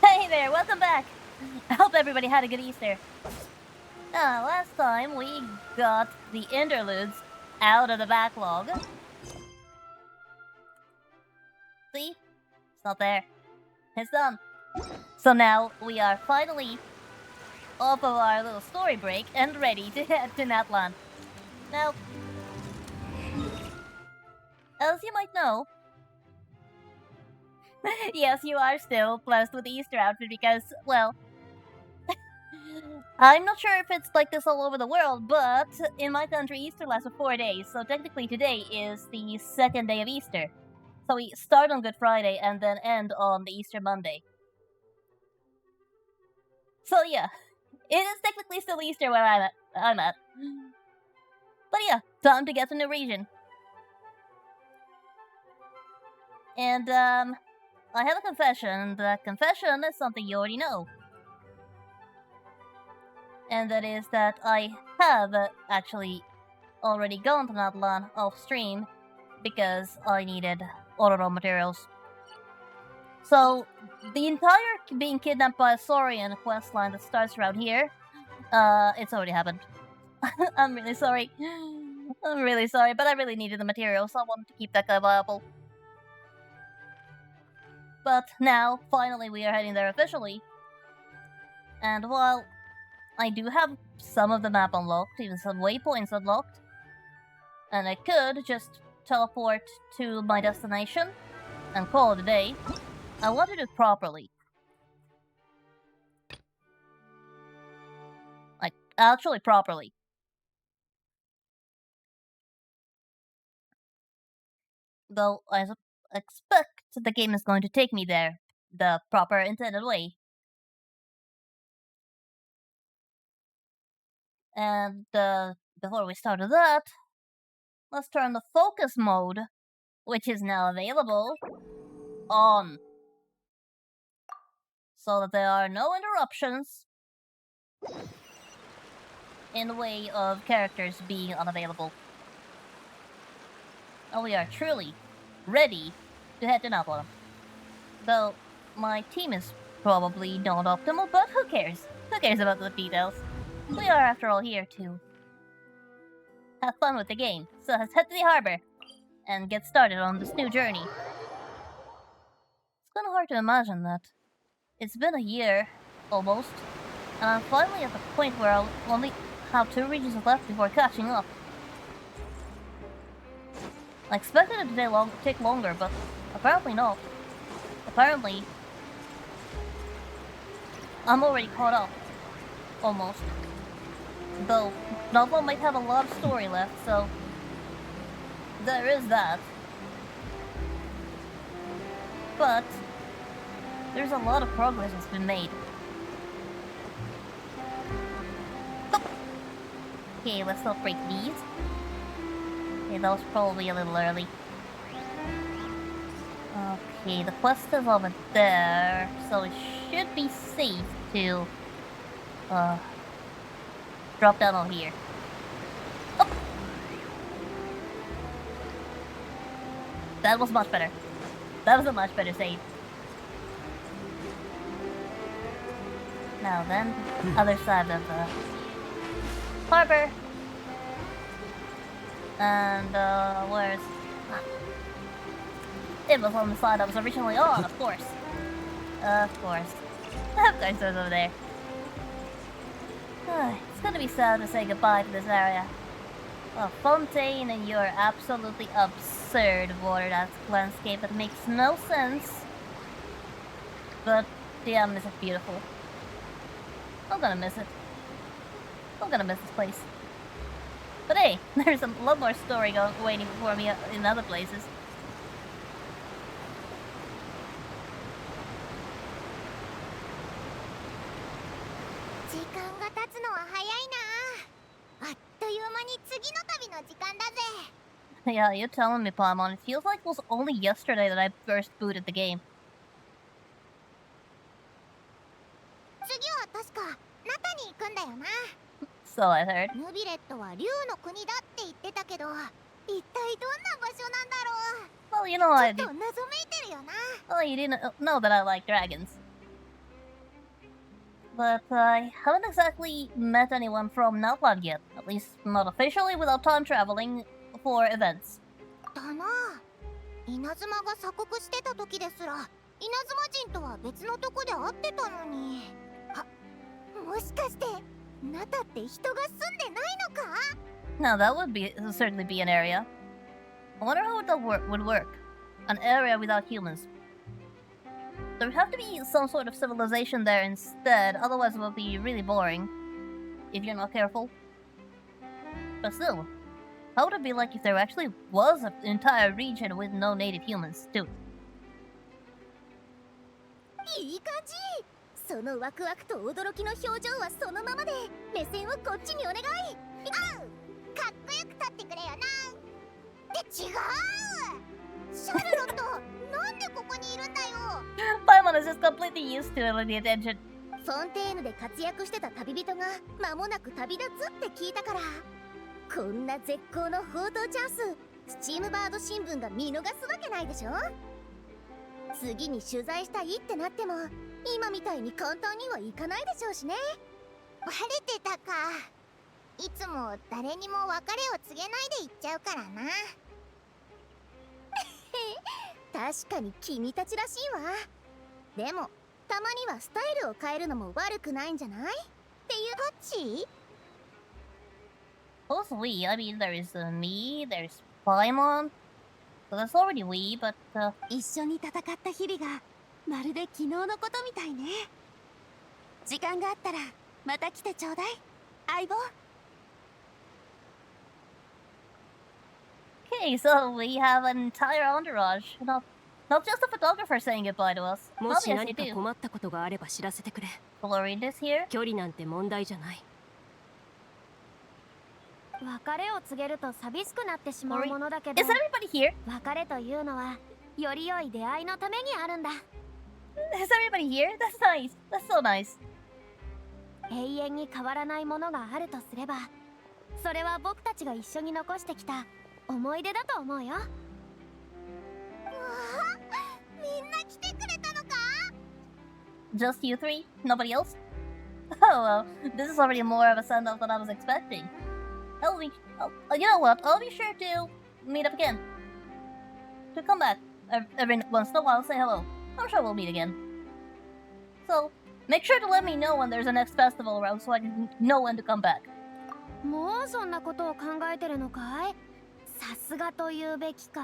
Hey there, welcome back! I hope everybody had a good Easter. Last time we got the interludes out of the backlog. See? It's not there. It's done. So now we are finally off of our little story break and ready to head to Natlan. Now, as you might know, yes, you are still blessed with the Easter outfit because, well, I'm not sure if it's like this all over the world, but in my country, Easter lasts for 4 days, so technically today is the second day of Easter. So we start on Good Friday and then end on the Easter Monday. So yeah, it is technically still Easter where I'm at. But yeah, time to get to the region. And I have a confession. The confession is something you already know. And that is that I have actually already gone to Natlan off stream because I needed all the raw materials. So, the entire being kidnapped by a Saurian questline that starts around here, it's already happened. I'm really sorry. I'm really sorry, but I really needed the materials, so I wanted to keep that guy viable. But now, finally, we are heading there officially. And while I do have some of the map unlocked, even some waypoints unlocked, and I could just teleport to my destination and call it a day, I want to do it properly. Like, actually properly. Though I expect the game is going to take me there the proper intended way. And before we start with that, let's turn the focus mode, which is now available, on. So that there are no interruptions in the way of characters being unavailable. And we are truly ready to head to Napoli. Though my team is probably not optimal, but who cares? Who cares about the details? We are, after all, here to have fun with the game. So let's head to the harbor and get started on this new journey. It's kinda hard to imagine that. It's been a year, almost, and I'm finally at the point where I'll only have 2 regions left before catching up. I expected it to take longer, but apparently not. Apparently, I'm already caught up. Almost. Though, Novel might have a lot of story left, so there is that. But there's a lot of progress that's been made. Oh. Okay, let's not break these. Okay, that was probably a little early. Okay, the quest is over there, so it should be safe to drop down on here. Oh. That was much better. That was a much better save. Now then, other side of the harbor. And, where's... It was on the side I was originally on, of course. Of course. Of course it was over there. It's gonna be sad to say goodbye to this area. A fontaine and your absolutely absurd water landscape that makes no sense. But damn, this is beautiful. I'm gonna miss it. I'm gonna miss this place. But hey, there's a lot more story waiting for me in other places. Yeah, you're telling me, Paimon. It feels like it was only yesterday that I first booted the game. So I've heard. Well, you ちょ know, っと謎めいてるよな。 well, you didn't know that I like dragons. But I haven't exactly met anyone from Natlan yet, at least not officially without time traveling for events. だな。稲妻が鎖国してた時ですら、稲妻人とは別のとこで会ってたのに。あ、もしかしてナタって人が住んでないのか？ Now that would certainly be an area. I wonder how that would work. An area without humans. There would have to be some sort of civilization there instead, otherwise it would be really boring. If you're not careful. But still, how would it be like if there actually was an entire region with no native humans, too? いい感じ。そのワクワクと驚きの表情はそのままで、目線をこっちにお願い。あう、かっこよく立ってくれよな。って違う。シャルロット、なんでここにいるんだよ。Paimon is just completely used to the attention. フォンテーヌで活躍してた旅人が間もなく旅立つって聞いたから、こんな絶好の報道チャンス、スチームバード新聞が見逃すわけないでしょ。次に取材したいってなっても、今みたいに簡単にはいかないでしょうしね。バレてたか。いつも誰にも別れを告げないで行っちゃうからな。確かに君たちらしいわ。でもたまにはスタイルを変えるのも悪くないんじゃない？っていうこっち？ Who's we? I mean, there's me, there's Paimon. So that's already we, but 一緒に戦った日々がまるで昨日のことみたいね。時間があったらまた来てちょうだい、相棒。Okay, so we have an entire entourage. Not just a photographer saying goodbye to us. もし Obviously 何か too. 困ったことがあれば知らせてくれ。 Florida's here. 距離なんて問題じゃない。別れを告げると寂しくなってしまうものだけど、 Is everybody here? 別れというのはより良い出会いのためにあるんだ。 Is everybody here? That's nice. That's so nice. 永遠に変わらないものがあるとすれば、それは僕たちが一緒に残してきた思い出だと思うよ。うわあ、みんな来てくれたのか？ Just you three? Nobody else? Oh well, this is already more of a send-off than I was expecting. You know what? I'll be sure to meet up again. To come back every once in a while, say hello. I'm sure we'll meet again. So, make sure to let me know when there's a next festival around so I can know when to come back. もうそんなことを考えてるのかい？さすがと言うべきか。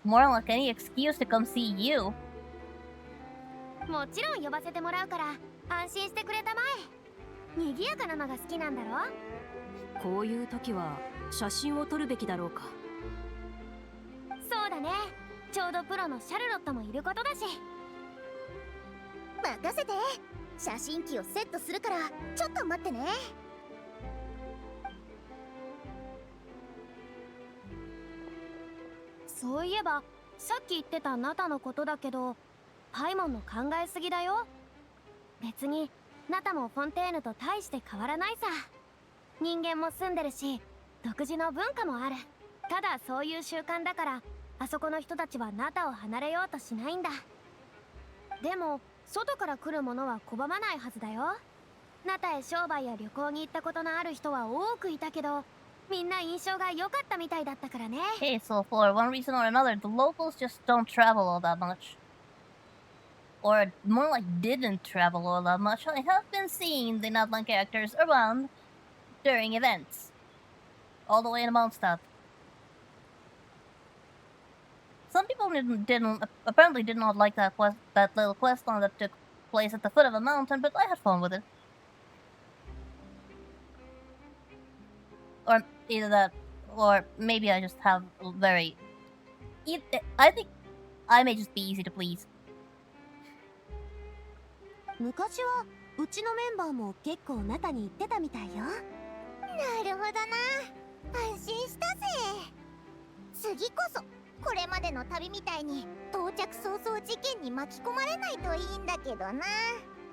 More like any excuse to come see you. もちろん呼ばせてもらうから安心してくれたまえ。賑やかなのが好きなんだろ？こういう時は写真を撮るべきだろうか。そうだね。ちょうどプロのシャルロットもいることだし。任せて。写真機をセットするからちょっと待ってね。そういえばさっき言ってたナタのことだけど、パイモンの考えすぎだよ。別にナタもフォンテーヌと大して変わらないさ。人間も住んでるし独自の文化もある。ただそういう習慣だからあそこの人たちはナタを離れようとしないんだ。でも外から来るものは拒まないはずだよ。ナタへ商売や旅行に行ったことのある人は多くいたけど、みんな印象が良かったみたいだったからね。 Okay, so for one reason or another, the locals just don't travel all that much. Or more like didn't travel all that much. I have been seeing the Natlan characters around during events. All the way in Mondstadt. Some people apparently did not like that little quest line that took place at the foot of a mountain, but I had fun with it. Or either that, or maybe I just have very... I think I may just be easy to please. 昔はうちのメンバーも結構ナタに言ってたみたいよ。なるほどな。安心したぜ。次こそこれまでの旅みたいに到着早々事件に巻き込まれないといいんだけどな。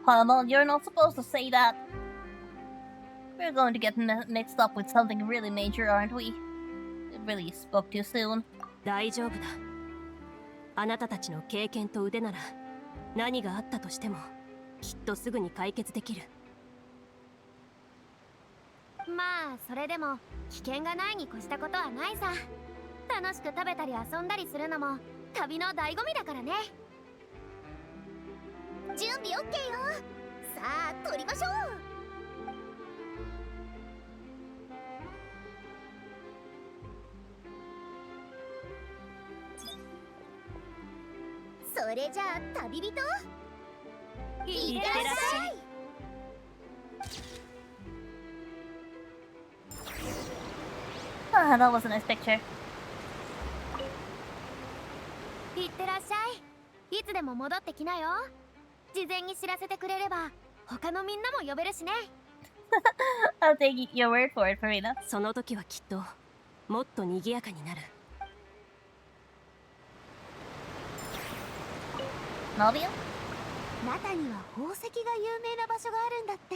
Paimon, you're not supposed to say that. We're going to get mixed up with something really major, aren't we? really spoke too soon. 大丈夫だ。あなたたちの経験と腕なら何があったとしてもきっとすぐに解決できる。まあそれでも危険がないに越したことはないさ。楽しく食べたり遊んだりするのも旅の醍醐味だからね。準備 OK よ。さあ撮りましょう。それじゃあ旅人、いってらっしゃい。Ah, that was a nice picture. いってらっしゃい。いつでも戻ってきなよ。事前に知らせてくれれば他のみんなも呼べるしね。I'll take your word for it, Farina. その時はきっともっと賑やかになる。Nadia? ナタには宝石が有名な場所があるんだって。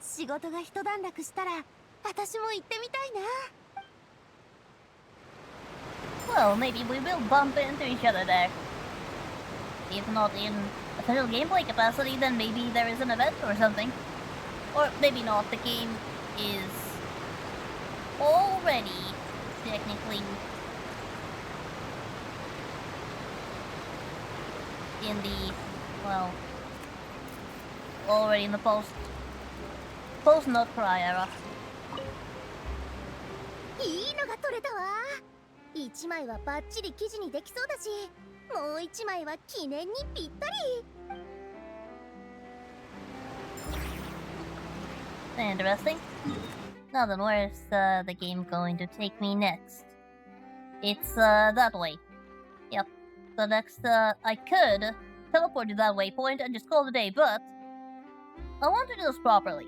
仕事が一段落したら私も行ってみたいな。Well, maybe we will bump into each other there. If not in official gameplay capacity, then maybe there is an event or something. Or maybe not, the game is already technically in the, well, already in the post-Not Cry era. いいのが撮れたわ。1枚はバッチリ記事にできそうだし、もう1枚は記念にぴったり。Interesting. Now then, where's the game going to take me next? It's that way. Yep. The next, I could teleport to that waypoint and just call it a day, but I want to do this properly.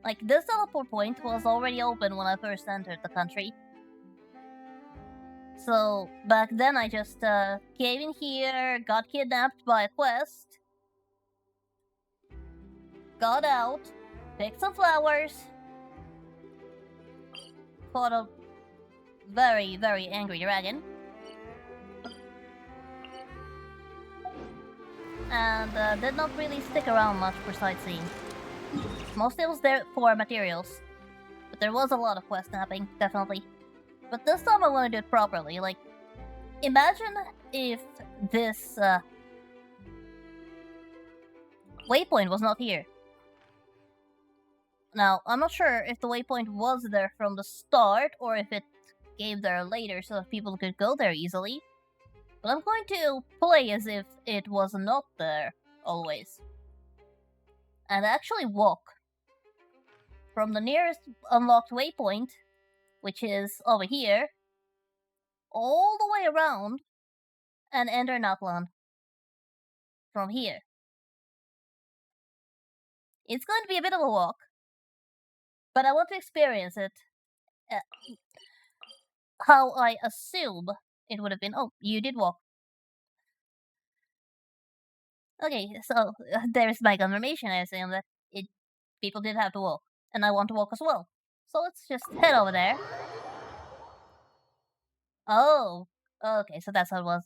Like, this teleport point was already open when I first entered the country. So, back then I just came in here, got kidnapped by a quest, got out, picked some flowers, fought a very, very angry dragon, and did not really stick around much for sightseeing. Mostly I was there for materials, but there was a lot of quest snapping, definitely. But this time I want to do it properly. Like, imagine if this waypoint was not here. Now, I'm not sure if the waypoint was there from the start or if it came there later so that people could go there easily. But I'm going to play as if it was not there always. And actually walk from the nearest unlocked waypoint, which is over here, all the way around, and enter Natlan from here. It's going to be a bit of a walk, but I want to experience it how I assume it would have been. Oh, you did walk. Okay, so there's my confirmation. I assume that people did have to walk, and I want to walk as well. So let's just head over there. Oh, okay, so that's how it was.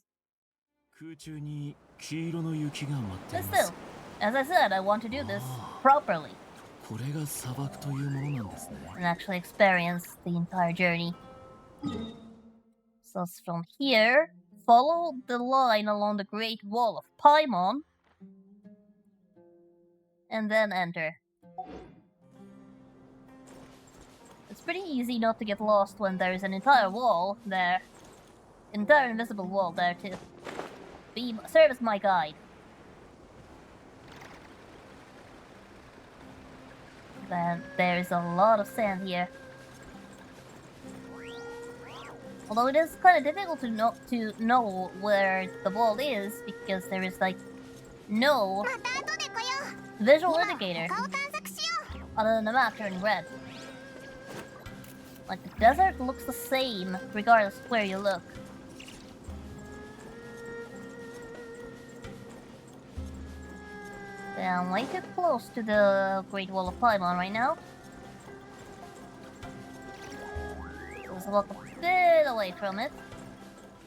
But still, as I said, I want to do this properly and actually experience the entire journey. So from here, follow the line along the Great Wall of Paimon, and then enter. It's pretty easy not to get lost when there's an entire wall there. Entire invisible wall there too. Serve as my guide. Then there's a lot of sand here. Although it is kind of difficult to know where the wall is because there is like no visual indicator other than the map turning red. Like, the desert looks the same regardless of where you look. I'm way too close to the Great Wall of Paimon right now. just walk a bit away from it.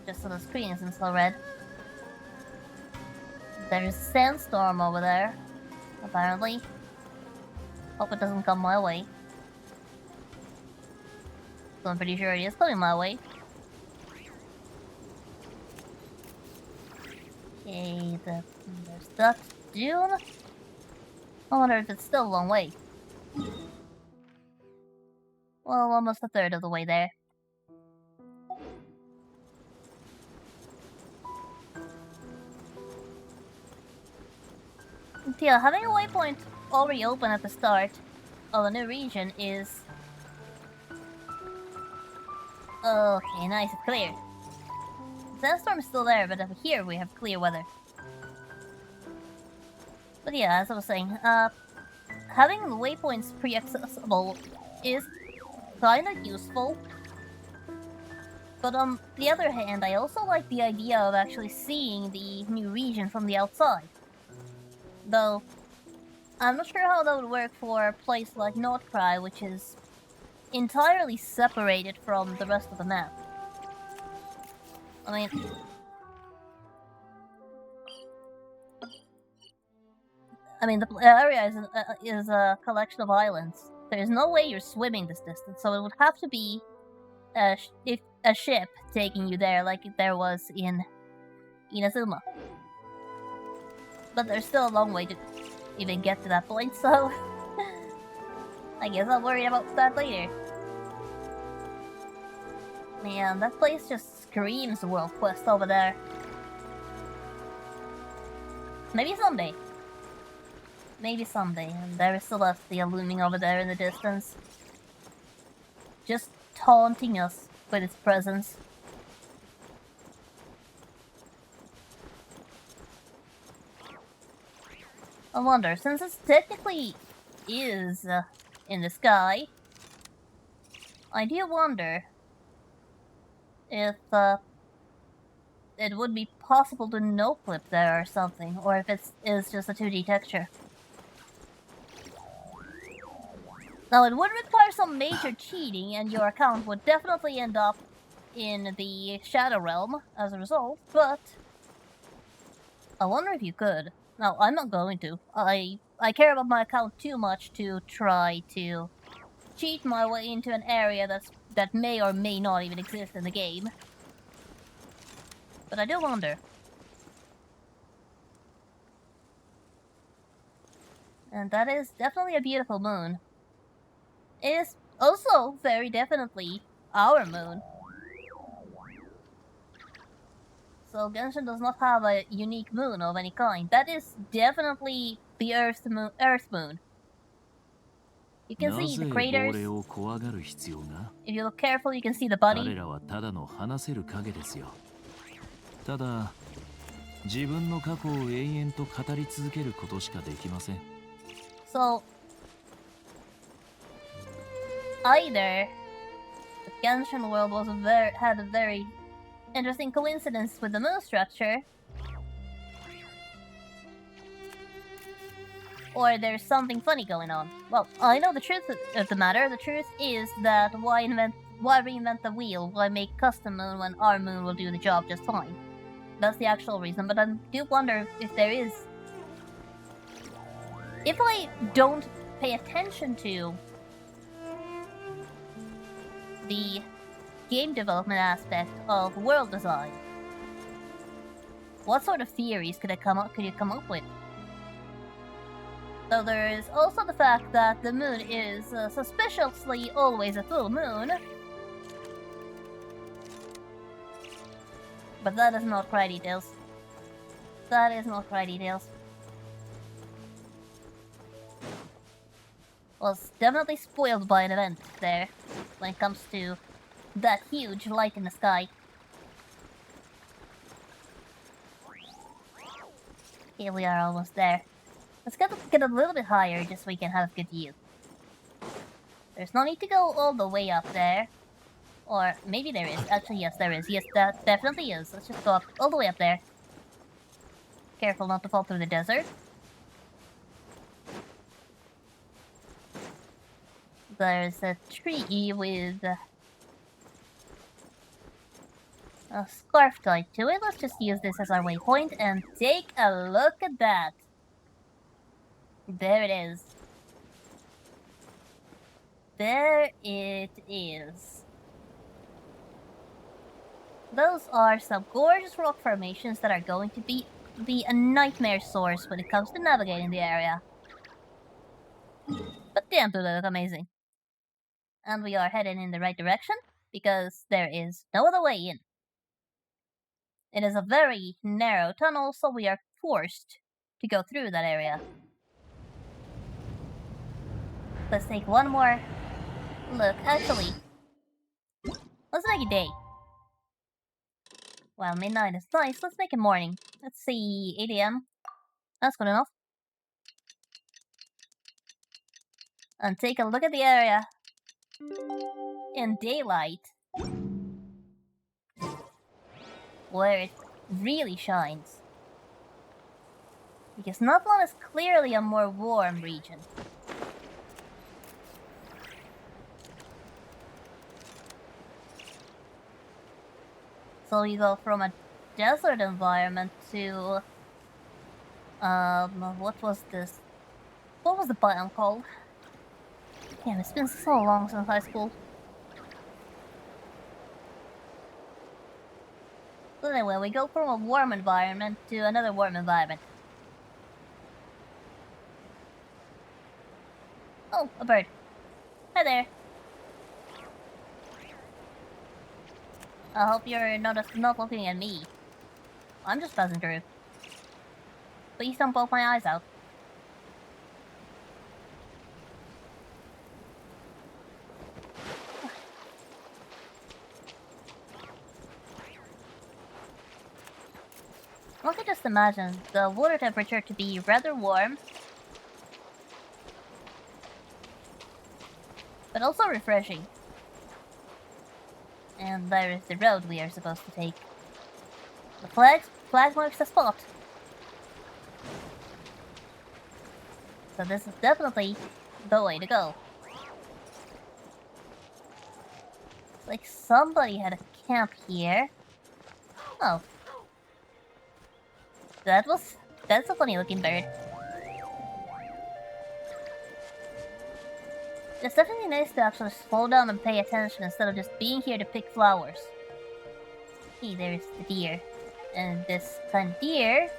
Just so the screen isn't so red. There's a sandstorm over there, apparently. Hope it doesn't come my way. So I'm pretty sure it is coming my way. Okay, there's that dune. I wonder if it's still a long way. Well, almost a third of the way there. Yeah, having a waypoint already open at the start of a new region is... Okay, nice, it's clear. The sandstorm is still there, but over here we have clear weather. But yeah, as I was saying, having the waypoints pre-accessible is kinda useful. But on the other hand, I also like the idea of actually seeing the new region from the outside. Though, I'm not sure how that would work for a place like Nordcry, which is entirely separated from the rest of the map. I mean, the area is a collection of islands. There's no way you're swimming this distance, so it would have to be a ship taking you there, like there was in Inazuma. But there's still a long way to even get to that point, so I guess I'll worry about that later. Man, that place just screams World Quest over there. Maybe someday. Maybe someday, and there is Celestia looming over there in the distance. Just taunting us with its presence. I wonder, since it technically is in the sky, I do wonder if it would be possible to no-clip there or something, or if it is just a 2D texture. Now, it would require some major cheating, and your account would definitely end up in the Shadow Realm as a result, but I wonder if you could. Now, I'm not going to. I care about my account too much to try to cheat my way into an area that may or may not even exist in the game. But I do wonder. And that is definitely a beautiful moon. It is also very definitely our moon. So Genshin does not have a unique moon of any kind. That is definitely the Earth moon. You can see the craters. If you look carefully, you can see the bunny. ただ、自分の過去を永遠と語り続けることしかできません。So, either the Genshin world had a very interesting coincidence with the moon structure, or there's something funny going on. Well, I know the truth of the matter. The truth is that why reinvent the wheel? Why make custom moon when our moon will do the job just fine? That's the actual reason, but I do wonder if there is... If I don't pay attention to the game development aspect of world design, what sort of theories could you come up with? So there is also the fact that the moon is suspiciously always a full moon. But that is not Cry Details. That is not Cry Details. Was definitely spoiled by an event there when it comes to that huge light in the sky. Here we are almost there. Let's get a little bit higher just so we can have a good view. There's no need to go all the way up there. Or maybe there is. Actually, yes, there is. Yes, that definitely is. Let's just go up all the way up there. Careful not to fall through the desert. There's a tree with A scarf tied to it. Let's just use this as our waypoint and take a look at that. There it is. There it is. Those are some gorgeous rock formations that are going to be a nightmare source when it comes to navigating the area. But damn, do they look amazing. And we are headed in the right direction, because there is no other way in. It is a very narrow tunnel, so we are forced to go through that area. Let's take one more look. Actually, let's make it day. Well, midnight is nice. Let's make it morning. Let's see, 8 a.m. That's good enough. And take a look at the area in daylight, where it really shines. Because Natlan is clearly a more warm region. So you go from a desert environment to what was this? What was the biome called? Damn, it's been so long since high school. So anyway, we go from a warm environment to another warm environment. Oh, a bird. Hi there. I hope you're not looking at me. I'm just passing through. Please don't poke my eyes out. I can just imagine the water temperature to be rather warm, but also refreshing. And there is the road we are supposed to take. The flag marks the spot. So this is definitely the way to go. It's like somebody had a camp here. Oh. That's a funny looking bird. It's definitely nice to actually slow down and pay attention instead of just being here to pick flowers. Hey, there's the deer. And this kind of deer,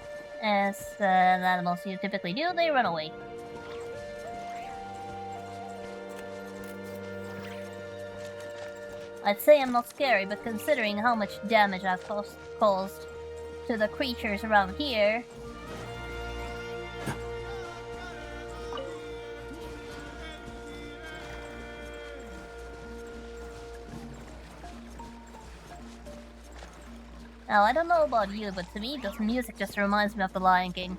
as animals you typically do, they run away. I'd say I'm not scary, but considering how much damage I've caused to the creatures around here... Now, I don't know about you, but to me, this music just reminds me of The Lion King.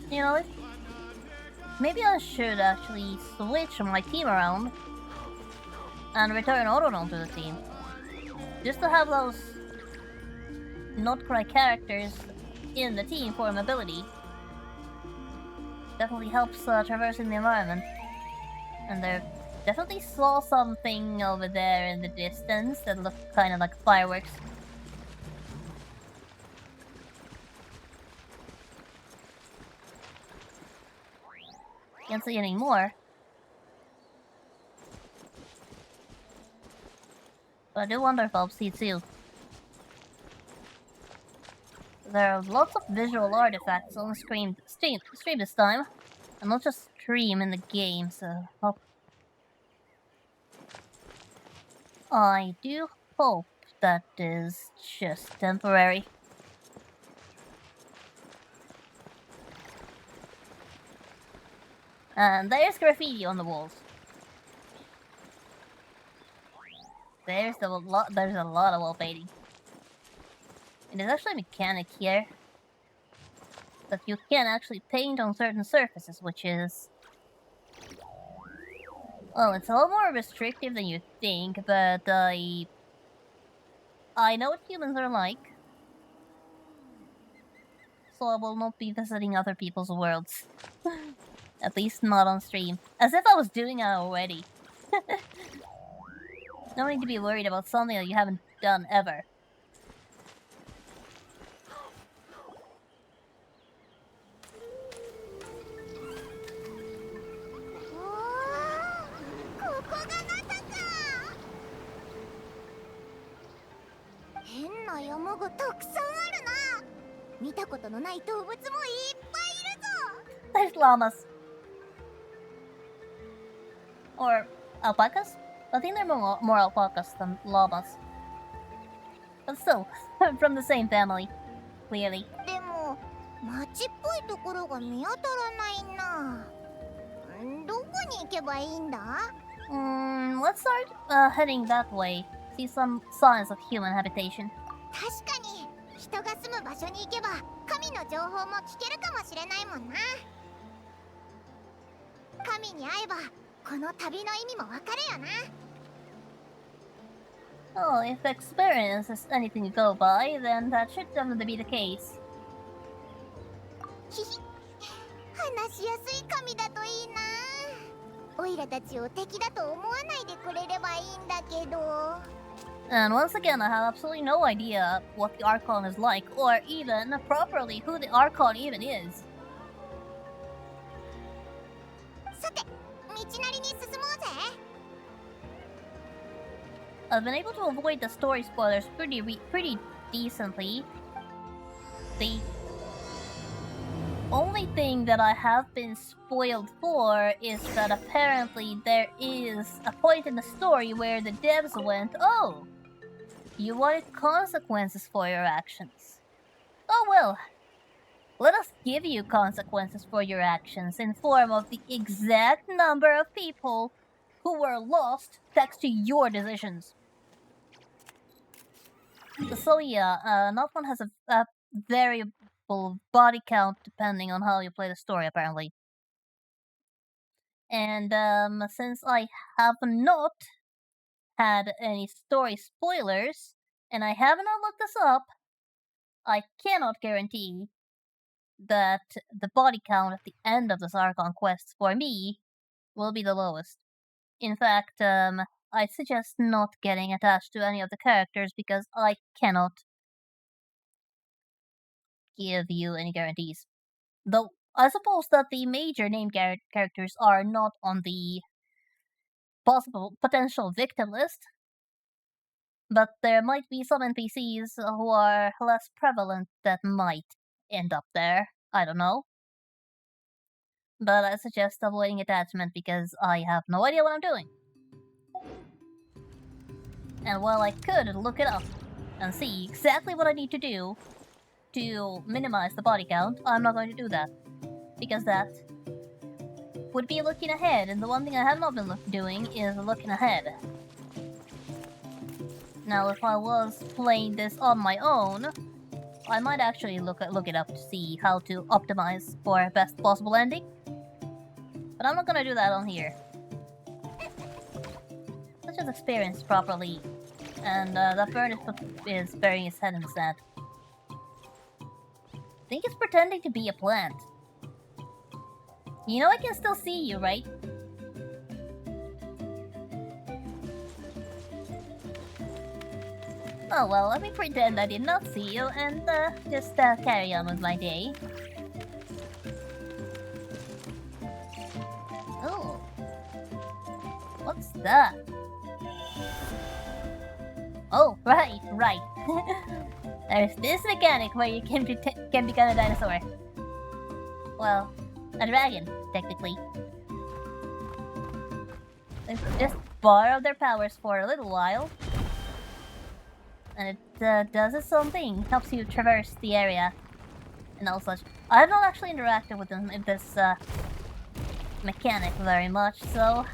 You know, maybe I should actually switch my team around and return Autodome to the team. Just to have those not-cry characters in the team for mobility. Definitely helps traversing the environment. And there definitely saw something over there in the distance that looked kind of like fireworks. Can't see any more. But I do wonder if I'll see too. There are lots of visual artifacts on stream this time, and not just stream in the game, so I do hope that is just temporary. And there's graffiti on the walls. There's a lot of wall painting. And there's actually a mechanic here that you can actually paint on certain surfaces, which is Well, it's a lot more restrictive than you think, but I know what humans are like, so I will not be visiting other people's worlds. At least not on stream. As if I was doing it already. No need to be worried about something that you haven't done ever. There's llamas. Or alpacas? I think they're more alpacas than llamas. But still, from the same family, clearly. でも街っぽいところが見当たらないな。どこに行けばいいんだ？ Let's start heading that way. See some signs of human habitation. 確かに人が住む場所に行けば神の情報も聞けるかもしれないもんな。神に会えばこの旅の意味もわかるよな。Oh, if experience is anything to go by, then that should definitely be the case. ひひ、話しやすい神だといいな。オイラたちを敵だと思わないでくれればいいんだけど。And once again, I have absolutely no idea what the Archon is like, or even properly who the Archon even is. さて、道なりに進もうぜ。I've been able to avoid the story spoilers pretty decently. The only thing that I have been spoiled for is that apparently there is a point in the story where the devs went, "Oh, you wanted consequences for your actions. Oh well, let us give you consequences for your actions in form of the exact number of people who were lost thanks to your decisions." So yeah, not one has a variable body count depending on how you play the story, apparently. And since I have not had any story spoilers, and I have not looked this up, I cannot guarantee that the body count at the end of this Archon quest for me will be the lowest. In fact, I'd suggest not getting attached to any of the characters because I cannot give you any guarantees. Though I suppose that the major named characters are not on the possible potential victim list, but there might be some NPCs who are less prevalent that might end up there. I don't know. But I suggest avoiding attachment because I have no idea what I'm doing. And while I could look it up and see exactly what I need to do to minimize the body count, I'm not going to do that. Because that would be looking ahead, and the one thing I have not been doing is looking ahead. Now, if I was playing this on my own, I might actually look it up to see how to optimize for best possible ending. But I'm not gonna do that on here. Let's just experience properly. And that bird is burying his head in the sand. I think it's pretending to be a plant. You know I can still see you, right? Oh well, let me pretend I did not see you and just carry on with my day. Oh. What's that? Oh, right. There's this mechanic where you can become a dinosaur. Well, a dragon, technically. Let's just borrow their powers for a little while. And it does its own thing, helps you traverse the area and all such. I have not actually interacted with them in this mechanic very much, so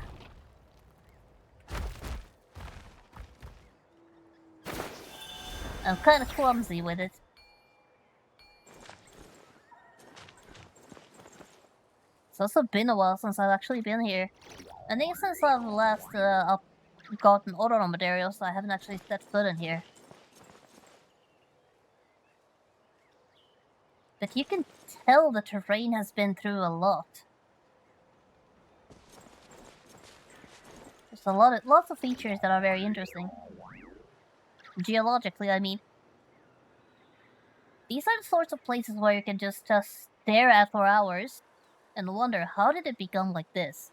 I'm kind of clumsy with it. It's also been a while since I've actually been here. I think since I've last gotten Ororo materials, I haven't actually set foot in here. But you can tell the terrain has been through a lot. There's lots of features that are very interesting. Geologically, I mean. These are the sorts of places where you can just stare at for hours and wonder, how did it become like this?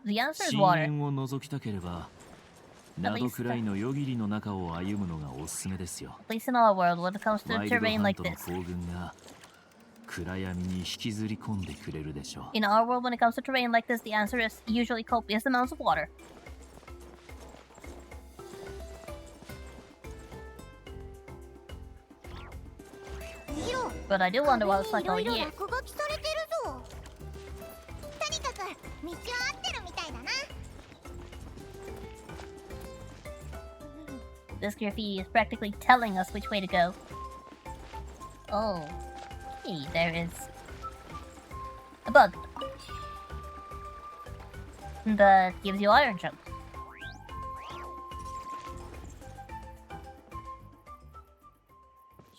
The answer is 深 water. 淵を覗きたければ窓くらいの夜霧の中を歩むのがおすすめですよ。 At least in our world, when it comes to ワイルド terrain ハン like トの this. 行軍が暗闇に引きずり込んでくれるでしょう。 In our world, when it comes to terrain like this, the answer is usually copious amounts of water. But I do wonder what it's like all いろいろ year. 落書きされてるぞ。とにかく道は合ってるみたいだな。 This graffiti is practically telling us which way to go. Oh, hey, there is a bug that gives you iron jump.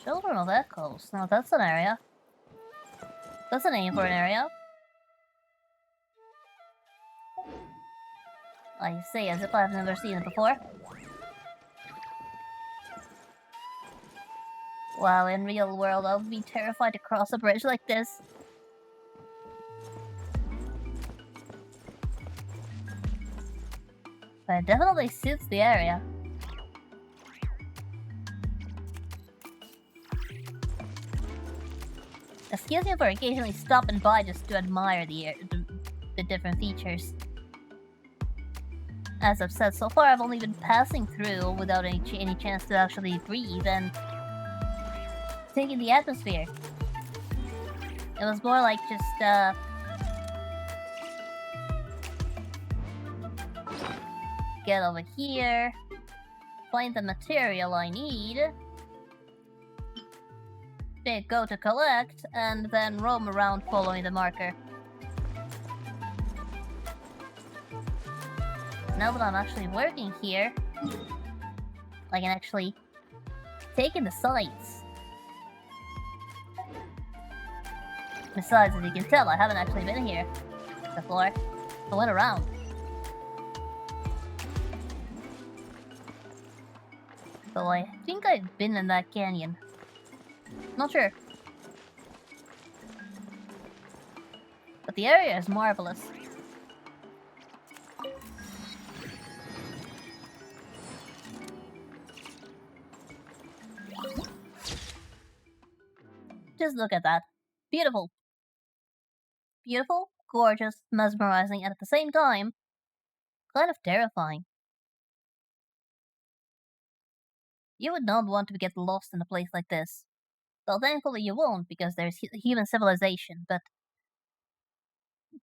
Children of Echoes. Now that's an area. That's a name for an area. I say as if I've never seen it before. Wow, in real world, I would be terrified to cross a bridge like this. But it definitely suits the area. Excuse me for occasionally stopping by just to admire the different features. As I've said, so far I've only been passing through without any chance to actually breathe and take in the atmosphere. It was more like just get over here, find the material I need, then go to collect, and then roam around following the marker. Now that I'm actually working here, I can actually take in the sights. Besides, as you can tell, I haven't actually been here before. I went around. So I think I've been in that canyon. Not sure. But the area is marvelous. Just look at that. Beautiful. Beautiful, gorgeous, mesmerizing, and at the same time, kind of terrifying. You would not want to get lost in a place like this. Well, thankfully you won't, because there's human civilization, but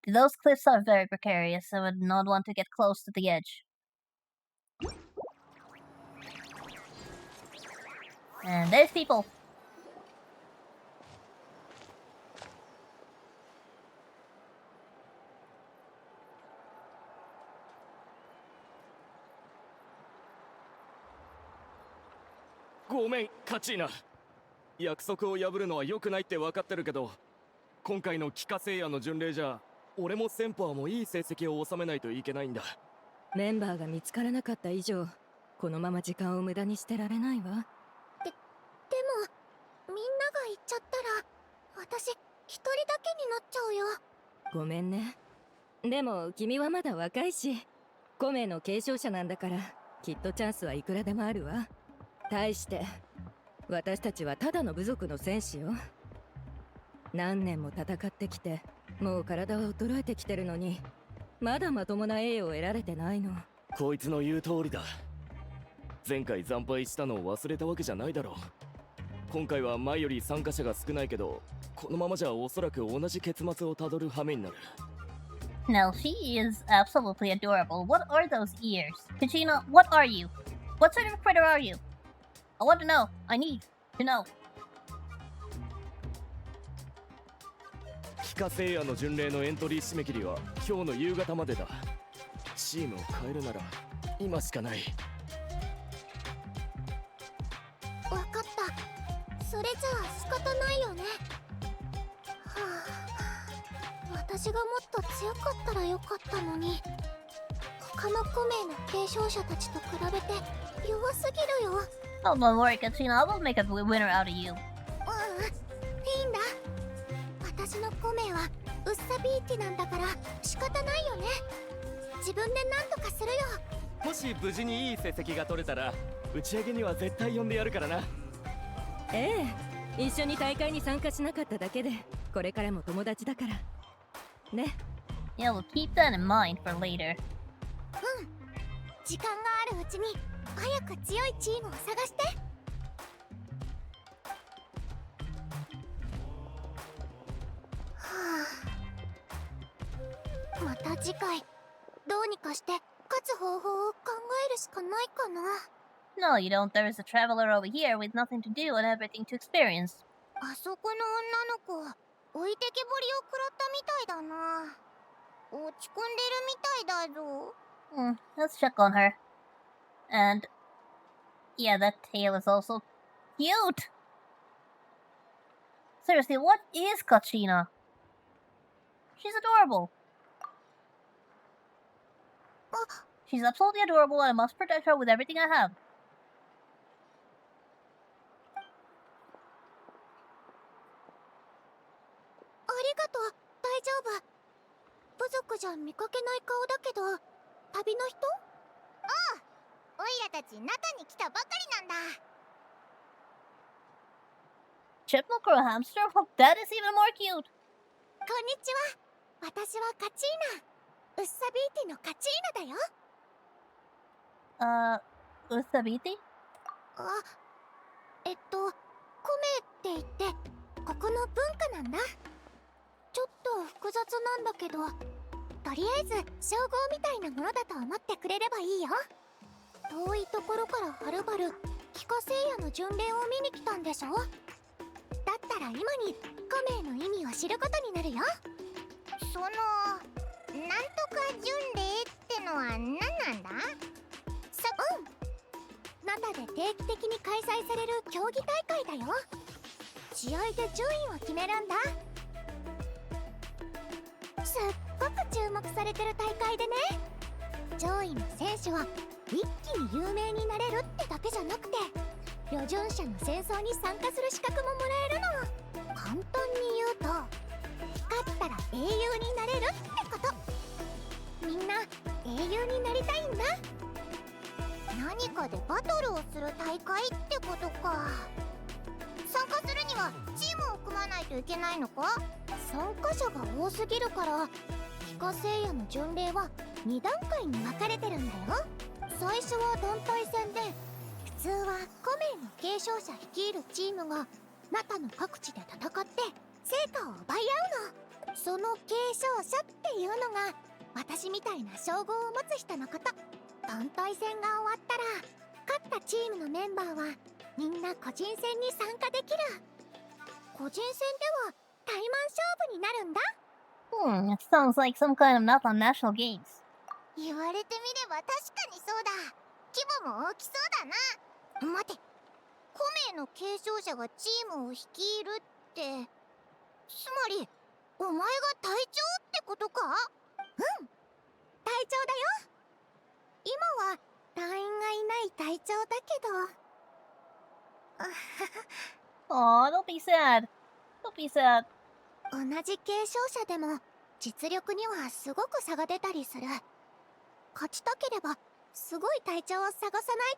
those cliffs are very precarious, so I would not want to get close to the edge. And there's people. Kachina. 約束を破るのは良くないって分かってるけど、今回の帰化聖夜の巡礼じゃ俺もセンパーもいい成績を収めないといけないんだ。メンバーが見つからなかった以上、このまま時間を無駄にしてられないわ。でもみんなが行っちゃったら私一人だけになっちゃうよ。ごめんね。でも君はまだ若いし、5名の継承者なんだから、きっとチャンスはいくらでもあるわ。対して私たちはただの部族の戦士よ。何年も戦ってきて、もう体は衰えてきてるのに、まだまともな栄誉を得られてないの。こいつの言う通りだ。前回惨敗したのを忘れたわけじゃないだろう。今回は前より参加者が少ないけど、このままじゃおそらく同じ結末をたどる羽目になる。Now, she is absolutely adorable. What are those ears? Kachina, what are you? What sort of critter are you? I want to know. I need to know. 帰化聖夜の巡礼のエントリー締め切りは今日の夕方までだ。チームを変えるなら今しかない。わかった。それじゃあ仕方ないよね。はあ、私がもっと強かったらよかったのに。他の5名の継承者たちと比べて弱すぎるよ。Oh, don't worry, Katrina. I will make a winner out of you. いいんだ。私の5名はウッサビーティなんだから仕方ないよね。自分で何とかするよ。もし無事にいい成績が取れたら打ち上げには絶対呼んでやるからな。ええ、一緒に大会に参加しなかっただけでこれからも友達だからね。 Yeah, we'll keep that in mind for later. 時間があるうちに早く強いチームを探して。はあ、また次回どうにかして勝つ方法を考えるしかないかな。 No, you don't. There is a traveler over here with nothing to do and everything to experience. あそこの女の子置いてけぼりを食らったみたいだな。落ち込んでるみたいだぞ。Let's check on her. And yeah, that tail is also cute. Seriously, what is Kachina? She's adorable. She's absolutely adorable and I must protect her with everything I have. ありがとう。大丈夫。部族じゃ見かけない顔だけど、旅の人？ああ、オイラたち中に来たばかりなんだ。Chipmunk or a hamster? Oh, that is even more cute. こんにちは。私はカチーナ。ウッサビーティのカチーナだよ。Usabiti? あ、コメって言って、ここの文化なんだ。ちょっと複雑なんだけど、とりあえず称号みたいなものだと思ってくれればいいよ。遠いところからはるばる帰化聖夜の巡礼を見に来たんでしょ。だったら今にコメの意味を知ることになるよ。そのなんとか巡礼ってのは何なんだ？ナタで定期的に開催される競技大会だよ。試合で順位を決めるんだ。すっごく注目されてる大会でね、上位の選手は一気に有名になれるってだけじゃなくて、旅順者の戦争に参加する資格ももらえるの。簡単に言うと、勝ったら英雄になれるってこと。みんな英雄になりたいんだ。何かでバトルをする大会ってことか。参加するにはチームを組まないといけないのか？参加者が多すぎるから、帰化聖夜の巡礼は2段階に分かれてるんだよ。最初は団体戦で、普通は5名の継承者率いるチームがナタの各地で戦って成果を奪い合うの。その継承者っていうのが私みたいな称号を持つ人のこと。団体戦が終わったら、勝ったチームのメンバーはみんな個人戦に参加できる。個人戦では対マン勝負になるんだ。It sounds like some kind of Nathan National Games. 言われてみれば確かにそうだ。規模も大きそうだな。待て、コメの継承者がチームを率いるって、つまりお前が隊長ってことか？うん、隊長だよ。今は隊員がいない隊長だけど。Aw, don't be sad. Don't be sad. 同じ継承者でも実力にはすごく差が出たりする。勝ちたければすごい隊長を探さない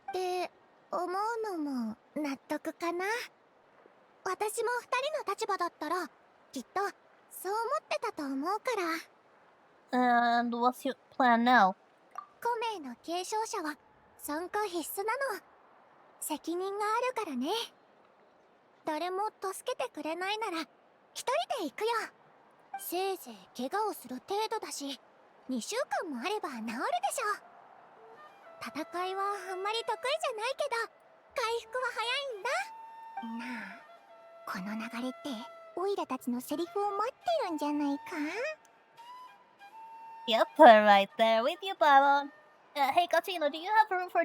とって思うのも納得かな。私も2人の立場だったらきっとそう思ってたと思うから。And what's your plan now? 5名の継承者は参加必須なの。責任があるからね。誰も助けてくれないなら一人で行くよ。せいぜい怪我をする程度だし、2週間もあれば治るでしょ。戦いはあんまり得意じゃないけど回復は早いんだ。なあ、この流れってオイラたちのセリフを待ってるんじゃないか？ Yep, right there with you, Paimon. Hey, Kachino, do you have room for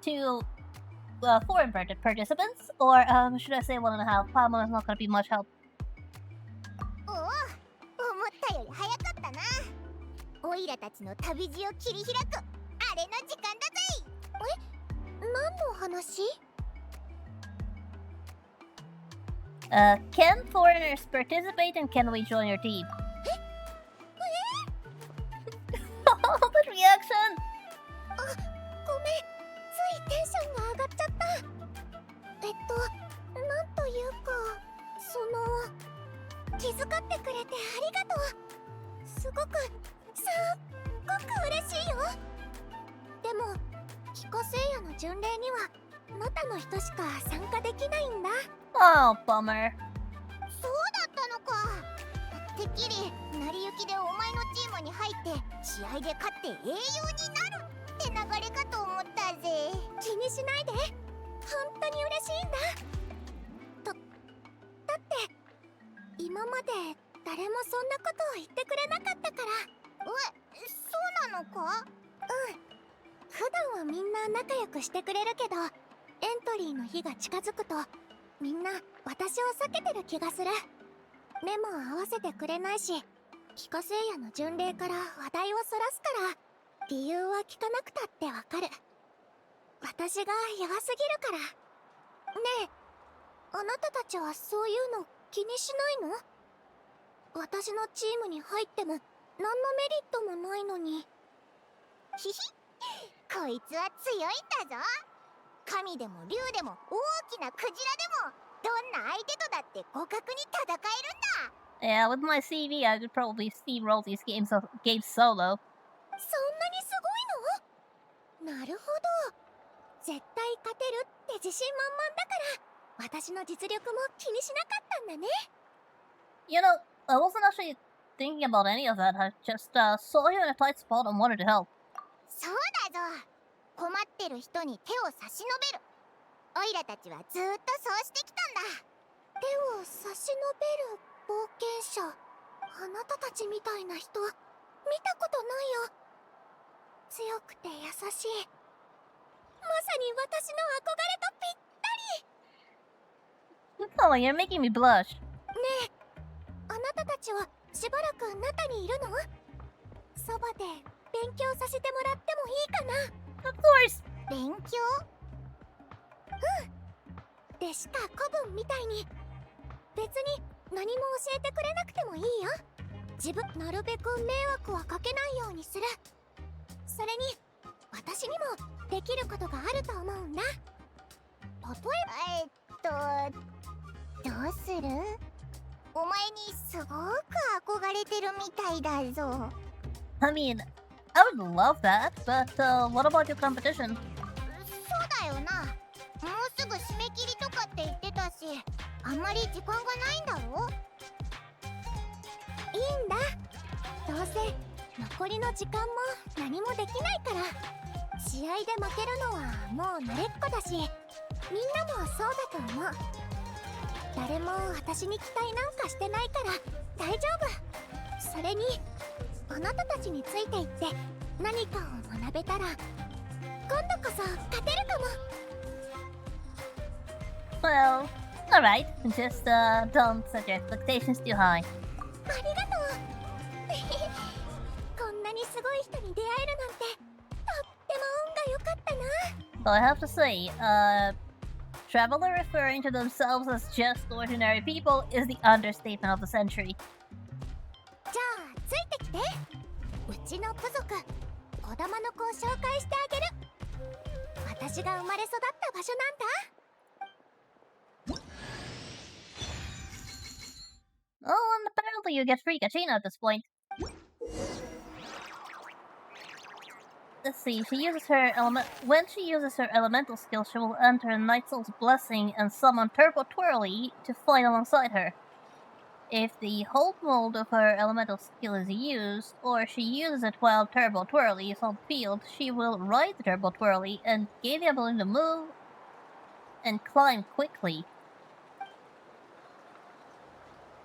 two foreign participants, or should I say 1.5? Paimon is not gonna be much help. おお、思ったより早かったな。オイラたちの旅路を切り開くあれの時間だぜ。え、何の話？ Can foreigners participate and can we join your team? Oh, that reaction! ごめん、ついテンションが上がっちゃった。なんというか、気遣ってくれてありがとう。すごく嬉しいよ。でも帰化聖夜の巡礼にはノタの人しか参加できないんだ。 Oh, bummer. そうだったのか。てっきり成り行きでお前のチームに入って試合で勝って英雄になるって流れかと思ったぜ。気にしないで、本当に嬉しいんだ。だって今まで誰もそんなことを言ってくれなかったから。そうなのか？うん。普段はみんな仲良くしてくれるけど、エントリーの日が近づくとみんな私を避けてる気がする。目も合わせてくれないし、帰化聖夜の巡礼から話題をそらすから、理由は聞かなくたってわかる。私が弱すぎるから。ねえ、あなたたちはそういうの気にしないの？私のチームに入っても何のメリットもないのに。ひひ、こいつは強いんだぞ。神でも竜でも大きなクジラでもどんな相手とだって互角に戦えるんだ。 Yeah, with my CV, I could probably steamroll these games solo. そんなにすごいの？なるほど。絶対勝てるって自信満々だから私の実力も気にしなかったんだね。 You know, I wasn't actually thinking about any of that. I just saw you in a tight spot and wanted to help. そうだぞ。困ってる人に手を差し伸べる。オイラたちはずーっとそうしてきたんだ。手を差し伸べる冒険者。あなたたちみたいな人見たことないよ。強くて優しい。まさに私の憧れとぴったり。 Oh, you're making me blush. ねえ、あなたたちはしばらくナタにいるの？そばで勉強させてもらってもいいかな？ Of course. 勉強？うん。弟子か子分みたいに。別に何も教えてくれなくてもいいよ。なるべく迷惑はかけないようにする。それに私にもできることがあると思うんだ。例えばどうする？お前にすごく憧れてるみたいだぞ。 I mean, I would love that, but what about your competition? そうだよな。もうすぐ締め切りとかって言ってたし、あんまり時間がないんだろ？いいんだ。どうせ残りの時間も何もできないから。試合で負けるのはもう慣れっこだし、みんなもそうだと思う。誰も私に期待なんかしてないから大丈夫。それにあなたたちについていって何かを学べたら今度こそ勝てるかも。 Well, alright. Just don't set your expectations too high. ありがとう。こんなにすごい人に出会えるなんてとっても運が良かったな。 So I have to say, traveler referring to themselves as just ordinary people is the understatement of the century. じゃあついてきて。うちの部族児玉の子を紹介してあげる。私が生まれ育った場所なんだ。 Oh, and apparently you get free Kachina at this point. Let's see, when she uses her elemental skill, she will enter Night Soul's Blessing and summon Turbo Twirly to fight alongside her. If the hold mode of her elemental skill is used, or she uses it while Turbo Twirly is on field, she will ride the Turbo Twirly and gain the ability to move and climb quickly.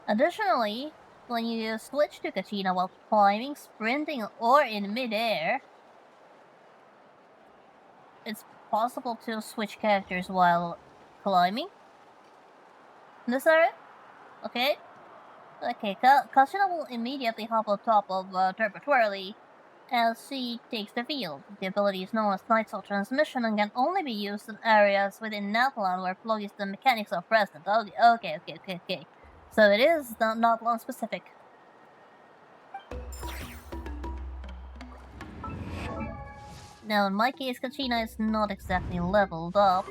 Additionally, when you switch to Kachina while climbing, sprinting, or in midair, it's possible to switch characters while climbing. This area? Okay. Okay, Kachina will immediately hop on top of Turbo Twirly as she takes the field. The ability is known as Night Soul Transmission and can only be used in areas within Natlan where Phlogiston mechanics are present. Okay. So it is not long specific. Now, in my case, Kachina is not exactly leveled up.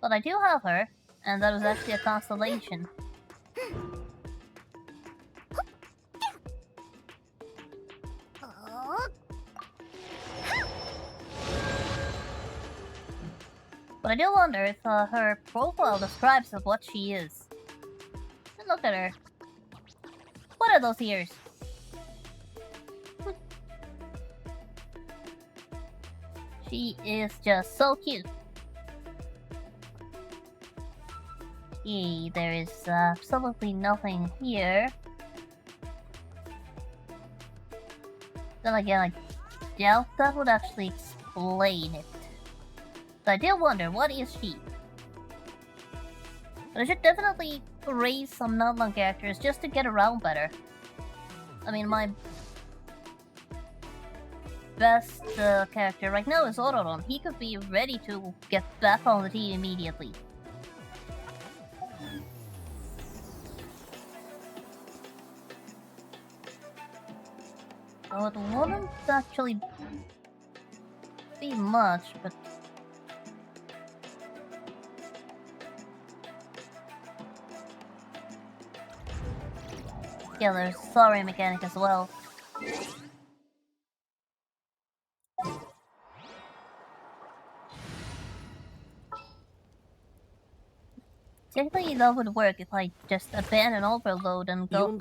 But I do have her, and that was actually a constellation. But I do wonder if her profile describes of what she is. And look at her. What are those ears? She is just so cute. Okay, there is absolutely nothing here. Then again, I doubt that would actually explain it. So I do wonder, what is she? But I should definitely raise some Natlan characters just to get around better. I mean, my best character right now is Ororon. He could be ready to get back on the team immediately. So it wouldn't actually be much, but yeah, there's sorry mechanic as well. Technically, that would work if I just abandon overload and go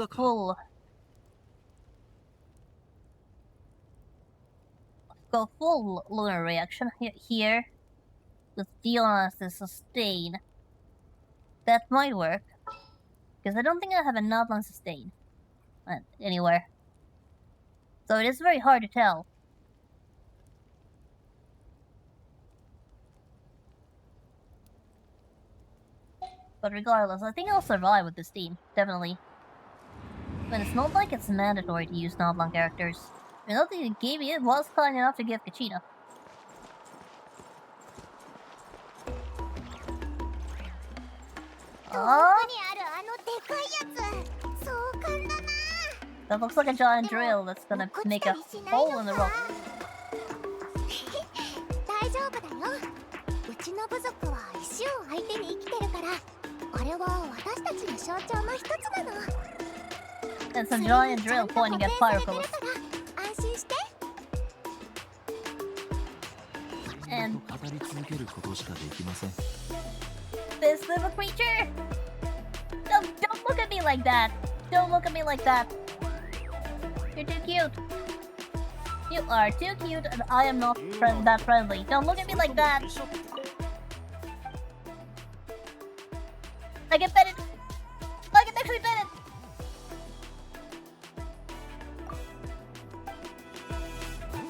full lunar reaction here with Dion as the sustain. That might work, because I don't think I have a Natlan sustain anywhere. So it is very hard to tell. But regardless, I think I'll survive with this team, definitely. But it's not like it's mandatory to use Natlan characters. I know the game was kind enough to give Kachina. That looks like a giant drill that's gonna make a hole in the rock. It's a giant drill pointing at fire pillars. And this little creature! Don't look at me like that! Don't look at me like that! You're too cute! You are too cute and I am not that friendly. Don't look at me like that! I can pet it! I can actually pet it!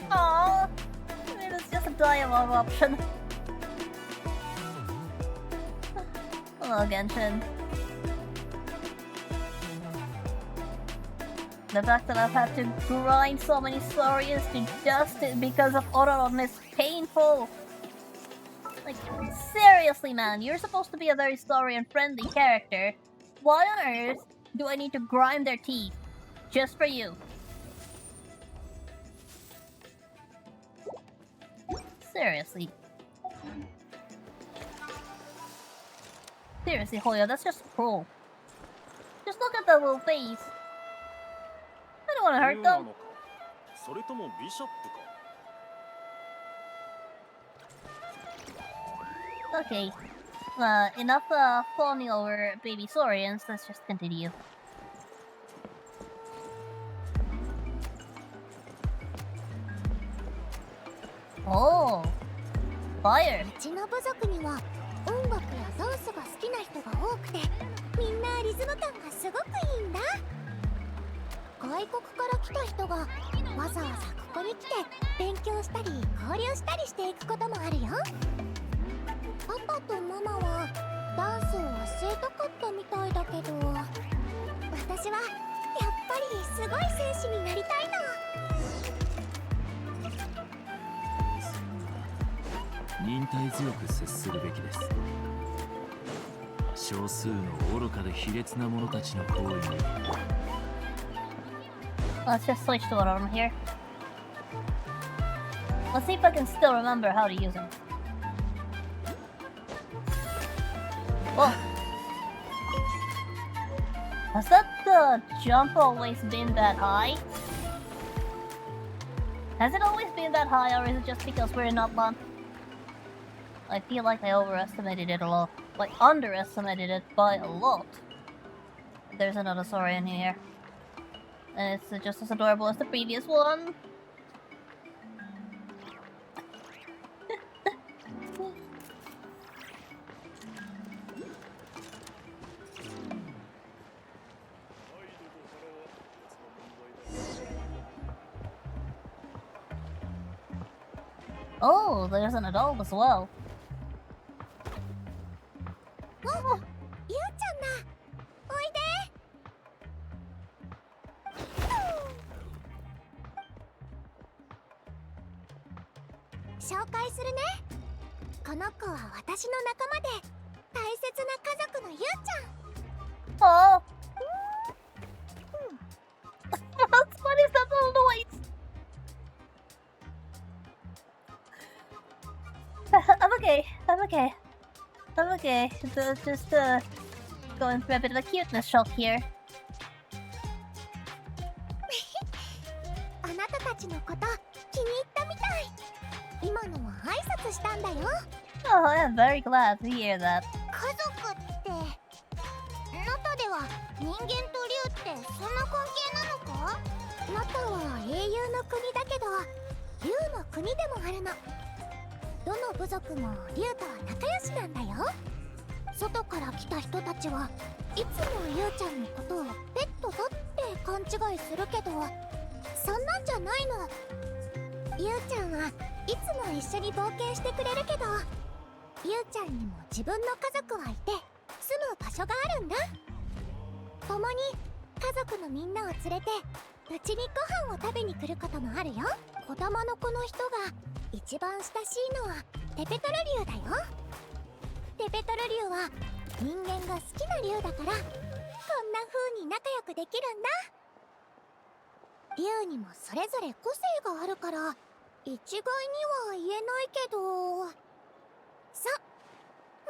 Aww! I mean, it's just a dialogue option. Hello, Genshin. The fact that I've had to grind so many stories to just it because of Ororon is painful. Like, seriously, man, you're supposed to be a very story and friendly character. Why on earth do I need to grind their teeth just for you? Seriously. Seriously, Hoya, that's just cruel. Just look at that little face. I don't want to hurt them. Okay. Enough fawning over baby saurians, let's just continue. Oh! Fire! うちの部族には音楽やダンスが好きな人が多くてみんなリズム感がすごくいいんだ。外国から来た人がわざわざここに来て勉強したり交流したりしていくこともあるよ。パパとママはダンスを教えたかったみたいだけど、私はやっぱりすごい戦士になりたいの。忍耐強く接するべきです。少数の愚かで卑劣な者たちの行為に。Let's just switch to auto here. Let's see if I can still remember how to use them. Oh! Has that jump always been that high? Has it always been that high, or is it just because we're in Outland? I feel like I overestimated it a lot. Like, underestimated it by a lot. There's another Saurian here. And it's just as adorable as the previous one. Oh, there's an adult as well. ゆうちゃんだ。おいで。紹介するね。この子は私の仲間で大切な家族のゆうちゃん。Oh! What is that little noise? I'm okay. I'm okay. I'm okay. Just going through a bit of a cuteness shock here. あなたたちのこと気に入ったみたい。今のは挨拶したんだよ。Oh, I am very glad to hear that. 家族ってナタでは人間と竜ってそんな関係なのか？ナタは英雄の国だけど竜の国でもあるの。どの部族も竜とは仲良しなんだよ。外から来た人たちはいつもゆうちゃんのことをペットだって勘違いするけど、そんなんじゃないの。ゆうちゃんはいつも一緒に冒険してくれるけど、ゆうちゃんにも自分の家族はいて住む場所があるんだ。共に家族のみんなを連れてうちにご飯を食べに来ることもあるよ。子玉の子の人が一番親しいのはテペトル竜だよ。テペトル竜は人間が好きな竜だから、こんな風に仲良くできるんだ。竜にもそれぞれ個性があるから一概には言えないけど、そう、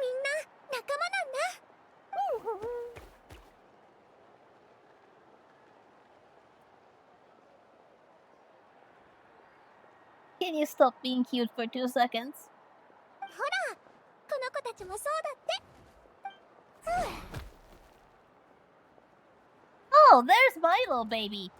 みんな仲間なんだ。Can you stop being cute for 2 seconds? ほら、この子たちもそうだって。Oh, there's my little baby!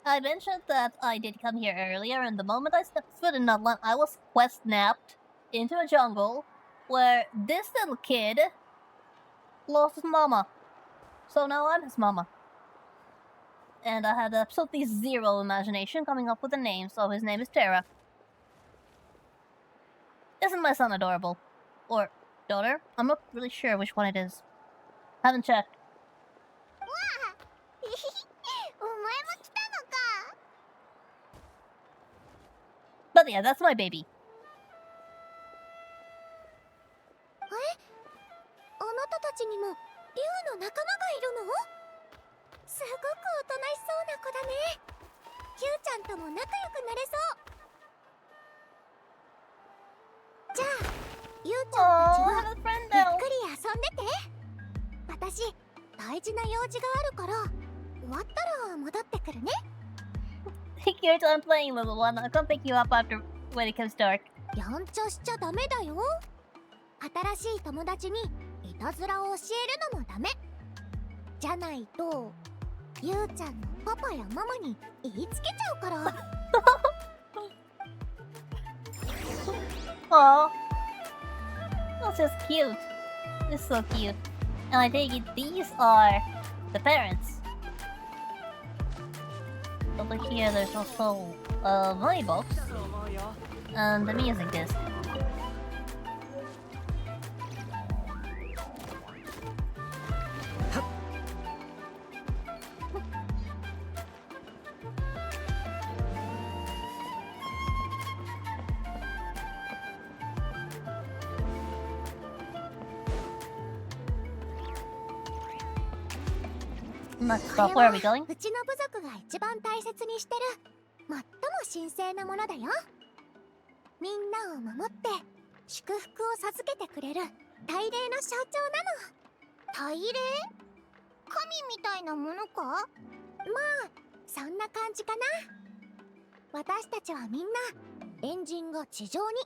I mentioned that I did come here earlier, and the moment I stepped foot in Nutland, I was quest-napped into a jungle where this little kid lost his mama. So now I'm his mama. And I had absolutely zero imagination coming up with a name, so his name is Terra. Isn't my son adorable? Or daughter? I'm not really sure which one it is. Haven't checked. お前も来たのか。 But yeah, that's my baby. あなたたちにも竜の仲間がいるの？すごくおとなしそうな子だね。ゆうちゃんとも仲良くなれそう。じゃあゆうちゃんたち Oh, は I have a friend ゆっ now. くり遊んでて。私大事な用事があるから終わったら戻ってくるね。 Take your time playing, little one. I'll come pick you up after when it comes dark. やんちゃしちゃダメだよ。新しい友達にいたずらを教えるのもダメ。じゃないとゆうちゃんのパパやママに言いつけちゃうから。Aw. That's just cute. This is so cute. And I take it these are the parents. Over here there's also a money box and the music disc. Next こ up, れ where は are we going? うちの部族が一番大切にしてる最も神聖なものだよ。みんなを守って祝福を授けてくれる大霊の象徴なの。大霊？神みたいなものか？まあそんな感じかな。私たちはみんなエンジンが地上に、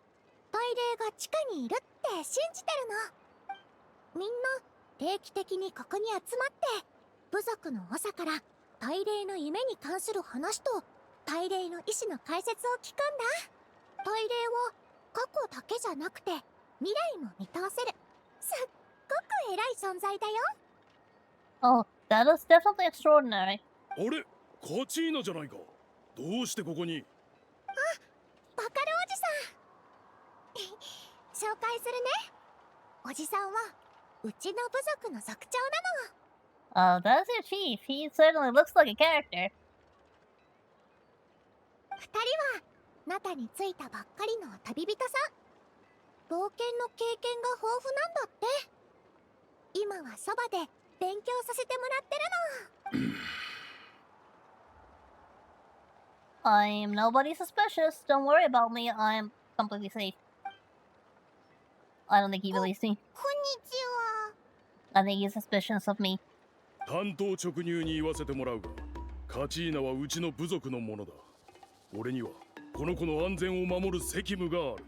大霊が地下にいるって信じてるの。みんな定期的にここに集まって部族の長から大霊の夢に関する話と大霊の意志の解説を聞くんだ。大霊は過去だけじゃなくて未来も見通せるすっごく偉い存在だよ。 Oh, that is definitely extraordinary. あれカチーナじゃないか。どうしてここに？バカルおじさん紹介するね。おじさんはうちの部族の族長なの。 Oh, that's your chief. He certainly looks like a character. 二人はナタに着いたばっかりの旅人さん。冒険の経験が豊富なんだって。今はそばで勉強させてもらってるの。 I'm nobody suspicious. Don't worry about me. I'm completely safe. I don't think he believes me. こんにちは。 I think he's suspicious of me. 単刀直入に言わせてもらうが、カチーナはうちの部族のものだ。俺にはこの子の安全を守る責務がある。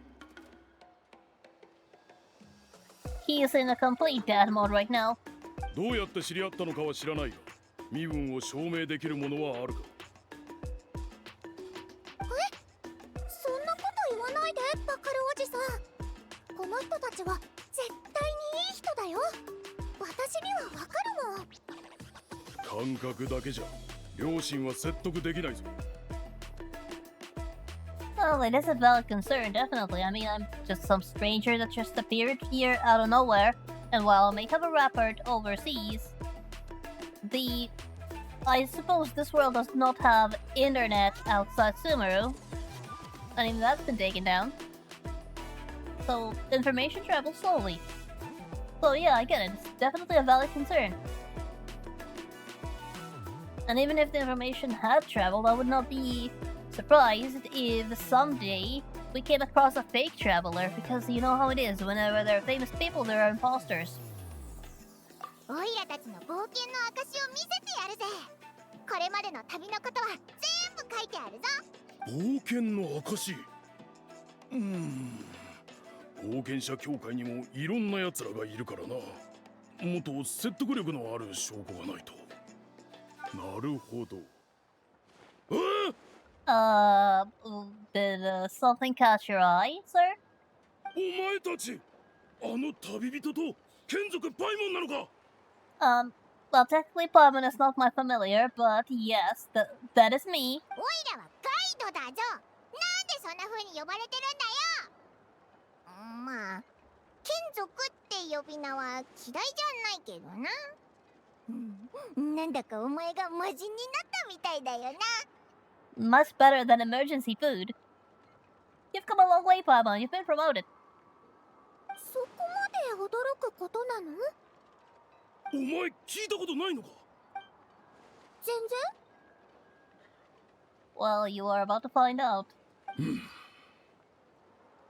He is in a complete dad mode right now. どうやって知り合ったのかは知らないが、身分を証明できるものはあるか？そんなこと言わないで、バカルおじさん。この人たちは絶対にいい人だよ。私にはわかるもん。感覚だけじゃ両親は説得できないぞ。 Well, it is a valid concern, definitely. I mean, I'm just some stranger that just appeared here out of nowhere, and while I may have a record overseas, I suppose this world does not have internet outside Sumeru. I mean, that's been taken down. So, information travels slowly. So yeah, I get it. It's definitely a valid concern. And even if the information had traveled, I would not be surprised if someday we came across a fake traveler, because you know how it is, whenever there are famous people, there are imposters. オイラたちの冒険の証を見せてやるぜ。これまでの旅のことは全部書いてあるぞ。冒険の証。冒険者協会にもいろんな奴らがいるからな。もっと説得力のある証拠がないと。なるほど。Did something catch your eye, sir? お前たち、あの旅人と眷属パイモンなのか？ Well, technically Paimon is not my familiar, but yes, that is me. オイラはガイドだぞ。なんでそんな風に呼ばれてるんだよ。まあ、眷属って呼び名は嫌いじゃないけどな。なんだかお前が魔人になったみたいだよな。 Much better than emergency food. You've come a long way, Paimon. You've been promoted. そこまで驚くことなの？お前聞いたことないのか？全然。 Well, you are about to find out.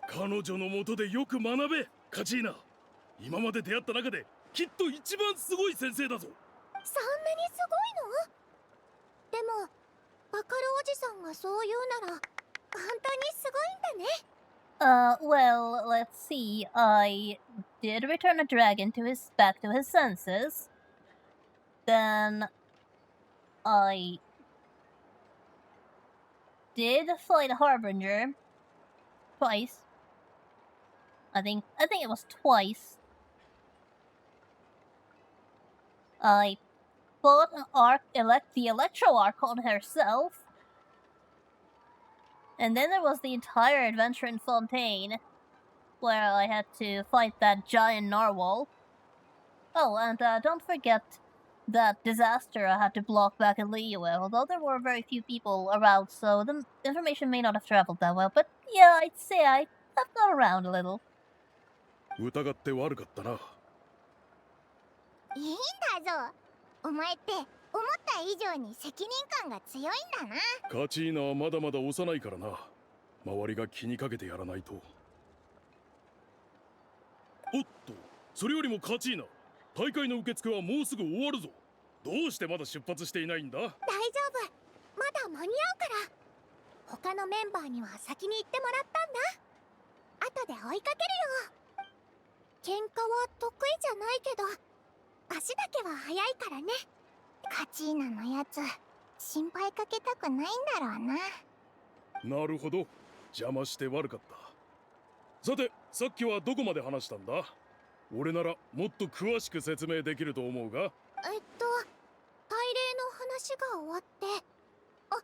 彼女のもとでよく学べ、カチーナ。今まで出会った中できっと一番すごい先生だぞ。そんなにすごいの？でも、バカルおじさんがそう言うなら、本当にすごいんだね。Well, let's see. I did return a dragon back to his senses. Then I did fight a harbinger twice. I think it was twice. I put the Electro Arc on herself. And then there was the entire adventure in Fontaine, where I had to fight that giant narwhal. Oh, and don't forget that disaster I had to block back in Liyue, although there were very few people around, so the information may not have traveled that well, but yeah, I'd say I have gone around a little. 疑って悪かったな。いいんだぞ。お前って思った以上に責任感が強いんだな。カチーナはまだまだ幼いからな。周りが気にかけてやらないと。おっと、それよりもカチーナ、大会の受付はもうすぐ終わるぞ。どうしてまだ出発していないんだ？大丈夫。まだ間に合うから。他のメンバーには先に行ってもらったんだ。後で追いかけるよ。喧嘩は得意じゃないけど、足だけは速いからね。カチーナのやつ、心配かけたくないんだろうな。なるほど、邪魔して悪かった。さて、さっきはどこまで話したんだ？俺ならもっと詳しく説明できると思うが。大礼の話が終わって、あ、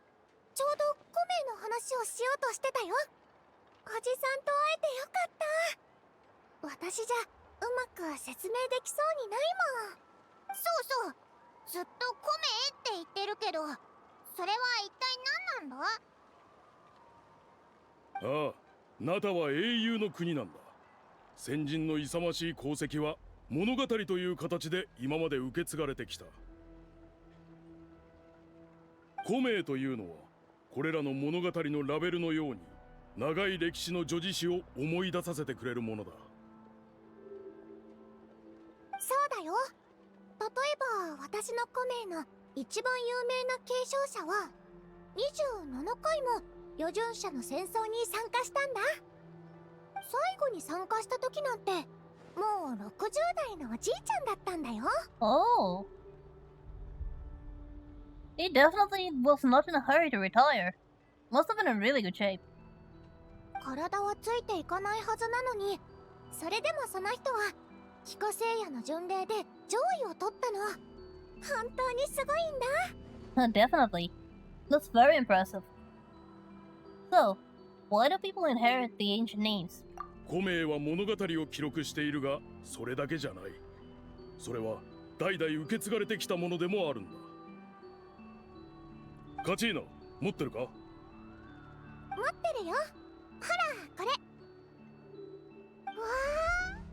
ちょうどコメの話をしようとしてたよ。おじさんと会えてよかった。私じゃうまく説明できそうにないもん。そうそう、ずっとコメって言ってるけど、それは一体何なんだ？ああ、ナタは英雄の国なんだ。先人の勇ましい功績は物語という形で今まで受け継がれてきた。古名というのはこれらの物語のラベルのように長い歴史の叙事詩を思い出させてくれるものだ。そうだよ。例えば私の古名の一番有名な継承者は27回も余順者の戦争に参加したんだ。最後に参加した時なんてもう60代のおじいちゃんだったんだよ。Oh. He definitely was not in a hurry to retire. Must have been in really good shape. 体はついていかないはずなのに、それでもその人は帰化聖夜の巡礼で上位を取ったの。本当にすごいんだ。Definitely. That's very impressive. So, why do people inherit the ancient names? 古名は物語を記録しているが、それだけじゃない。それは代々受け継がれてきたものでもあるんだ。カチーナ、持ってるか？持ってるよ。ほら、これ。わ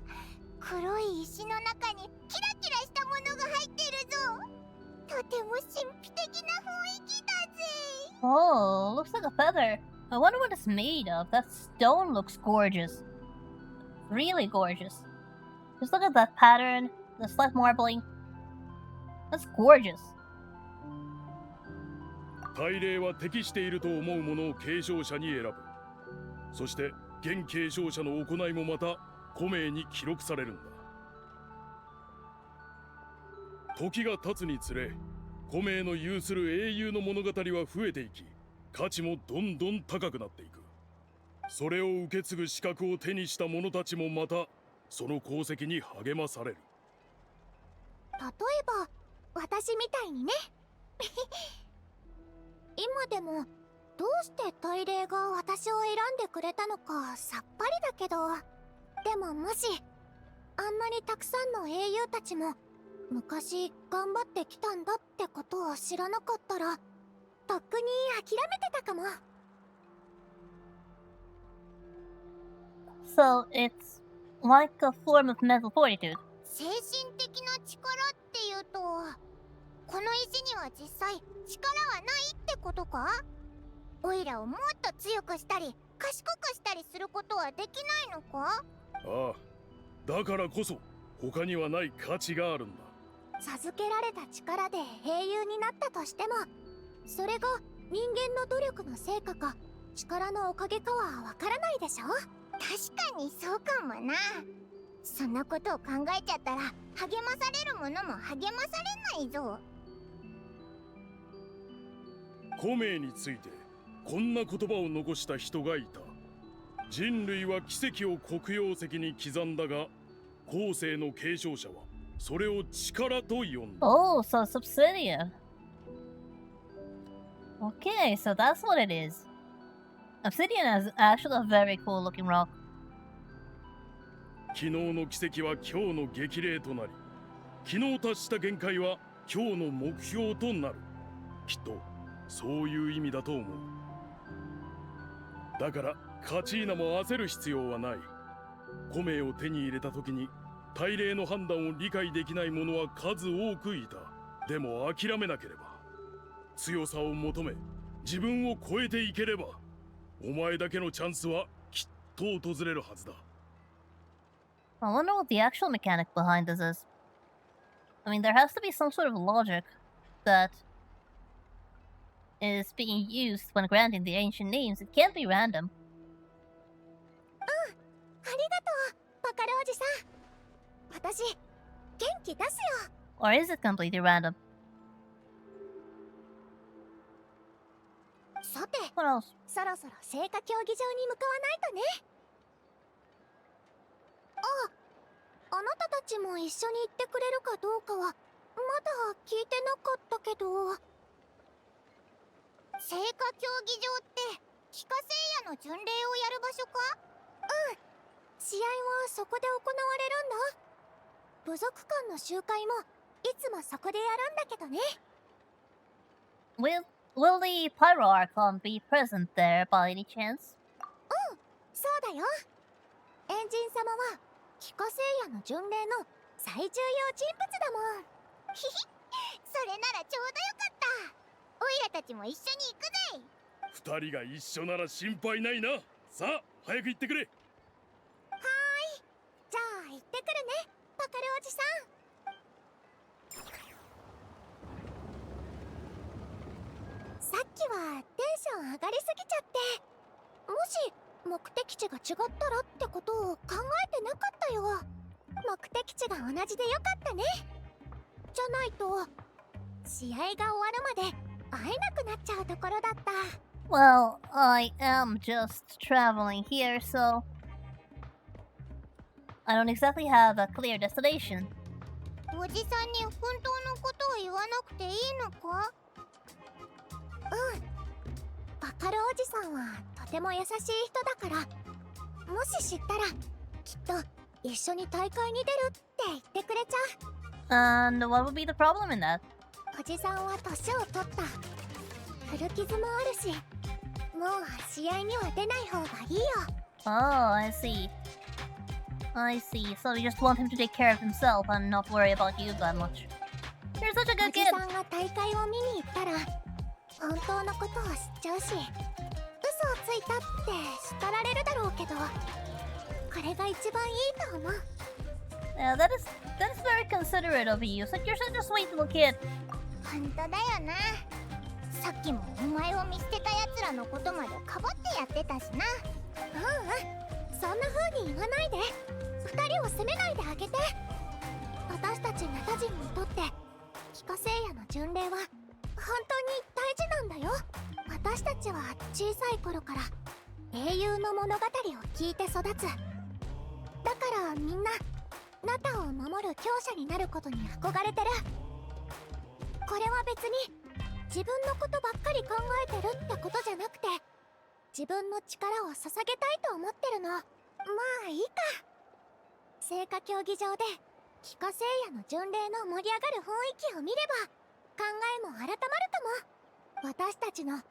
あ、黒い石の中にキラキラしたものが入ってるぞ。とても神秘的な雰囲気だぜ。Oh, looks like a feather. I wonder what it's made of. That stone looks gorgeous. Really gorgeous. Just look at that pattern, the slight marbling. That's gorgeous. 大礼は適していると思うものを継承者に選ぶ。そして現継承者の行いもまた古名に記録されるんだ。時が経つにつれ、古名の有する英雄の物語は増えていき、価値もどんどん高くなっていく。それを受け継ぐ資格を手にした者たちもまたその功績に励まされる。例えば私みたいにね。今でもどうして大礼が私を選んでくれたのかさっぱりだけど、でももしあんなにたくさんの英雄たちも昔頑張ってきたんだってことを知らなかったら、とっくに諦めてたかも。So it's like a form of mental fortitude. 精神的な力っていうと、この石には実際力はないってことか？オイラをもっと強くしたり賢くしたりすることはできないのか？ああ、だからこそ他にはない価値があるんだ。授けられた力で英雄になったとしても、それが人間の努力の成果か力のおかげかはわからないでしょ？確かにそうかもな。そんなことを考えちゃったら励まされるものも励まされないぞ。古名についてこんな言葉を残した人がいた。人類は奇跡を黒曜石に刻んだが、後世の継承者はそれを力と呼んだ。Oh, so it's obsidian. Okay, so that's what it is. Obsidian is actually a very cool looking rock. 昨日の奇跡は今日の激励となり、昨日達した限界は今日の目標となる。きっとそういう意味だと思う。だからカチーナも焦る必要はない。古名を手に入れた時に大礼の判断を理解できない者は数多くいた。でも諦めなければ、強さを求め自分を超えていければ、お前だけのチャンスはきっと訪れるはずだ。I wonder what the actual mechanic behind this is. I mean, there has to be some sort of logic that is being used when granting the ancient names. It can't be random. ありがとう、バカルおじさん。私、元気出すよ。Or is it completely random? さて、 What else? そろそろ聖火競技場に向かわないとね。あなたたちも一緒に行ってくれるかどうかはまだ聞いてなかったけど。聖火競技場って騎化聖夜の巡礼をやる場所か？うん、試合はそこで行われるんだ。部族間の集会もいつもそこでやるんだけどね。Will the Pyro Archon be present there by any chance? そうだよ。エンジン様は騎化聖夜の巡礼の最重要人物だもん。ひひ、それならちょうどよかった。オイラたちも一緒に行くぜ。二人が一緒なら心配ないな。さあ早く行ってくれ。はーい、じゃあ行ってくるね、バカルおじさん。さっきはテンション上がりすぎちゃって、もし目的地が違ったらってことを考えてなかったよ。目的地が同じでよかったね。じゃないと試合が終わるまで会えなくなっちゃうところだった。 Well, I am just traveling here, so I don't exactly have a clear destination. おじさんに本当のことを言わなくていいのか？うん、バカルおじさんはとても優しい人だから、もし知ったらきっと一緒に大会に出るって言ってくれちゃう。 And what would be the problem in that? おじさんは年を取った。古傷もあるし、もう試合には出ない方がいいよ。 Oh, I see. I see. So you just want him to take care of himself and not worry about you that much. You're such a お good じ kid. さんが大会を見に行ったら本当のことを知っちゃうし、嘘をついたって叱られるだろうけど、これが一番いいと思う。 Yeah, that is very considerate of you. So you're such a sweet little kid. 本当だよな。さっきもお前を見捨てたやつらのことまでかばってやってたしな。そんな風に言わないで。二人を責めないであげて。私たちナタ人にとって騎化聖夜の巡礼は本当に大事なんだよ。私たちは小さい頃から英雄の物語を聞いて育つ。だからみんなナタを守る強者になることに憧れてる。これは別に自分のことばっかり考えてるってことじゃなくて、自分の力を捧げたいと思ってるの。まあいいか。聖火競技場で騎化聖夜の巡礼の盛り上がる雰囲気を見れば考えも改まるかも。私たちの文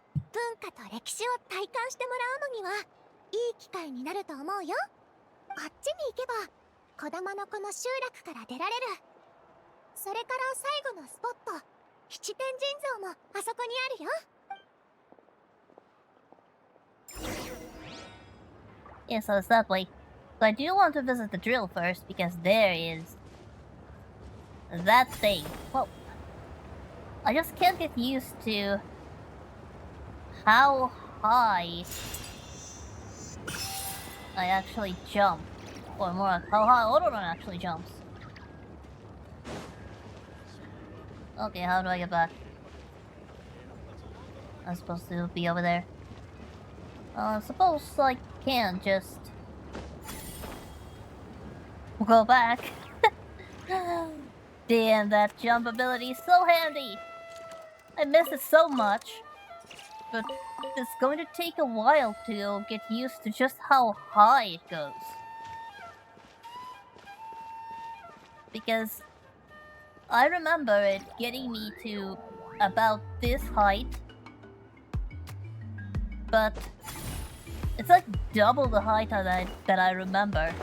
化と歴史を体感してもらうのにはいい機会になると思うよ。あっちに行けば小玉のこの集落から出られる。それから最後のスポット、七天神像もあそこにあるよ。 Yeah, so it's that way. But I do want to visit the drill first because there is that thing. Well, I just can't get used to how high I actually jump. Or more like how high Autoron actually jumps. Okay, how do I get back? I'm supposed to be over there. I suppose I can just go back. Damn, that jump ability is so handy! I miss it so much. But it's going to take a while to get used to just how high it goes. Because I remember it getting me to about this height, but it's like double the height that I remember.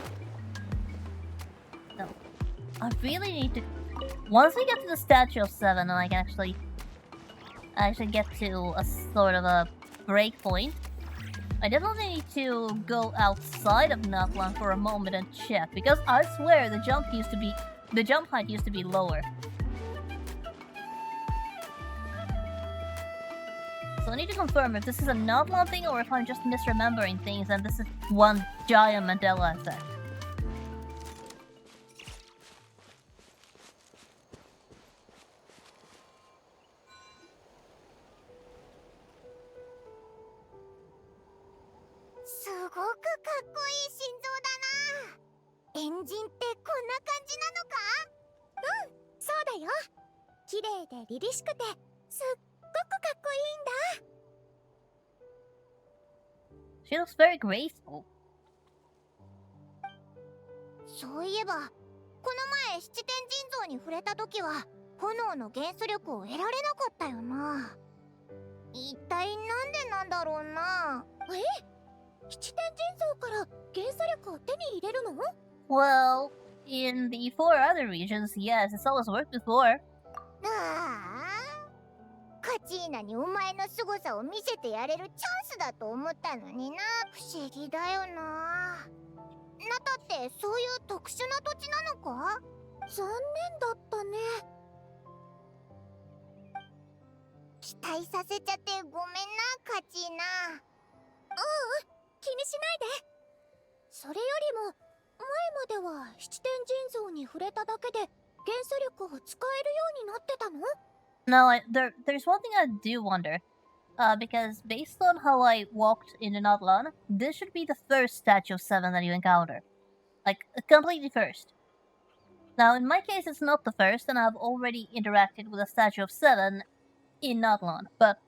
No, I really need to. Once we get to the Statue of 7 and I can actually get to a sort of a break point, I definitely need to go outside of Natlan for a moment and check, because I swear the jump height used to be lower. So I need to confirm if this is a Natlan thing or if I'm just misremembering things and this is one giant Mandela effect. She looks very graceful. そういえば、この前七天神像に触れた時は炎の元素力を得られなかったよな。一体なんでなんだろうな。七天神像から元素力を手に入れるの？ Well, in the 4 other regions, yes, it's always worked before. カチーナにお前の凄さを見せてやれるチャンスだと思ったのにな。不思議だよな。ナタってそういう特殊な土地なのか？残念だったね。期待させちゃってごめんな、カチーナ。気にしないで。それよりも前までは七天神像に触れただけで元素力を使えるようになってたのNow, there's one thing I do wonder. Because based on how I walked in the Natlan, this should be the first Statue of 7 that you encounter. Like, completely first. Now, in my case, it's not the first, and I've already interacted with a Statue of 7 in Natlan. But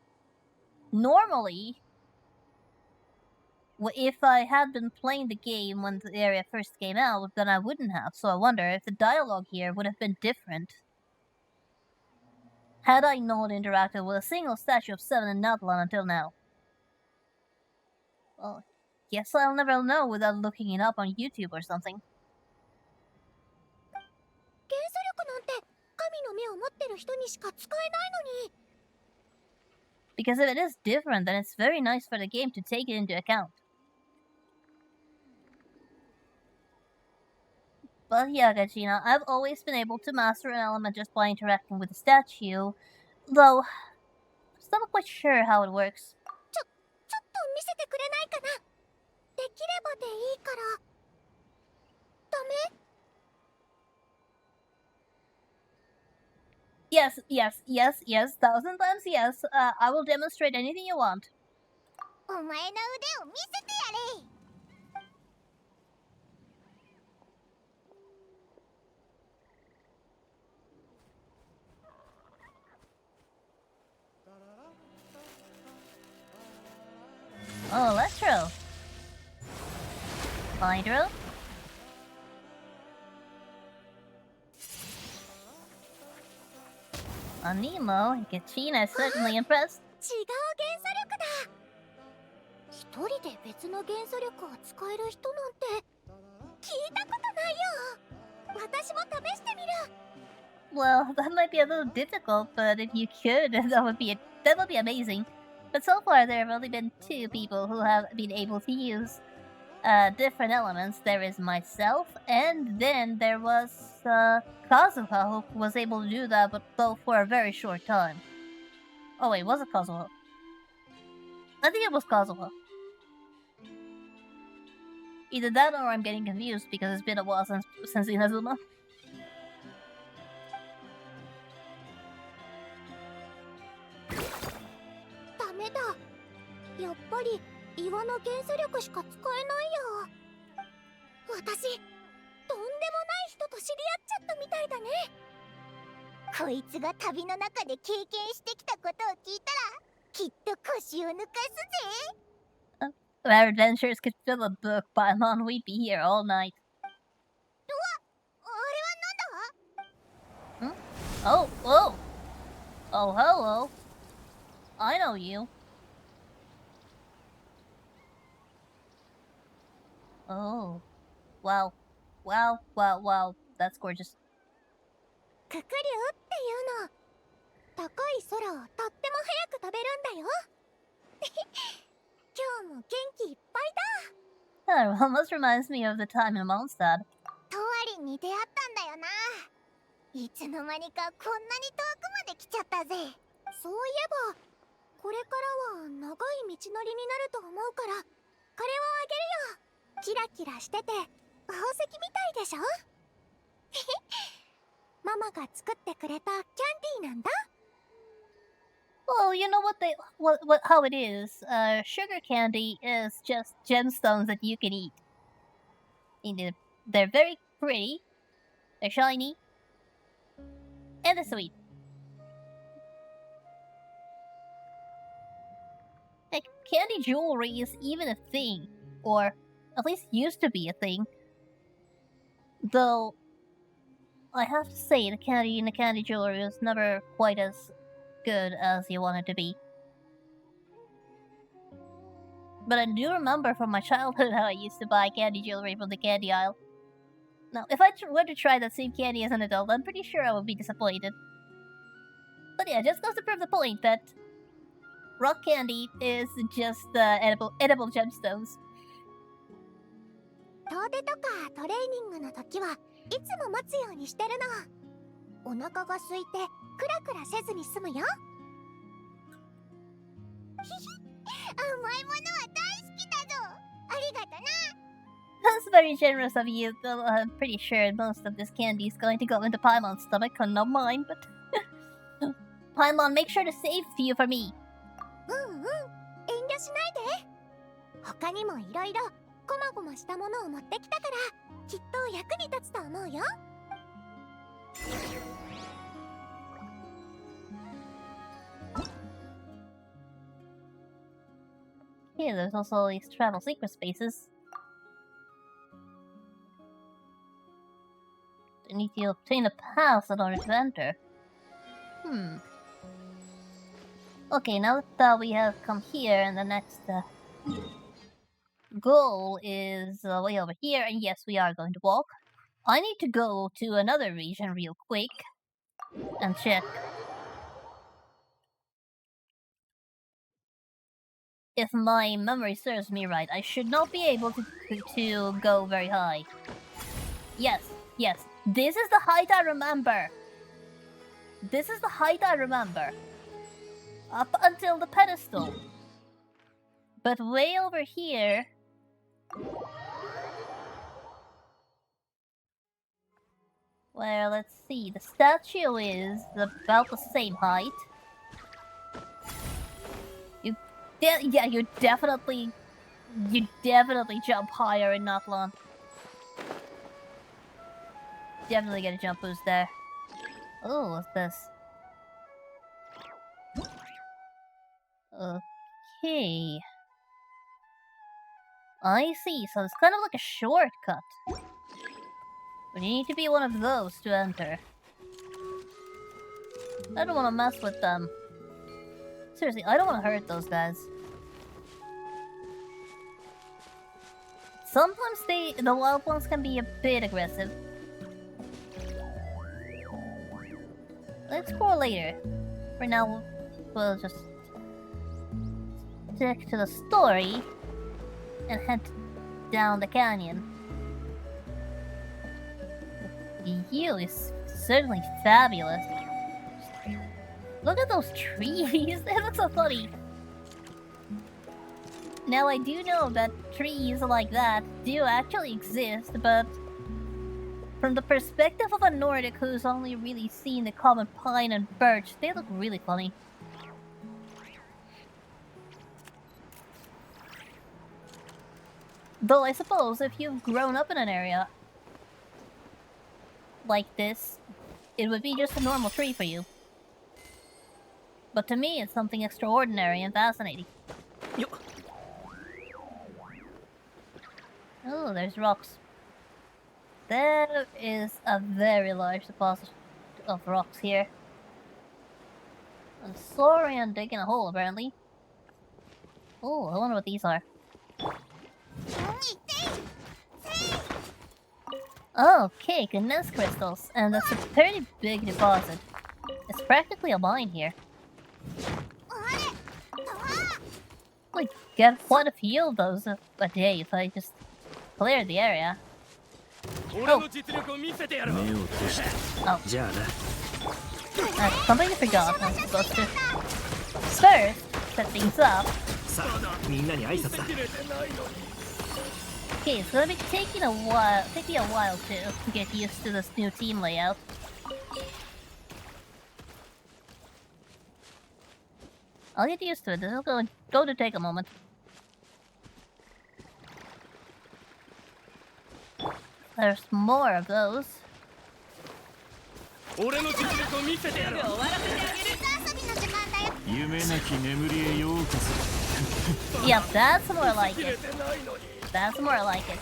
normally, if I had been playing the game when the area first came out, then I wouldn't have. So I wonder if the dialogue here would have been different had I not interacted with a single Statue of 7 in Natlan until now. Well, guess I'll never know without looking it up on YouTube or something. 元素力なんて神の目を持ってる人にしか使えないのに。 Because if it is different, then it's very nice for the game to take it into account. But yeah, Gachina, I've always been able to master an element just by interacting with the statue, though I'm still not quite sure how it works. ちょっと見せてくれないかな。できればでいいから。ダメ？ Yes, 1,000 times yes. I will demonstrate anything you want. お前の腕を見せてやれ。Oh, Electro. Hydro. Anemo, Gachina is certainly impressed. 違う元素力だ。一人で別の元素力を使える人なんて聞いたことないよ。私も試してみる。 Well, that might be a little difficult, but if you could, that would be amazing. But so far, there have only been 2 people who have been able to use different elements. There is myself, and then there was Kazuha, who was able to do that, but though for a very short time. Oh wait, was it Kazuha? I think it was Kazuha. Either that or I'm getting confused because it's been a while since Inazuma. ダメだ。やっぱり岩の元素力しか使えないや。私とんでもない人と知り合っちゃったみたいだね。こいつが旅の中で経験してきたことを聞いたらきっと腰を抜かすぜ。 If our adventures could fill a book, Paimon, we'd be here all night. あれはなんだ？ Oh, whoa! Oh, hello. I know you. Oh. Wow. Wow, wow, wow. That's gorgeous. ククリュウっていうの、高い空をとっても早く飛べるんだよ。今日も元気いっぱいだ。 That almost reminds me of the time in Mondstadt. とわりんに出会ったんだよな。いつの間にかこんなに遠くまで来ちゃったぜ。そういえばこれからは長い道のりになると思うから、これをあげるよ。キラキラしてて宝石みたいでしょ。ママが作ってくれたキャンディーなんだ。 Well, you know how it is. Sugar candy is just gemstones that you can eat. They're very pretty, they're shiny, and they're sweet. Like, candy jewelry is even a thing, or at least used to be a thing. Though, I have to say, the candy in the candy jewelry was never quite as good as you want it to be. But I do remember from my childhood how I used to buy candy jewelry from the candy aisle. Now, if I were to try that same candy as an adult, I'm pretty sure I would be disappointed. But yeah, just goes to prove the point that rock candy is just edible gemstones. 遠出とかトレーニングの時はいつも待つようにしてるの。お腹が空いてクラクラせずに済むよ。ひひ、甘いものは大好きだぞ。ありがとな。 That's very generous of you, though I'm pretty sure most of this candy is going to go into Paimon's stomach and not mine, but... Paimon, make sure to save a few for me. うんうん、遠慮しないで。他にもいろいろこまごましたものを持ってきたからきっと役に立つと思うよ。 Here, there's also these travel secret spaces. I need to obtain a pass in order to enter. Okay, now that we have come here, and the next goal is way over here, and yes, we are going to walk. I need to go to another region real quick and check if my memory serves me right. I should not be able to go very high. Yes, this is the height I remember. This is the height I remember. Up until the pedestal. But way over here... Well, let's see. The statue is about the same height. You definitely jump higher in Natlan. Definitely get a jump boost there. Oh, what's this? Okay. I see, so it's kind of like a shortcut. But you need to be one of those to enter. I don't want to mess with them. Seriously, I don't want to hurt those guys. Sometimes the wild ones can be a bit aggressive. Let's explore later. For now, we'll just stick to the story and head down the canyon. The view is certainly fabulous. Look at those trees, they look so funny. Now I do know that trees like that do actually exist, but from the perspective of a Nordic who's only really seen the common pine and birch, they look really funny. Though I suppose if you've grown up in an area like this, it would be just a normal tree for you. But to me, it's something extraordinary and fascinating. Oh, there's rocks. There is a very large deposit of rocks here. A saurian digging a hole, apparently. Oh, I wonder what these are. Okay, condensed crystals, and that's a pretty big deposit. It's practically a mine here. Like, get quite a few of those a day if I just clear the area. Oh. I completely forgot I was supposed to first set things up. Okay, it's gonna be taking a while to get used to this new team layout. I'll get used to it. This is going to take a moment. There's more of those. Yep, that's more like it. That's more like it.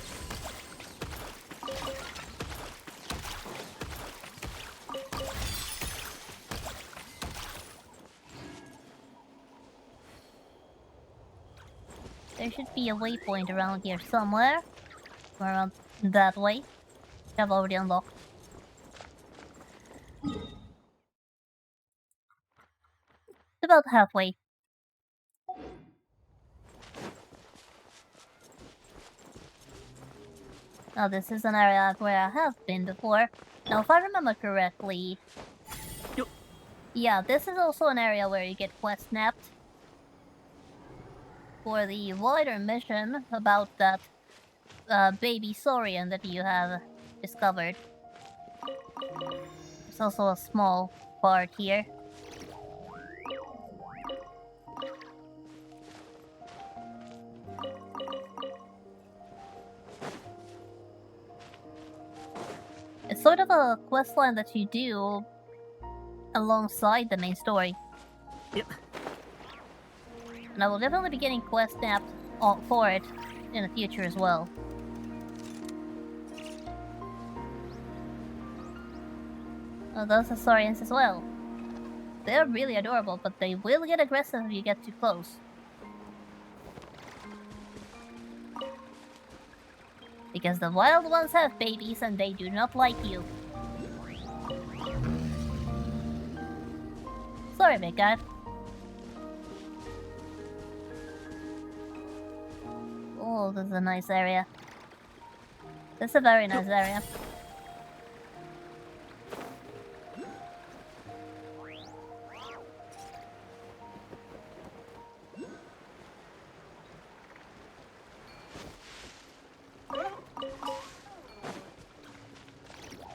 There should be a waypoint around here somewhere. Or around that way. I've already unlocked. About halfway. Now this is an area where I have been before. Now if I remember correctly... Yeah, this is also an area where you get quest snapped. For the wider mission about that baby saurian that you have discovered. There's also a small part here. It's sort of a questline that you do alongside the main story. Yep. And I will definitely be getting quest snapped for it in the future as well. Oh, those are saurians as well. They're really adorable, but they will get aggressive if you get too close. Because the wild ones have babies and they do not like you. Sorry, big guy. Oh, this is a nice area. This is a very nice area.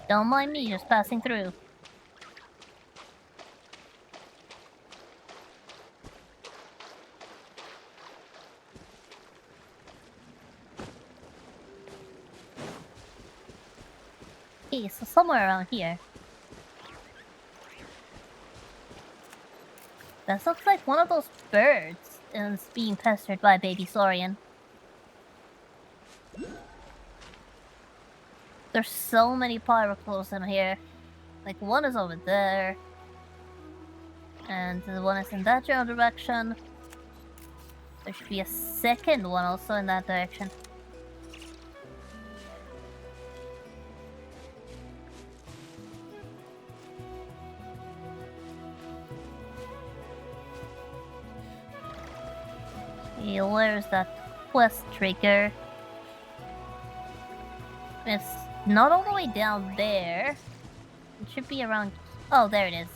Don't mind me just passing through. Okay, so somewhere around here. That looks like one of those birds is being pestered by baby saurian. There's so many pyroclos in here. Like, one is over there. And the one is in that general direction. There should be a second one also in that direction. Okay, where's that quest trigger? It's not all the way down there. It should be around... Oh, there it is.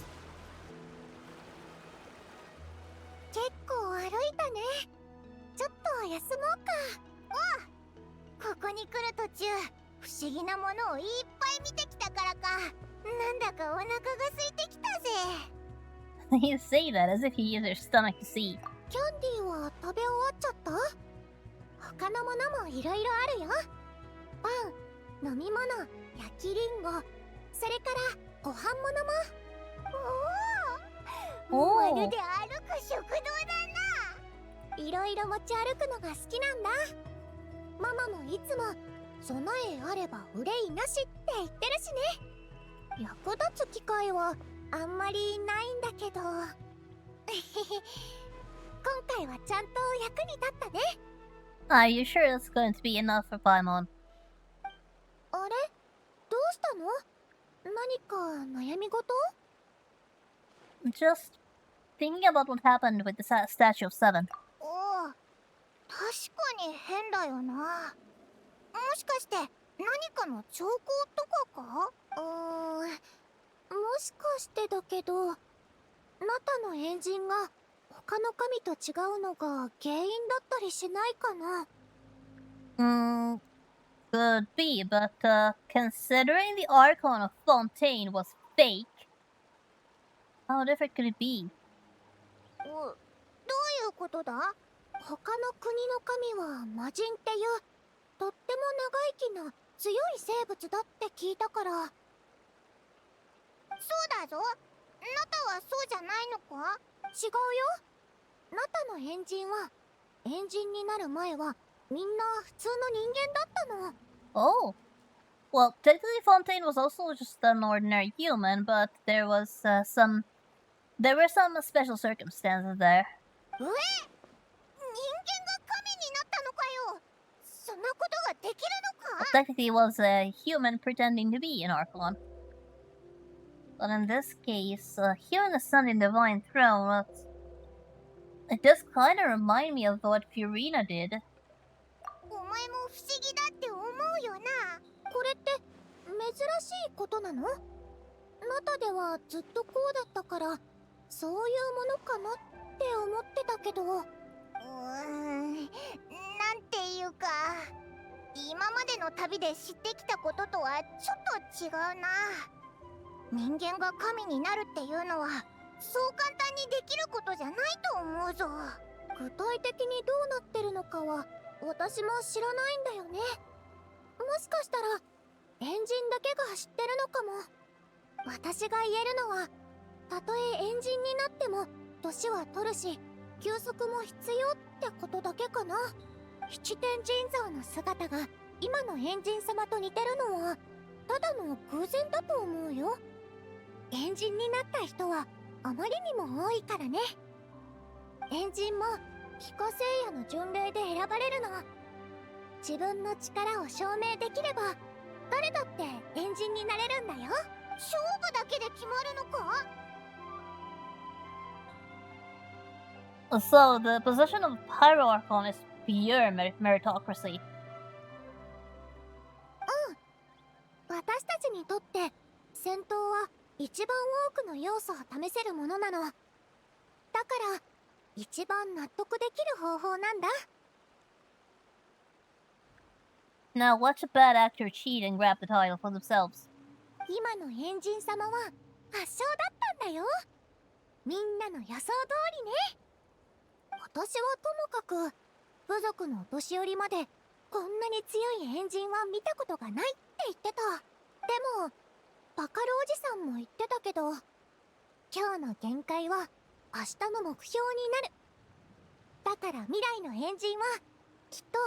結構歩いたね。ちょっと休もうか。ここに来る途中、不思議なものをいっぱい見てきたからか。なんだかお腹が空いてきたぜ。You say that as if you use your stomach to see. キャンディーは食べ終わっちゃった？他のものもいろいろあるよ。パン、飲み物、焼きリンゴ、それからご飯物も。おおーお、まるで歩く食堂だな。いろいろ持ち歩くのが好きなんだ。ママもいつも備えあれば憂いなしって言ってるしね。役立つ機会はあんまりないんだけど今回はちゃんと役に立ったね。 Are you sure it's going to be enough for Paimon? あれ、どうしたの？何か悩み事？ Just thinking about what happened with the statue of Seven. おお、確かに変だよな。もしかして何かの兆候とかか？もしかしてだけど、ナタのエンジンが他の神と違うのが原因だったりしないかな？ Could be, but considering the Archon of Fontaine was fake, how different could it be? どういうことだ？他の国の神は魔人っていうとっても長生きな強い生物だって聞いたから。そうだぞ。ナタはそうじゃないのか？違うよ。ナタのエンジンはエンジンになる前はみんな普通の人間だったの。 Oh. Well, technically Fontaine was also just an ordinary human, but there were some special circumstances there. 人間が神になったのかよ。そんなことができるのか？ Technically, he was a human pretending to be an Archon. But in this case, human ascending Divine Throne, it does kind of remind me of what Furina did. お前も不思議だって思うよな。これって珍しいことなの？ナタではずっとこうだったからそういうものかなって思ってたけど。なんていうか、今までの旅で知ってきたこととはちょっと違うな。人間が神になるっていうのはそう簡単にできることじゃないと思うぞ。具体的にどうなってるのかは私も知らないんだよね。もしかしたらエンジンだけが知ってるのかも。私が言えるのは、たとえエンジンになっても年は取るし休息も必要ってことだけかな。七天神像の姿が今のエンジン様と似てるのはただの偶然だと思うよ。エンジンになった人はあまりにも多いからね。エンジンも非化聖夜の巡礼で選ばれるの。自分の力を証明できれば誰だってエンジンになれるんだよ。勝負だけで決まるのか？ So, the position of Pyro Archon is pure meritocracy. 私たちにとって戦闘は一番多くの要素を試せるものなの。だから一番納得できる方法なんだ。 Now, watch a bad actor cheat and grab the title for themselves. 今のエンジン様は圧勝だったんだよ。みんなの予想通りね。私はともかく部族のお年寄りまでこんなに強いエンジンは見たことがないって言ってた。でもバカルおじさんも言ってたけど、今日の限界は明日の目標になる。だから未来のエンジンはきっと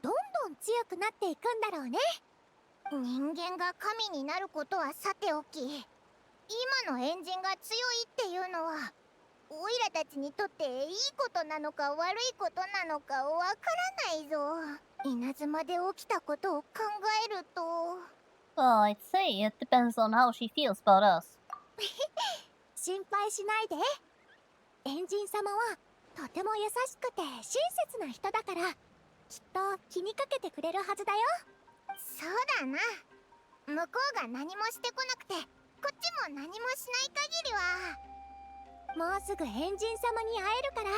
どんどん強くなっていくんだろうね。人間が神になることはさておき、今のエンジンが強いっていうのはオイラたちにとっていいことなのか悪いことなのかわからないぞ。稲妻で起きたことを考えると。 Well, I'd say it depends on how she feels about us. 心配しないで。エンジン様はとても優しくて親切な人だからきっと気にかけてくれるはずだよ。そうだな。向こうが何もしてこなくてこっちも何もしない限りはもうすぐエンジン様に会えるから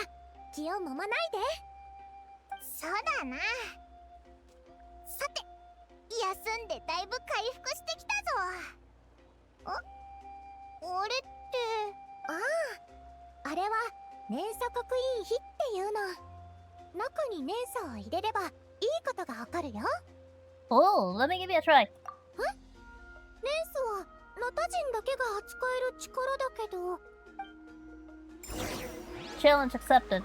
気をもまないで。そうだな。さて、休んでだいぶ回復してきたぞ。あれって、あれは連鎖刻印碑っていうの。中に連鎖を入れればいいことがわかるよ。Oh, let me give you a try. 連鎖はナタ人だけが扱える力だけど。 Challenge accepted.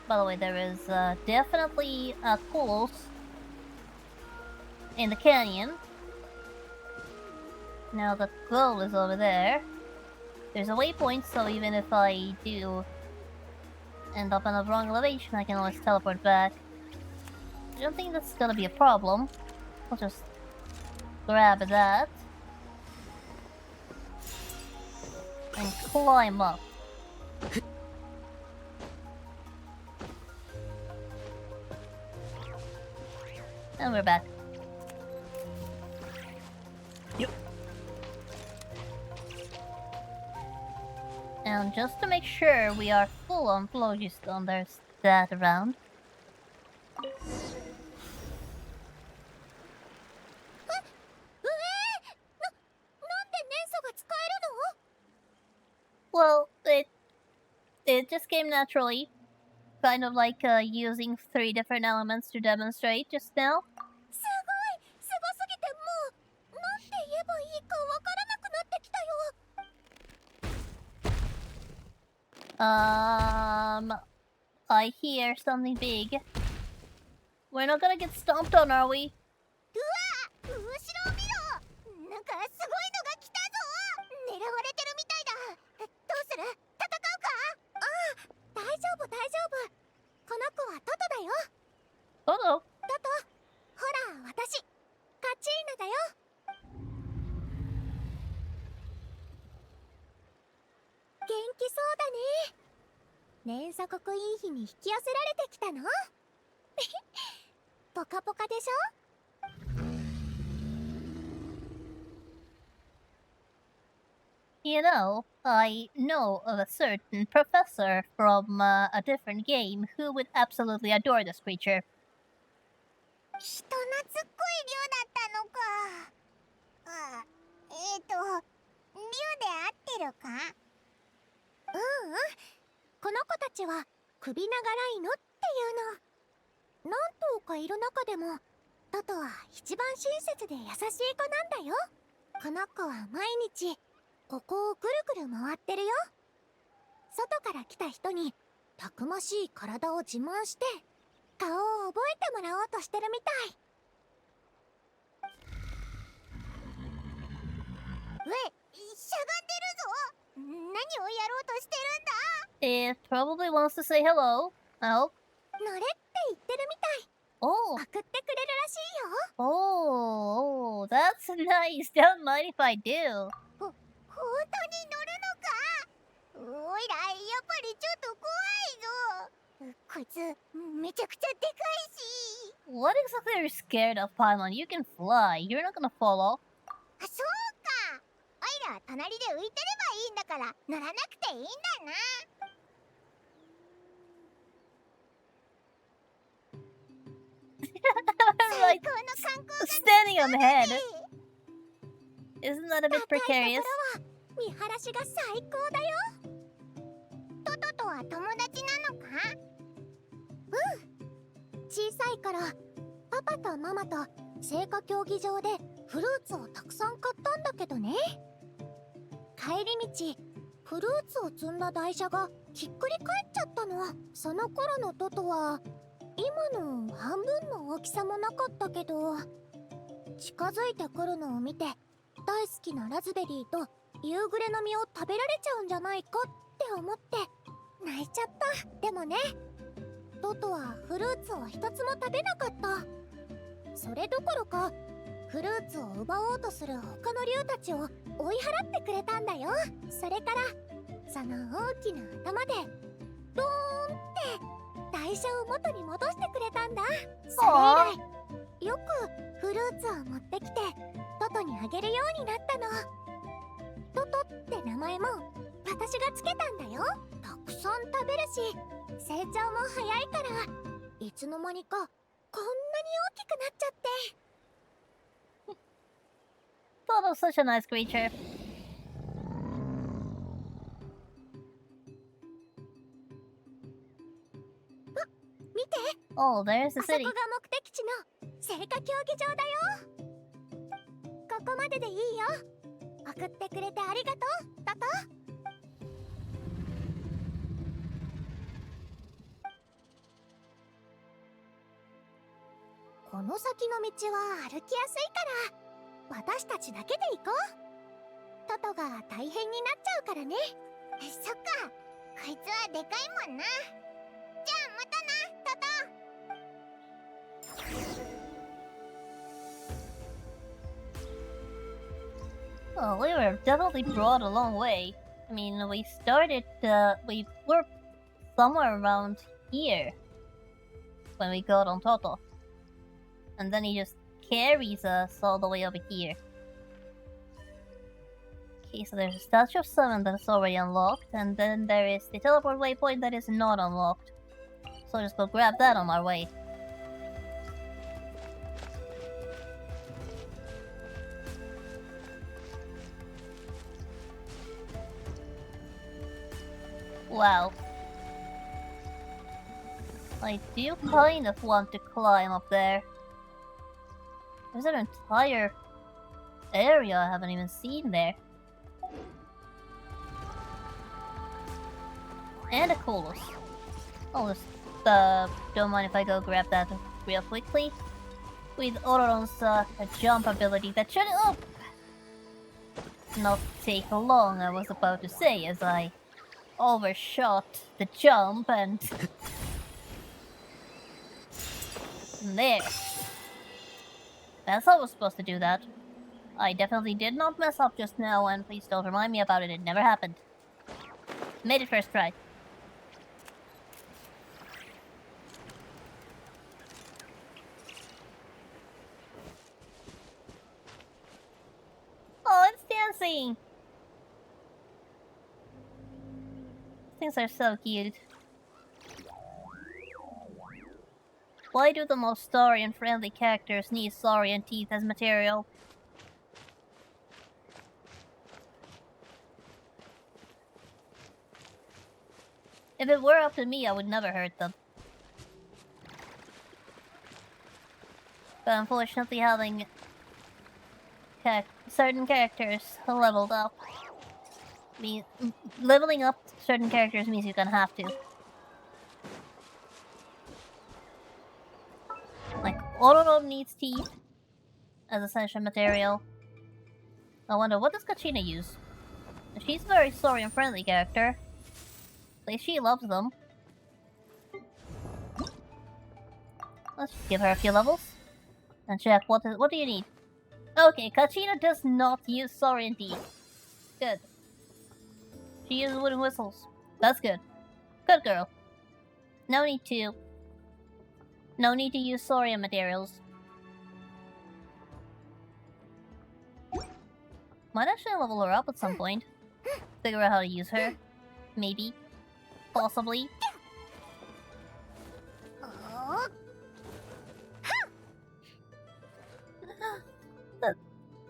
By the way, there is definitely pools in the canyon. Now the goal is over there. There's a waypoint, so even if I do end up in the wrong elevation, I can always teleport back. I don't think that's gonna be a problem. I'll just grab that and climb up. And we're back. Yep. And just to make sure we are full on phlogiston, there's that around. なんで年素が使えるの？ Well, it just came naturally. Kind of like using 3 different elements to demonstrate just now. すごい！すごすぎてもうなんて言えばいいかわからなくなってきたよ。I hear something big. We're not gonna get stomped on, are we? うわ！後ろを見ろ！なんかすごいのが来たぞ！狙われてるみたいだ。どうする？戦うか？ああ、大丈夫大丈夫。この子はトトだよ。 Uh-oh. トト、ほら私、カチーナだよ。元気そうだね。連鎖国いい日に引き寄せられてきたの？ポカポカでしょ？ You know, I know of a certain professor from a different game who would absolutely adore this creature. 人懐っこい竜だったのか。竜で合ってるか？ううん、この子たちは首長ライノっていうの。何頭かいる中でもトトは一番親切で優しい子なんだよ。この子は毎日ここをぐるぐる回ってるよ。外から来た人にたくましい体を自慢して顔を覚えてもらおうとしてるみたい。しゃがんでるぞ。何をやろうとしてるんだ？ It probably wants to say hello. I hope. 乗れって言ってるみたい。 Oh. 送ってくれるらしいよ。 Oh, that's nice. Don't mind if I do. 本当に乗るのか？おいらやっぱりちょっと怖いぞ。こいつめちゃくちゃでかいし。 What exactly are you scared of, Paimon? You can fly. You're not gonna fall off. あ、そうか。おいら隣で浮いてればいいんだから乗らなくていいんだな。 Like standing on the head. Isn't that a bit precarious? 見晴らしが最高だよ。トトとは友達なのか？うん。小さいからパパとママと聖火競技場でフルーツをたくさん買ったんだけどね。帰り道フルーツを積んだ台車がひっくり返っちゃったの。その頃のトトは今の半分の大きさもなかったけど、近づいてくるのを見て大好きなラズベリーと夕暮れの実を食べられちゃうんじゃないかって思って泣いちゃった。でもね、トトはフルーツを一つも食べなかった。それどころかフルーツを奪おうとする他の竜たちを追い払ってくれたんだよ。それからその大きな頭でドーンって台車を元に戻してくれたんだ。それ以来よくフルーツを持ってきてトトにあげるようになったの。トトって名前も私がつけたんだよ。たくさん食べるし成長も早いからいつの間にかこんなに大きくなっちゃって。 Toto's such a nice creature. 見て、 Oh, there's the あそこ city. が目的地の聖火競技場だよ。ここまででいいよ。送ってくれてありがとうトト。この先の道は歩きやすいから私たちだけで行こう。トトが大変になっちゃうからね。そっか、こいつはでかいもんな。じゃあまたなトト。Oh, we were definitely brought a long way. I mean, we were somewhere around here when we got on Toto. And then he just carries us all the way over here. Okay, so there's a Statue of Summon that's already unlocked, and then there is the teleport waypoint that is not unlocked. So just go grab that on our way. Wow. I do kind of want to climb up there. There's an entire area I haven't even seen there. And a Colossus. I'll just, don't mind if I go grab that real quickly. With Ororon's, jump ability that should, not take long, I was about to say, as I overshot the jump and... there. That's how I was supposed to do that. I definitely did not mess up just now, and please don't remind me about it, it never happened. Made it first try. Oh, it's dancing! Things are so cute. Why do the most Saurian-friendly characters need Saurian teeth as material? If it were up to me, I would never hurt them. But unfortunately, having certain characters leveled up leveling up certain characters means you're gonna have to. Like, Ororo needs teeth as essential material. I wonder, what does Kachina use? She's a very Saurian-friendly character. At least she loves them. Let's just give her a few levels. And check, what do you need? Okay, Kachina does not use Saurian teeth. Good. She uses wooden whistles. That's good. Good girl. No need to use Saurian materials. Might actually level her up at some point. Figure out how to use her. Maybe. Possibly.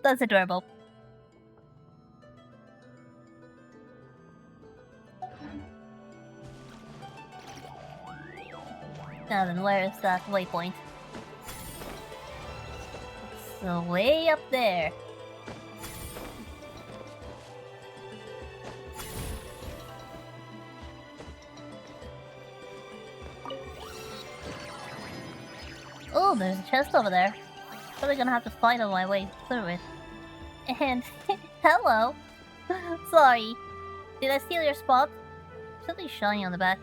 That's adorable. Now then, where is that waypoint? It's way up there. Oh, there's a chest over there. Probably gonna have to fight on my way through it. And hello. Sorry. Did I steal your spot? Something shiny on the back.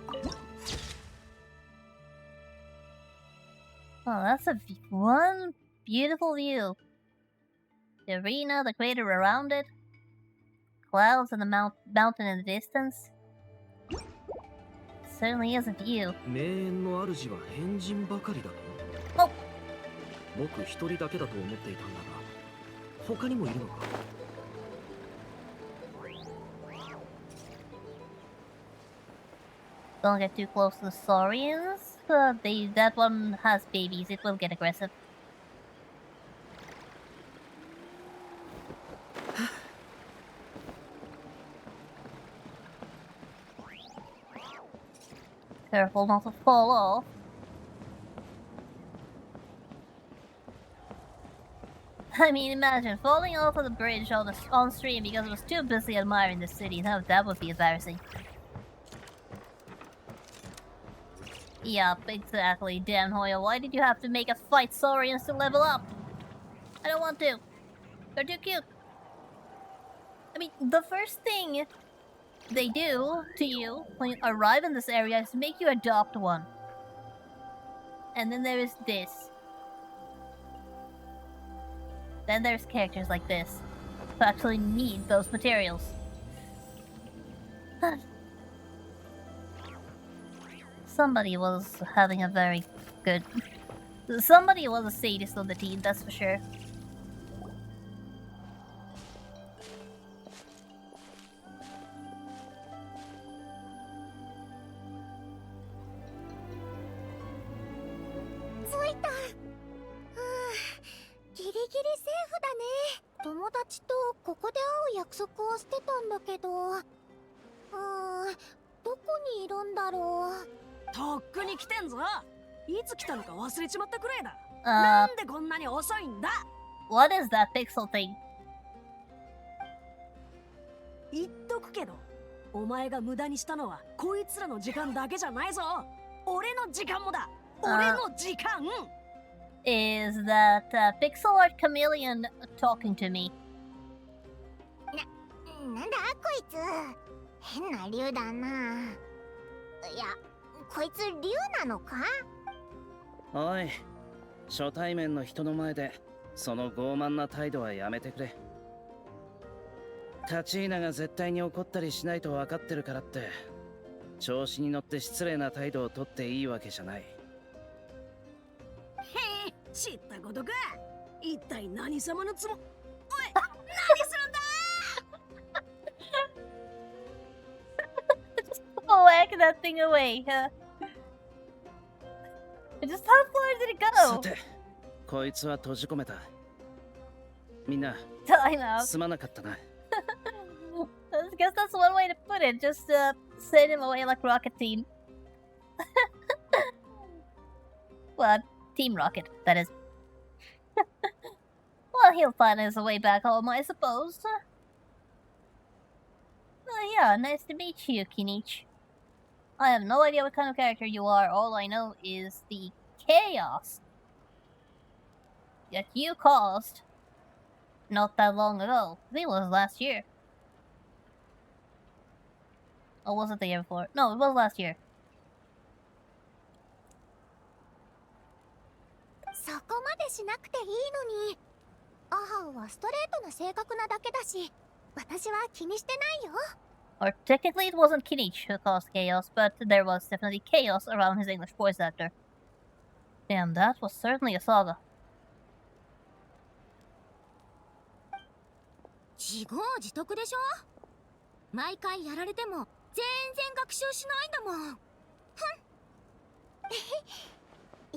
Oh, that's one beautiful view. The arena, the crater around it, clouds and the mountain in the distance. Certainly is a view. 名園の主は変人ばかりだと。お僕一人だけだと思っていたんだが、他にもいるのか。Don't get too close to the Saurians. That one has babies. It will get aggressive. Careful not to fall off. I mean, imagine falling off of the bridge on stream because I was too busy admiring the city. Now that would be embarrassing. Yup, exactly. Damn, Hoya, why did you have to make us fight Saurians to level up? I don't want to. They're too cute. I mean, the first thing they do to you when you arrive in this area is make you adopt one. And then there is this. Then there's characters like this who actually need those materials. Somebody was having a very good... Somebody was a sadist on the team, that's for sure.ギリギリセーフだね。友達とここで会う約束をしてたんだけど、どこにいるんだろう。とっくに来てんぞ。いつ来たのか忘れちまったくらいだ。Uh, なんでこんなに遅いんだ。 what is that pixel thing? 言っとくけど、お前が無駄にしたのはこいつらの時間だけじゃないぞ。俺の時間もだ。俺の時間。Is that pixel art chameleon talking to me? なんだこいつ。変な竜だな。いや、こいつ竜なのか？おい、初対面の人の前でその傲慢な態度はやめてくれ。カチーナが絶対に怒ったりしないと分かってるからって調子に乗って失礼な態度をとっていいわけじゃない。へえ、知ったことか。一体何様のつも。おい、何するんだ。Oh, whack that thing away, huh? Just how far did it さ go? て、こいつは閉じ込めた。みんな、 Time out. すまなかったな。I guess that's one way to put it. Just send him away like Rocket Team. Well, Team Rocket, that is. Well, he'll find his way back home, I suppose. Yeah, nice to meet you, Kinich. I have no idea what kind of character you are. All I know is the chaos that you caused not that long ago. I think it was last year. Or was it the year before? No, it was last year. そこまでしなくていいのに。アハンはストレートな性格なだけだし、私は気にしてないよ。Or technically it wasn't Kinich who caused chaos, but there was definitely chaos around his English voice actor. Damn, that was certainly a saga. 自業自得でしょ。毎回やられても全然学習しないんだもん。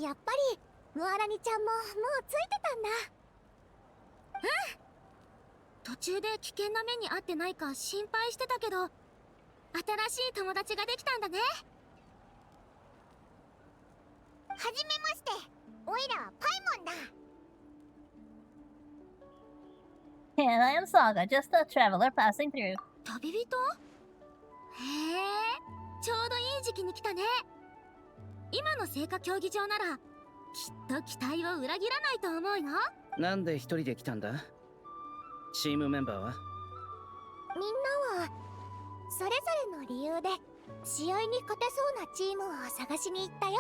やっぱりムアラニちゃんももうついてたんだ。途中で危険な目に遭ってないか心配してたけど、新しい友達ができたんだね。はじめまして、おいらはパイモンだ。 And I am Saga, just a traveler passing through. 旅人？へえ、ちょうどいい時期に来たね。今の聖火競技場ならきっと期待を裏切らないと思うよ。なんで一人で来たんだ？チームメンバーは？みんなはそれぞれの理由で試合に勝てそうなチームを探しに行ったよ。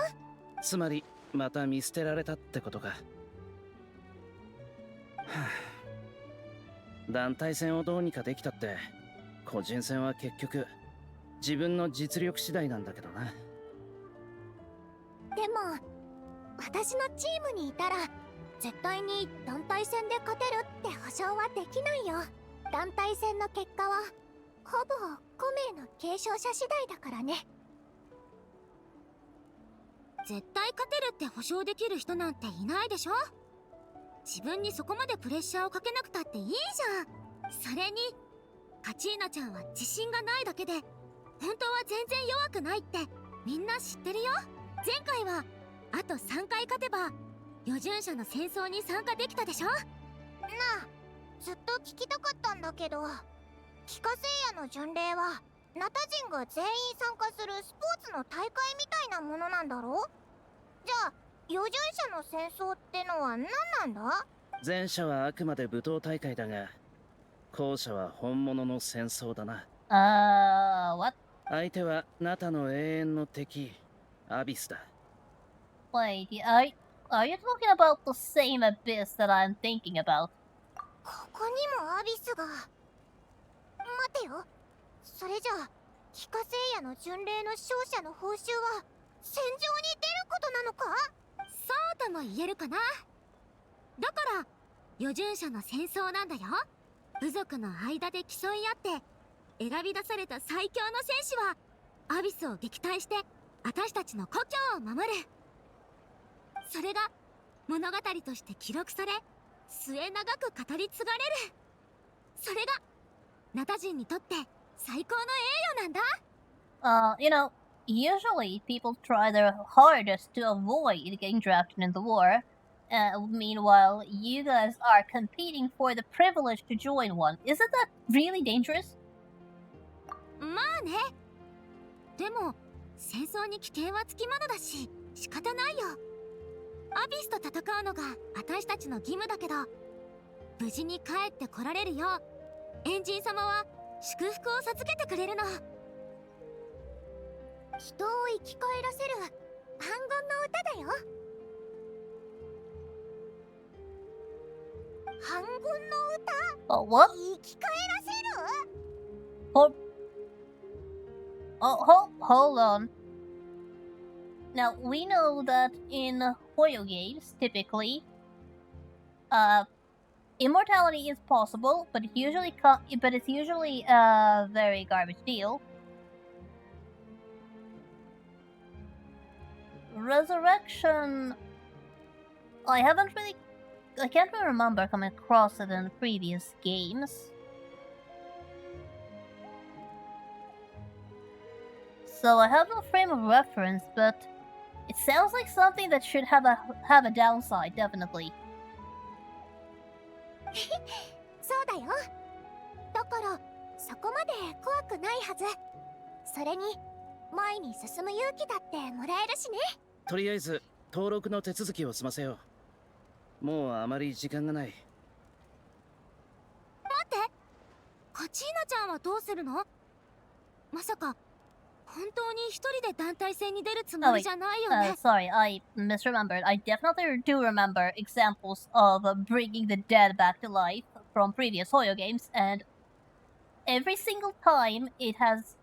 つまりまた見捨てられたってことか。はあ、団体戦をどうにかできたって個人戦は結局自分の実力次第なんだけどな。でも私のチームにいたら絶対に団体戦で勝てるって保証はできないよ。団体戦の結果はほぼ5名の継承者次第だからね。絶対勝てるって保証できる人なんていないでしょ。自分にそこまでプレッシャーをかけなくたっていいじゃん。それにカチーナちゃんは自信がないだけで本当は全然弱くないってみんな知ってるよ。前回はあと3回勝てば余順者の戦争に参加できたでしょ。あ、ずっと聞きたかったんだけど、帰化聖夜の巡礼はナタ人が全員参加するスポーツの大会みたいなものなんだろ？じゃあ余順者の戦争ってのは何なんだ？前者はあくまで舞踏大会だが、後者は本物の戦争だな。What? 相手はナタの永遠の敵、アビスだ。Wait, are you talking about the same abyss that I'm thinking about? ここにもアビスが。待てよ。それじゃあ、帰化聖夜の巡礼の勝者の報酬は戦場に出ることなのか？そうとも言えるかな。だから余順者の戦争なんだよ。部族の間で競い合って選び出された最強の戦士はアビスを撃退して私たちの故郷を守る。それが物語として記録され末永く語り継がれる。それがナタ人にとって最高の栄誉なんだ。Usually people try their hardest to avoid getting drafted in the war. Meanwhile, you guys are competing for the privilege to join one. Isn't that really dangerous? まあね。でも戦争に危険はつきものだし仕方ないよ。アビスと戦うのが私たちの義務だけど、無事に帰ってこられるようエンジン様は祝福を授けてくれるの。人を生き返らせる反言の歌だよ。反言の歌？ What? 生き返らせる？ Hold on. Now, we know that in Hoyo games, typically, immortality is possible, but it's usually a very garbage deal. Resurrection, I can't really remember coming across it in previous games. So I have no frame of reference, but it sounds like something that should have a downside, definitely. そうだよ。だからそこまで怖くないはず。それに前に進む勇気だってもらえるしね。とりあえず登録の手続きを済ませよう。もうあまり時間がない。待って、カチーナちゃんはどうするの？まさか本当に一人で団体戦に出るつもりじゃないよね。Sorry, I misremembered. I definitely do remember examples of bringing the dead back to life from previous Hoyo games, and every single time it has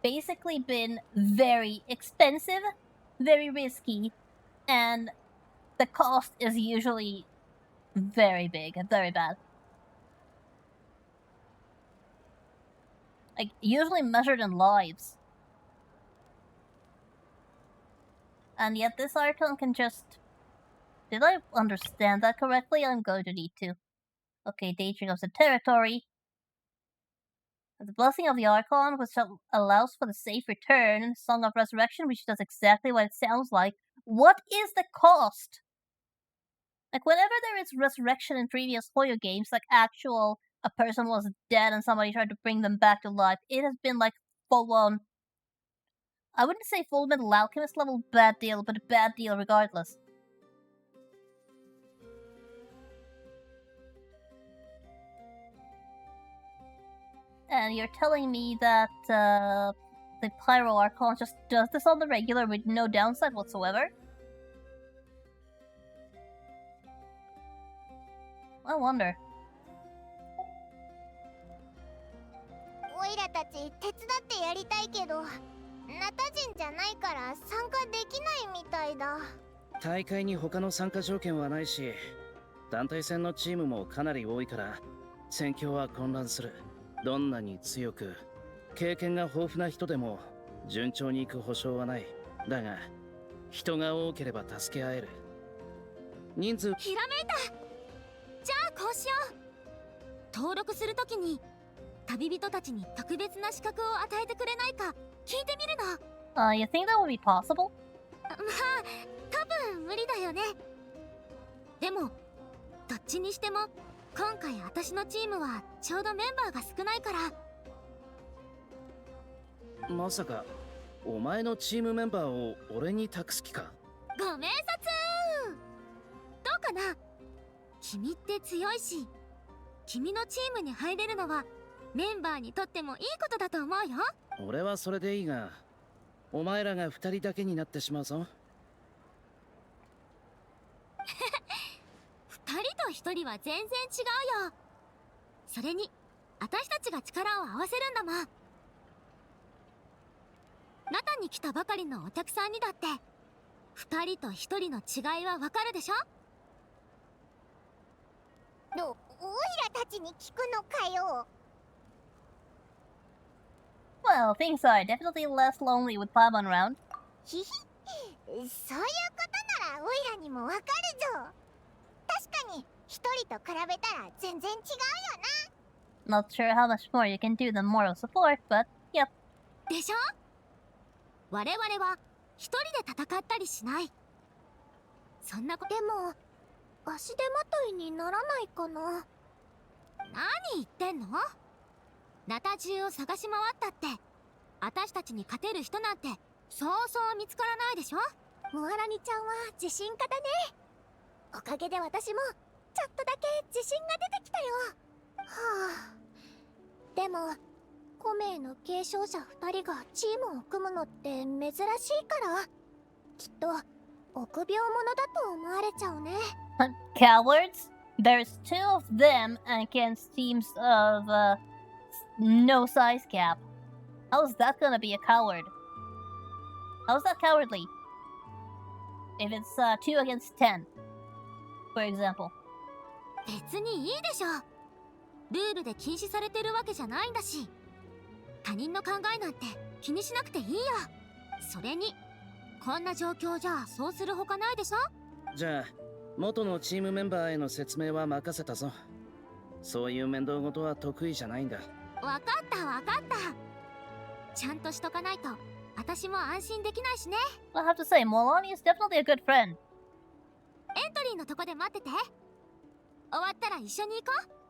basically been very expensive, very risky, and the cost is usually very big and very bad. Like, usually measured in lives. And yet this Archon can just... Did I understand that correctly? I'm going to need to. Okay, Daydream of the Territory. The Blessing of the Archon, which allows for the safe return. Song of Resurrection, which does exactly what it sounds like. What is the cost? Like, whenever there is resurrection in previous Hoyo games, like a person was dead and somebody tried to bring them back to life, it has been like full-on... I wouldn't say Full Metal Alchemist level bad deal, but a bad deal regardless. And you're telling me that the Pyro Archon just does this on the regular with no downside whatsoever? I wonder. オイラたち手伝ってやりたいけど、ナタ人じゃないから参加できないみたいだ。大会に他の参加条件はないし、団体戦のチームもかなり多いから戦況は混乱する。どんなに強く経験が豊富な人でも順調にいく保証はない。だが人が多ければ助け合える。人数ひらめいた。じゃあこうしよう。登録するときに旅人たちに特別な資格を与えてくれないか聞いてみるの。You think that would be possible? まあ多分無理だよね。でもどっちちにしても今回私のチームはちょうどメンバーが少ないから。まさかお前のチームメンバーを俺に託す気か？ご明察。どうかな。君って強いし、君のチームに入れるのはメンバーにとってもいいことだと思うよ。俺はそれでいいが、お前らが二人だけになってしまうぞ。二人と一人は全然違うよ。それに私たちが力を合わせるんだもん。ナタに来たばかりのお客さんにだって二人と一人の違いはわかるでしょ。おいらたちに聞くのかよ。Well, things are definitely less lonely with Paimon around. ひひ、そういうことならおいらにもわかるぞ。確かに一人と比べたら全然違うよ Not sure how much more you can do than moral support, but yep. でしょ。我々は一人で戦ったりしない。そんなこと。でも足手まといにならないかな。何言ってんの。ナタ中を探し回ったって私たちに勝てる人なんてそうそう見つからないでしょ。モアラニちゃんは自信家だね。おかげで私もちょっとだけ自信が出てきたよ。はあ。でも5名の継承者2人がチームを組むのって珍しいからきっと臆病者だと思われちゃうね。Cowards? There's two of them against teams of, no size cap. How's that gonna be a coward? How's that cowardly? If it's, 2 against 10, for example. 別にいいでしょ。ルールで禁止されてるわけじゃないんだし、他人の考えなんて気にしなくていいよ。それにこんな状況じゃそうするほかないでしょ。じゃあ元のチームメンバーへの説明は任せたぞ。そういう面倒事は得意じゃないんだ。わかったわかった。ちゃんとしとかないと私も安心できないしね。I have to say, Molani is definitely a good friend. エントリーのとこで待ってて。終わったら一緒に行こう。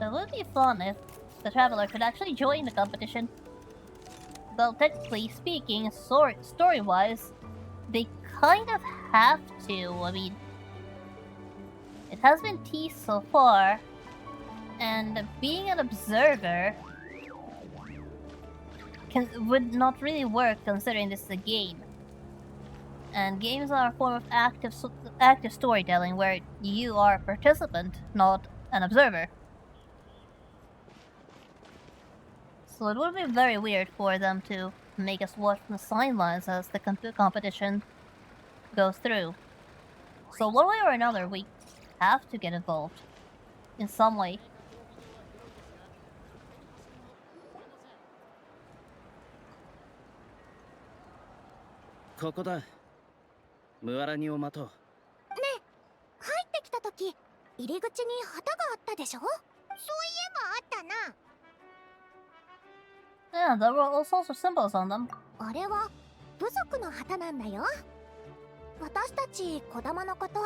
It would be fun if the traveler could actually join the competition. Though technically speaking, story-wise, they kind of have to. I mean, it has been teased so far, and being an observer would not really work considering this is a game. And games are a form of active storytelling where you are a participant, not an observer. So it would be very weird for them to make us watch from the sidelines as the competition goes through. So one way or another, we have to get involved in some way. ここだ。ムアラニを待とう。ねえ、入ってきた時入り口に旗があったでしょ。そういえばあったな。Yeah, there were all sorts of symbols on them. あれは部族の旗なんだよ。私たち児玉のこと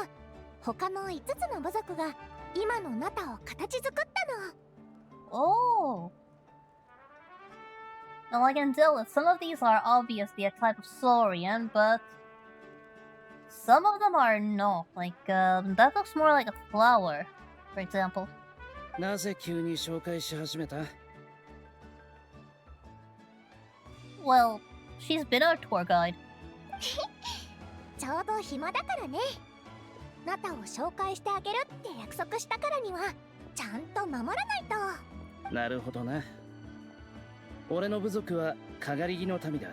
他の5つの部族が今のナタを形作ったの。Oh! Now I can tell that some of these are obviously a type of Saurian, but some of them are not. Like, that looks more like a flower, for example. なぜ急に紹介し始めた？ Well, she's been our tour guide. ちょうど暇だからね。ナタを紹介してあげるって約束したからにはちゃんと守らないと。なるほどな。俺の部族はかがり木の民だ。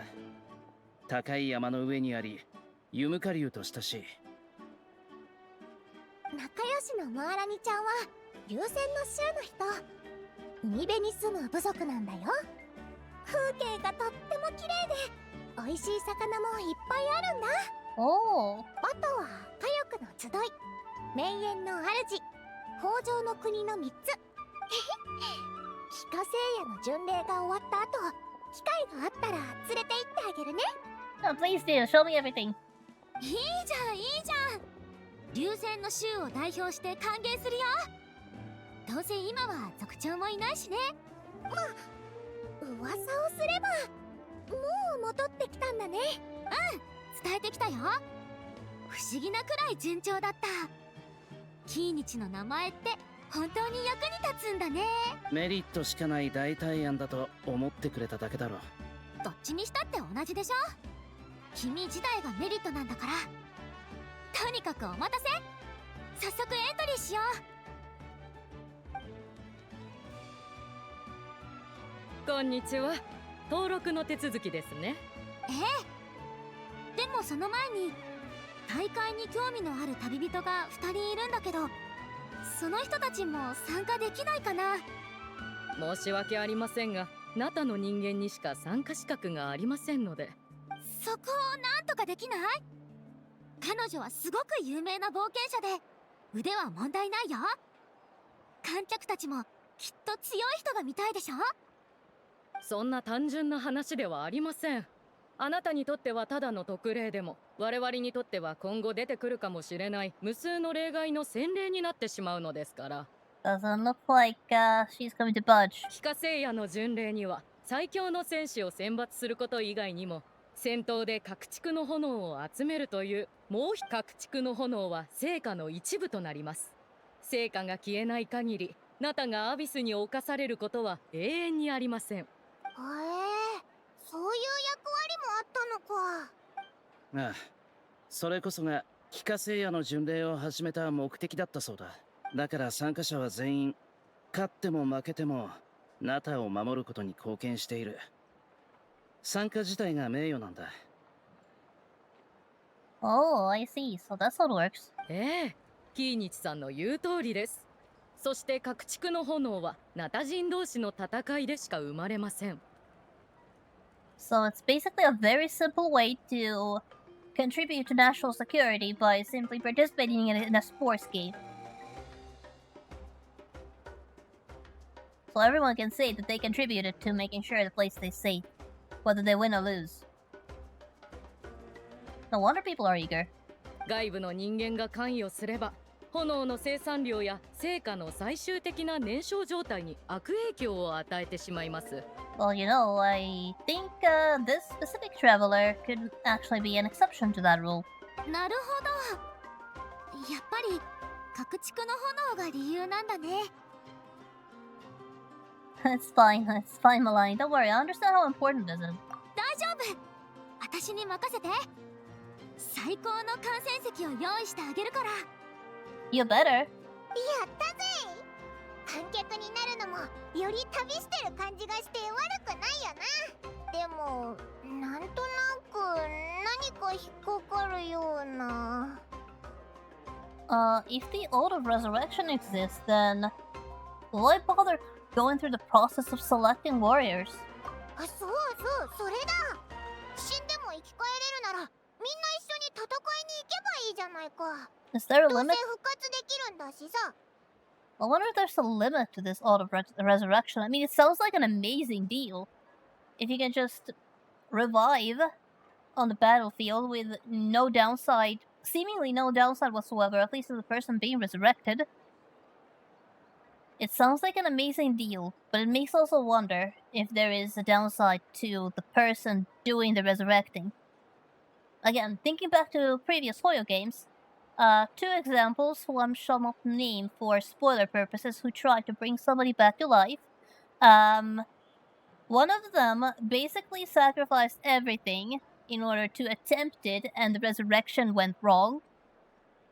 高い山の上にあり、ユムカリュウと親しい。仲良しのモアラニちゃんは流線の州の人。海辺に住む部族なんだよ。風景がとっても綺麗で美味しい魚もいっぱいあるんだ。Oh! あとは火力の集い、名園の主、北条の国の3つ。帰化聖夜の巡礼が終わった後、機会があったら連れて行ってあげるね。Oh, please do, show me everything. いいじゃんいいじゃん。流星の衆を代表して歓迎するよ。どうせ今は族長もいないしね。噂をすればもう戻ってきたんだね。伝えてきたよ。不思議なくらい順調だった。キーニチの名前って本当に役に立つんだね。メリットしかない代替案だと思ってくれただけだろ。どっちにしたって同じでしょ。君自体がメリットなんだから。とにかくお待たせ。早速エントリーしよう。こんにちは。登録の手続きですね。でもその前に大会に興味のある旅人が2人いるんだけど、その人たちも参加できないかな。申し訳ありませんが、ナタの人間にしか参加資格がありませんので。そこをなんとかできない？彼女はすごく有名な冒険者で腕は問題ないよ。観客たちもきっと強い人が見たいでしょ。そんな単純な話ではありません。あなたにとってはただの特例でも、我々にとっては今後出てくるかもしれない無数の例外の先例になってしまうのですから。Doesn't look like she's going to budge. 非化聖夜の巡礼には最強の戦士を選抜すること以外にも、戦闘で各地区の炎を集めるというもう各地区の炎は聖火の一部となります。聖火が消えない限り、ナタがアビスに侵されることは永遠にありません。そういう役割もあったのか。ああ、それこそが非化聖夜の巡礼を始めた目的だったそうだ。だから参加者は全員勝っても負けてもナタを守ることに貢献している。参加自体が名誉なんだ。Oh, I see. So that's how it works. キーニチさんの言う通りです。そして各地区の炎はナタ人同士の戦いでしか生まれません。So it's basically a very simple way to contribute to national security by simply participating in a sports game. So everyone can say that they contributed to making sure the place stays safe, whether they win or lose. No wonder people are eager. 外部の人間が関与すれば、炎の生産量や成果の最終的な燃焼状態に悪影響を与えてしまいます。Well, you know, I think this specific traveler could actually be an exception to that rule. なるほど。やっぱり各地区の炎が理由なんだね。It's fine, Malani. Don't worry, I understand how important this is. 大丈夫。私に任せて。最高の観戦席を用意してあげるから。You better. やったぜ。観客になるのもより旅してる感じがして悪くないよな。でもなんとなく何か引っかかるような。If the Ode of Resurrection exists, then why bother going through the process of selecting warriors? そうそう、それだ。死んでも生き返れるならみんな一緒に戦いに行けばいいじゃないか。 Is there a どうせ limit? 復活できるんだしさ。I wonder if there's a limit to this Ode of Resurrection. I mean, it sounds like an amazing deal. If you can just revive on the battlefield with no downside, seemingly no downside whatsoever, at least to the person being resurrected. It sounds like an amazing deal, but it makes also wonder if there is a downside to the person doing the resurrecting. Again, thinking back to previous Hoyo games, two examples who I shall not name for spoiler purposes who tried to bring somebody back to life. One of them basically sacrificed everything in order to attempt it and the resurrection went wrong.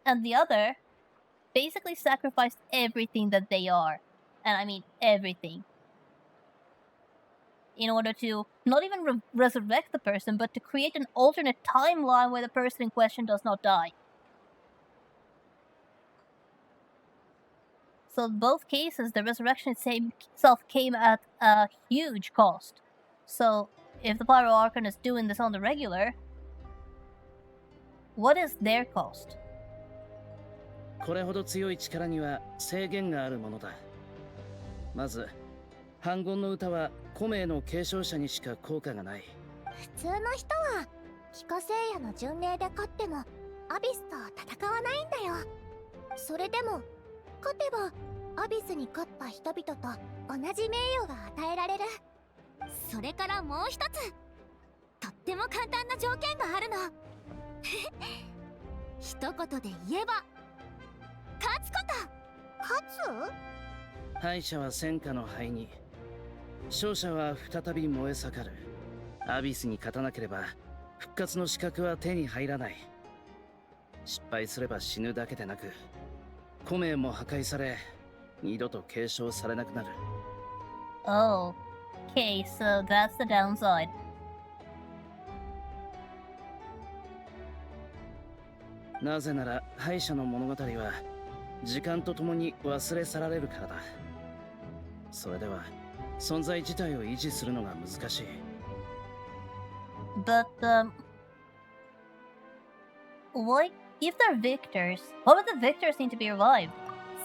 And the other basically sacrificed everything that they are. And I mean everything. In order to not even resurrect the person, but to create an alternate timeline where the person in question does not die. So in both cases, the resurrection itself came at a huge cost. So if the Pyro Archon is doing this on the regular, what is their cost? これほど強い力には制限があるものだ。まず、反言の歌は古名の継承者にしか効果がない。普通の人は帰化聖夜の巡礼で勝ってもアビスと戦わないんだよ。それでも勝てばアビスに勝った人々と同じ名誉が与えられる。それからもう一つ、とっても簡単な条件があるの。一言で言えば勝つこと。勝敗者は戦火の灰に、勝者は再び燃え盛る。アビスに勝たなければ復活の資格は手に入らない。失敗すれば死ぬだけでなく、古名も破壊され二度と継承されなくなる。 Oh, okay, so that's the downside. なぜなら敗者の物語は時間とともに忘れ去られるからだ。それでは存在自体を維持するのが難しい。 But, what if they're victors? Why would the victors need to be revived?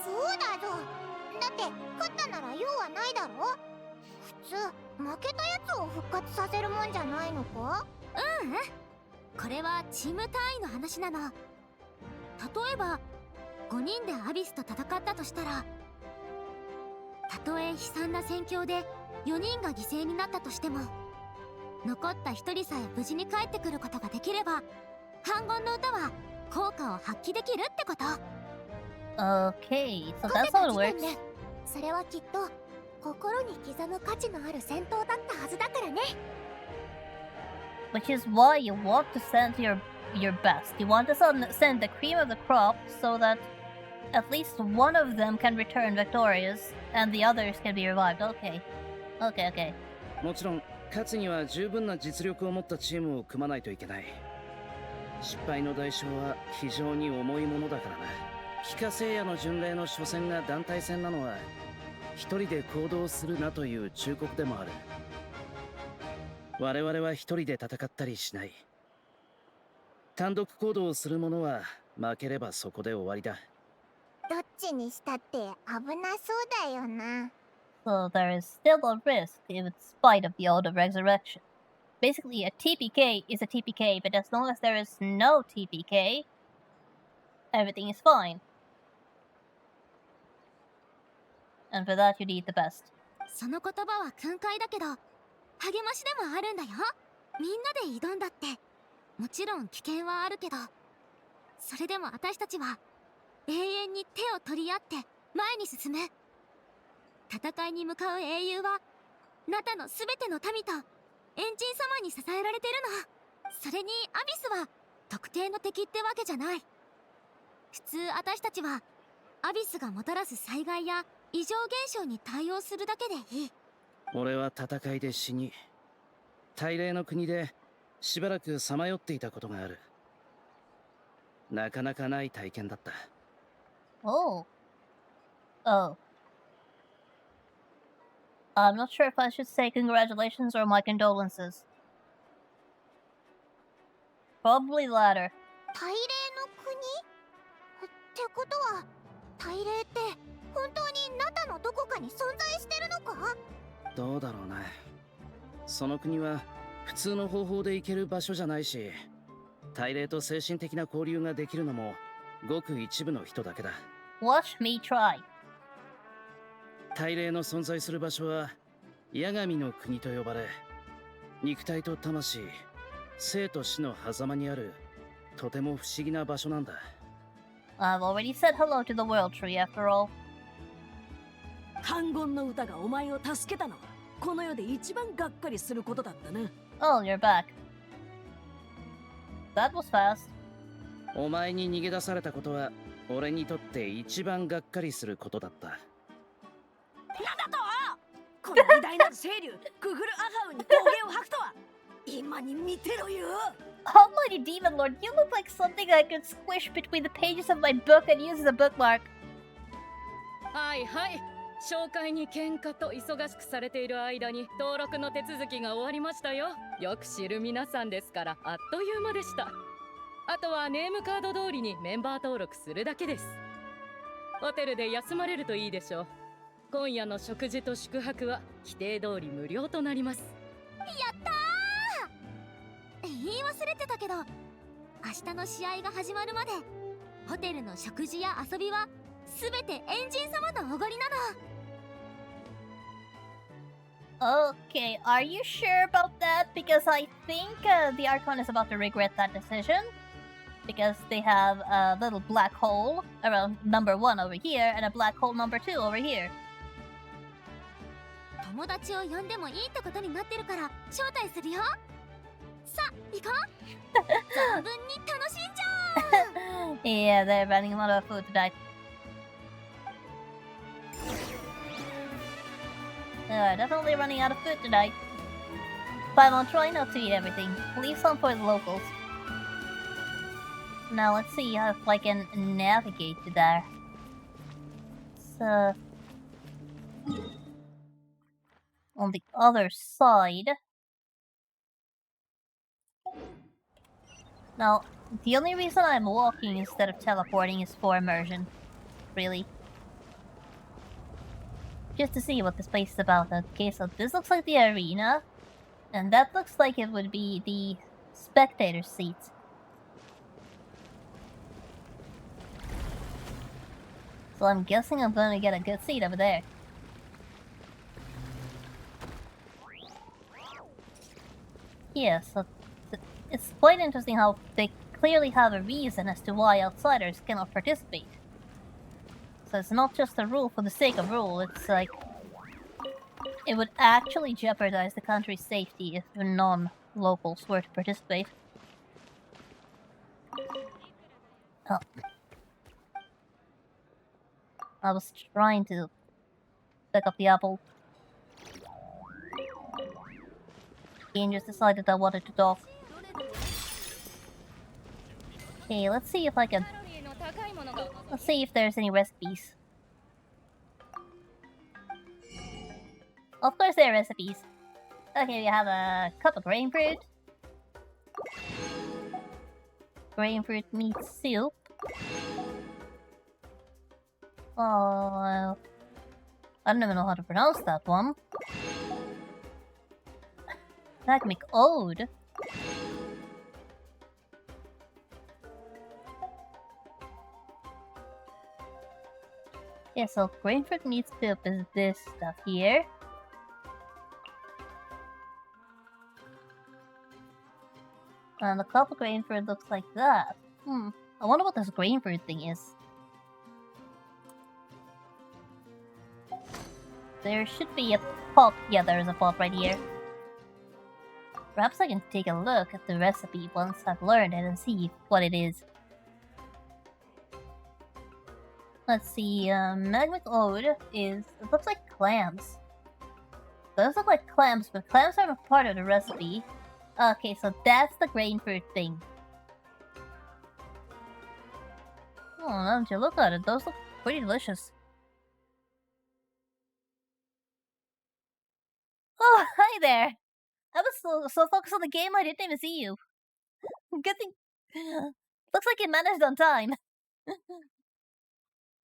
そうだぞ。だって勝ったなら用はないだろ。普通負けたやつを復活させるもんじゃないのか。これはチーム単位の話なの。例えば5人でアビスと戦ったとしたら、たとえ悲惨な戦況で4人が犠牲になったとしても、残った1人さえ無事に帰ってくることができれば、反言の歌は効果を発揮できるってこと。Okay, so 勝 that's てた how it 時 works. 点でそれはきっと心に刻む価値のある戦闘だったはずだからね。Which is why you want to send your best. You want to send the cream of the crop so that at least one of them can return victorious and the others can be revived. Okay. Okay. もちろん勝つには十分な実力を持ったチームを組まないといけない。失敗の代償は非常に重いものだからな。非化聖夜の巡礼の初戦が団体戦なのは一人で行動するなという忠告でもある。我々は一人で戦ったりしない。単独行動をする者は負ければそこで終わりだ。どっちにしたって危なそうだよな。So there is still a risk in spite of the oath of resurrection. Basically, a TPK is a TPK, but as long as there is no TPK, everything is fine. And for that, you need the best. その言葉は訓戒だけど励ましでもあるんだよ。みんなで挑んだって、もちろん危険はあるけど、それでも私たちは永遠に手を取り合って前に進む。戦いに向かう英雄はナタのすべての民とエンジン様に支えられてるの。それにアビスは特定の敵ってわけじゃない。普通私たちはアビスがもたらす災害や異常現象に対応するだけでいい。俺は戦いで死に、大霊の国でしばらくさまよっていたことがある。なかなかない体験だった。Oh. I'm not sure if I should say congratulations or my condolences. Probably the latter. 大霊の国ってことは、大霊って本当にナタのどこかに存在してるのか。どうだろうな。その国は普通の方法で行ける場所じゃないし、大霊と精神的な交流ができるのもごく一部の人だけだ。Watch me try. 大霊の存在する場所は八神の国と呼ばれ、肉体と魂、生と死の狭間にあるとても不思議な場所なんだ。I've already said hello to the World Tree after all. 反言の歌がお前を助けたのはこの世で一番がっかりすることだったな。Oh, you're back. That was fast. お前に逃げ出されたことは俺にとって一番がっかりすることだった。なんだとこの偉大なる清流ググルアハウに峠を吐くとは今に見てろよ。 Almighty Demon Lord, you look like something I could squish between the pages of my book and use as a bookmark. はいはい、紹介に喧嘩と忙しくされている間に登録の手続きが終わりましたよ。よく知る皆さんですからあっという間でした。あとはネームカード通りにメンバー登録するだけです。ホテルで休まれるといいでしょう。今夜の食事と宿泊は規定通り無料となります。やったー。言い忘れてたけど、明日の試合が始まるまでホテルの食事や遊びはすべてエンジン様のおごりなの。 Okay, are you sure about that? Because I think the Archon is about to regret that decision. Because they have a little black hole around number 1 over here and a black hole number 2 over here. 友達を呼んでもいいってことになってるから招待するよ。さあ行こう。存分に楽しんじゃおう。 Yeah, they're running a lot of food tonight. Definitely running out of food tonight. Paimon, try not to eat everything. Leave some for the locals. Now let's see if I can navigate to there. So on the other side. Now, the only reason I'm walking instead of teleporting is for immersion. Really. Just to see what this place is about. Okay, so this looks like the arena. And that looks like it would be the spectator seats. So I'm guessing I'm gonna get a good seat over there. Yeah, so it's quite interesting how they clearly have a reason as to why outsiders cannot participate. So it's not just a rule for the sake of rule, it's like it would actually jeopardize the country's safety if non-locals were to participate. Oh. I was trying to pick up the apple. Game just decided I wanted to talk. Okay, let's see if I can... Let's see if there's any recipes. Of course there are recipes. Okay, we have a cup of grain fruit. Grain fruit meat soup. Oh, I don't even know how to pronounce that one. Magmic Ode. Yeah, so grain fruit meat soup is this stuff here. And the cup of grain fruit looks like that. I wonder what this grain fruit thing is. There should be a pot. Yeah, there is a pot right here. Perhaps I can take a look at the recipe once I've learned it and see what it is. Let's see, Magmic Ode is... It looks like clams. Those look like clams, but clams aren't a part of the recipe. Okay, so that's the grain fruit thing. Oh, now that you look at it, those look pretty delicious. Oh, hi there! I was so focused on the game I didn't even see you. Good thing... Looks like you managed on time.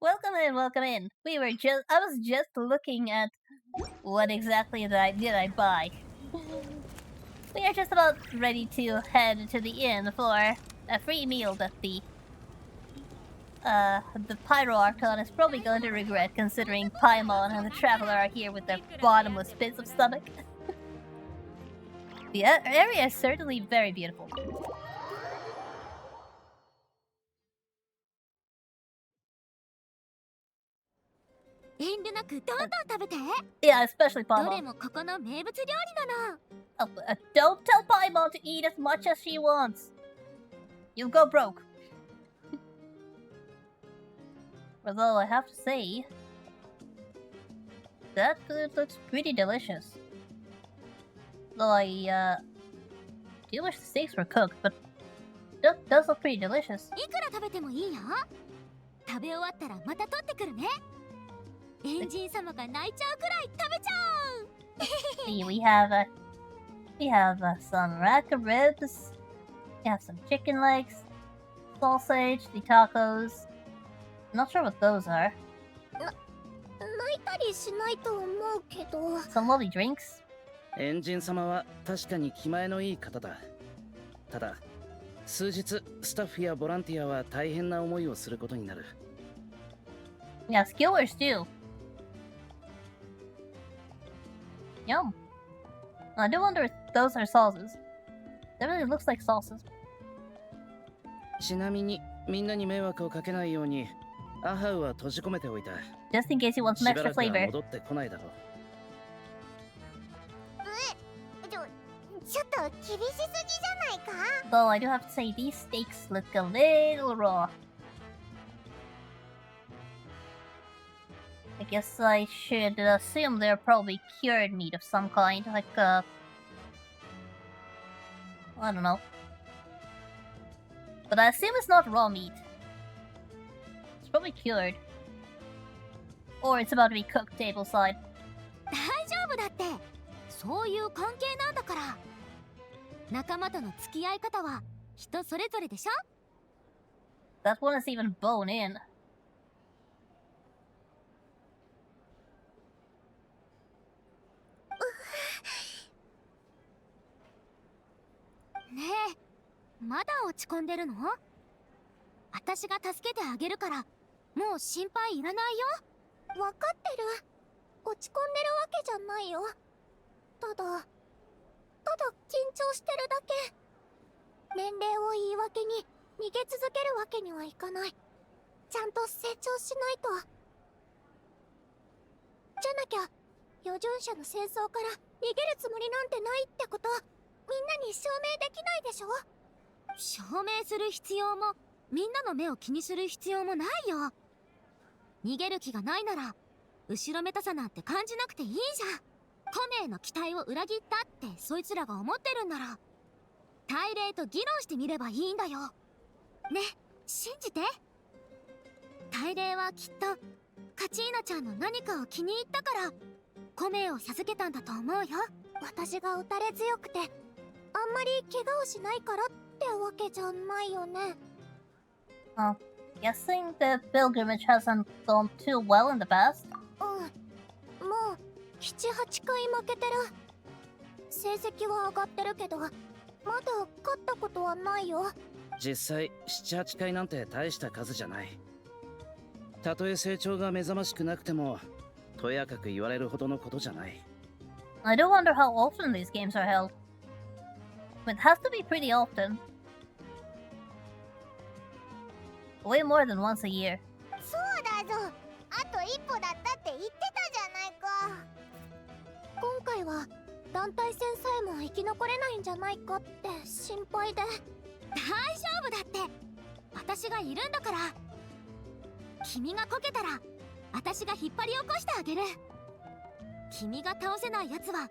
Welcome in, welcome in. I was just looking at what exactly did I buy. We are just about ready to head to the inn for a free meal that the Pyro Archon is probably going to regret, considering Paimon and the Traveler are here with their bottomless pits of stomach. The area is certainly very beautiful. Yeah, especially Paimon. Oh, don't tell Paimon to eat as much as she wants. You'll go broke. Although I have to say, that food looks pretty delicious. Though I do wish the steaks were cooked, but that does look pretty delicious. See, we have some rack of ribs. We have some chicken legs, sausage, the tacos. Not sure what those are. Some lovely drinks. エンジン様は確かに気前のいい方だ。ただ、数日スタッフやボランティアは大変な思いをすることになる。 Yeah, skillers too. Yum. I do wonder if those are sauces. That really looks like sauces. ちなみにみんなに迷惑をかけないようにアハウは閉じ込めておいた。 Just in case he wants し some ば extra らくは flavor. 戻ってこないだろう。ちょっと厳しすぎじゃないか？ Though I do have to say, these steaks look a little raw. I guess I should assume they're probably cured meat of some kind, like, I don't know. But I assume it's not raw meat. It's probably cured. Or it's about to be cooked tableside. 大丈夫だって。そういう関係なんだから。仲間との付き合い方は人それぞれでしょ？ That one is even bone in. ねえ、まだ落ち込んでるの？私が助けてあげるから、もう心配いらないよ。わかってる。落ち込んでるわけじゃないよ。ただ緊張してるだけ。年齢を言い訳に逃げ続けるわけにはいかない。ちゃんと成長しないと。じゃなきゃ余準者の戦争から逃げるつもりなんてないってこと、みんなに証明できないでしょ？証明する必要も、みんなの目を気にする必要もないよ。逃げる気がないなら、後ろめたさなんて感じなくていいじゃん。コメの期待を裏切ったってそいつらが思ってるんなら、大礼と議論してみればいいんだよ。ね、信じて。大礼はきっとカチーナちゃんの何かを気に入ったからコメを授けたんだと思うよ。私が打たれ強くてあんまり怪我をしないからってわけじゃないよね。Well, guessing the pilgrimage hasn't gone too well in the past. うん、もう7、8回負けてる。成績は上がってるけどまだ勝ったことはないよ。実際7、8回なんて大した数じゃない。たとえ成長が目覚ましくなくてもとやかく言われるほどのことじゃない。 I do wonder how often these games are held. It has to be pretty often. Way more than once a year. そうだぞ。あと一歩だったって言ってたじゃないか。今回は団体戦さえも生き残れないんじゃないかって心配で。大丈夫だって。私がいるんだから。君がこけたら私が引っ張り起こしてあげる。君が倒せないやつは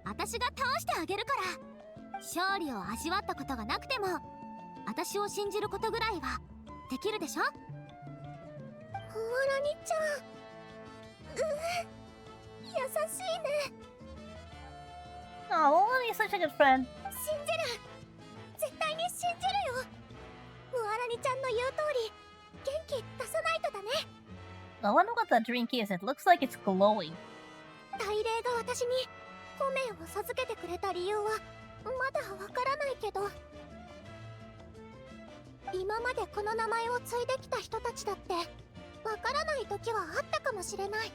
私が倒してあげるから。勝利を味わったことがなくても私を信じることぐらいはできるでしょ。ふわらにちゃん、優しいね。Oh, Lonnie is such a good friend. 信じる。絶対に信じるよ。ふわらにちゃんの言う通り元気出さないとだね。I wonder what that drink is. It looks like it's glowing. 大霊が私にコメを授けてくれた理由はまだわからないけど、今までこの名前を継いできた人たちだってわからない時はあったかもしれない。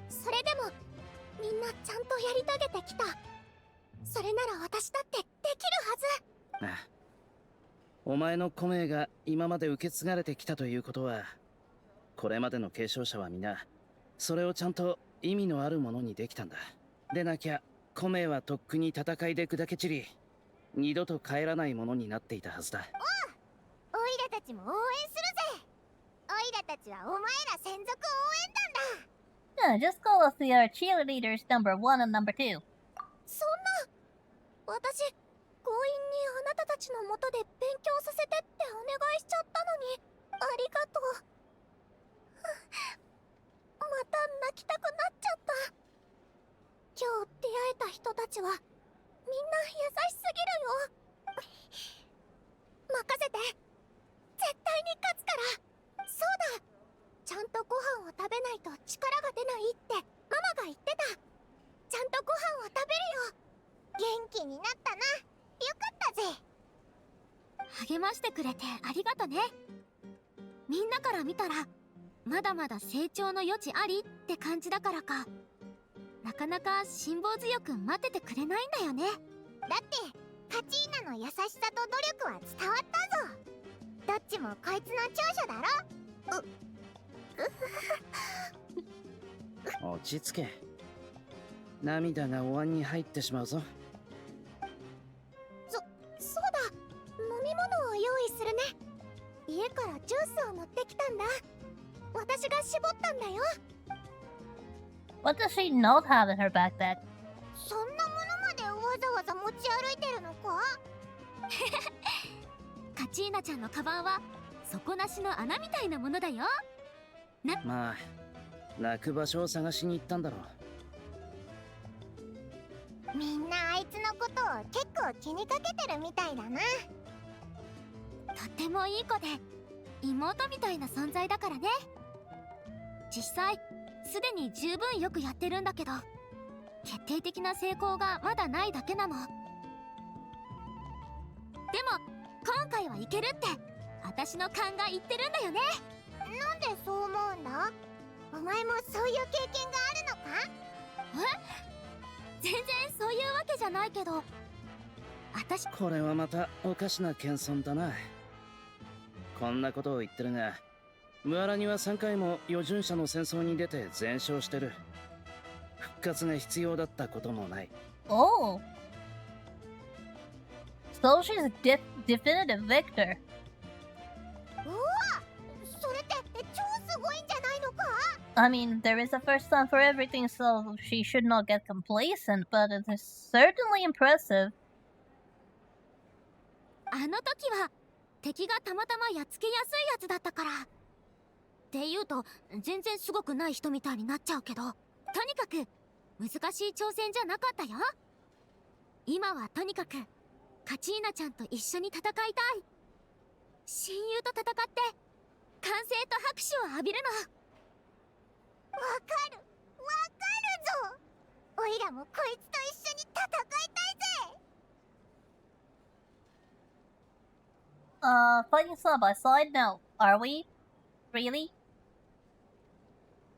それでもみんなちゃんとやり遂げてきた。それなら私だってできるはず。ああ、お前のコメが今まで受け継がれてきたということは、これまでの継承者は皆それをちゃんと意味のあるものにできたんだ。でなきゃコメはとっくに戦いで砕け散り二度と帰らないものになっていたはずだ。おいらたちも応援するぜ。おいらたちはお前ら専属応援団だ。 Yeah, just call us the cheerleaders number 1 and number 2. そんな、私強引にあなたたちのもとで勉強させてってお願いしちゃったのにありがとう。また泣きたくなっちゃった。今日出会えた人たちはみんな優しすぎるよ。任せて。絶対に勝つから。そうだ、ちゃんとご飯を食べないと力が出ないってママが言ってた。ちゃんとご飯を食べるよ。元気になったな。よかったぜ。励ましてくれてありがとね。みんなから見たらまだまだ成長の余地ありって感じだからか、なかなか辛抱強く待っててくれないんだよね。だってカチーナの優しさと努力は伝わったぞ。どっちもこいつの長所だろ。落ち着け。涙がお椀に入ってしまうぞ。そうだ、飲み物を用意するね。家からジュースを持ってきたんだ。私が絞ったんだよ。 What does she not have in her backpack? そんなものまでわざわざ持ち歩いてるのか。カチーナちゃんのカバンは底なしの穴みたいなものだよ。まあ泣く場所を探しに行ったんだろう。みんなあいつのことを結構気にかけてるみたいだな。とってもいい子で妹みたいな存在だからね。実際すでに十分よくやってるんだけど、決定的な成功がまだないだけなの。でも今回はいけるって私の勘が言ってるんだよね。なんでそう思うんだ。お前もそういう経験があるのか。全然そういうわけじゃないけど、私これはまたおかしな謙遜だな。こんなことを言ってるが、ムアラには3回も余順者の戦争に出て全勝してる。復活が必要だったこともない。Oh. So she's a definitive victor. うわ、それって超すごいんじゃないのか。 I mean, there is a first time for everything, so she should not get complacent, but it is certainly impressive. あの時は敵がたまたまやっつけやすいやつだったから。って言うと全然すごくない人みたいになっちゃうけど、とにかく難しい挑戦じゃなかったよ。今はとにかくカチーナちゃんと一緒に戦いたい。親友と戦って歓声と拍手を浴びるの。わかるぞ。おいらもこいつと一緒に戦いたいぜ。Fighting side by side? No. Are we? Really?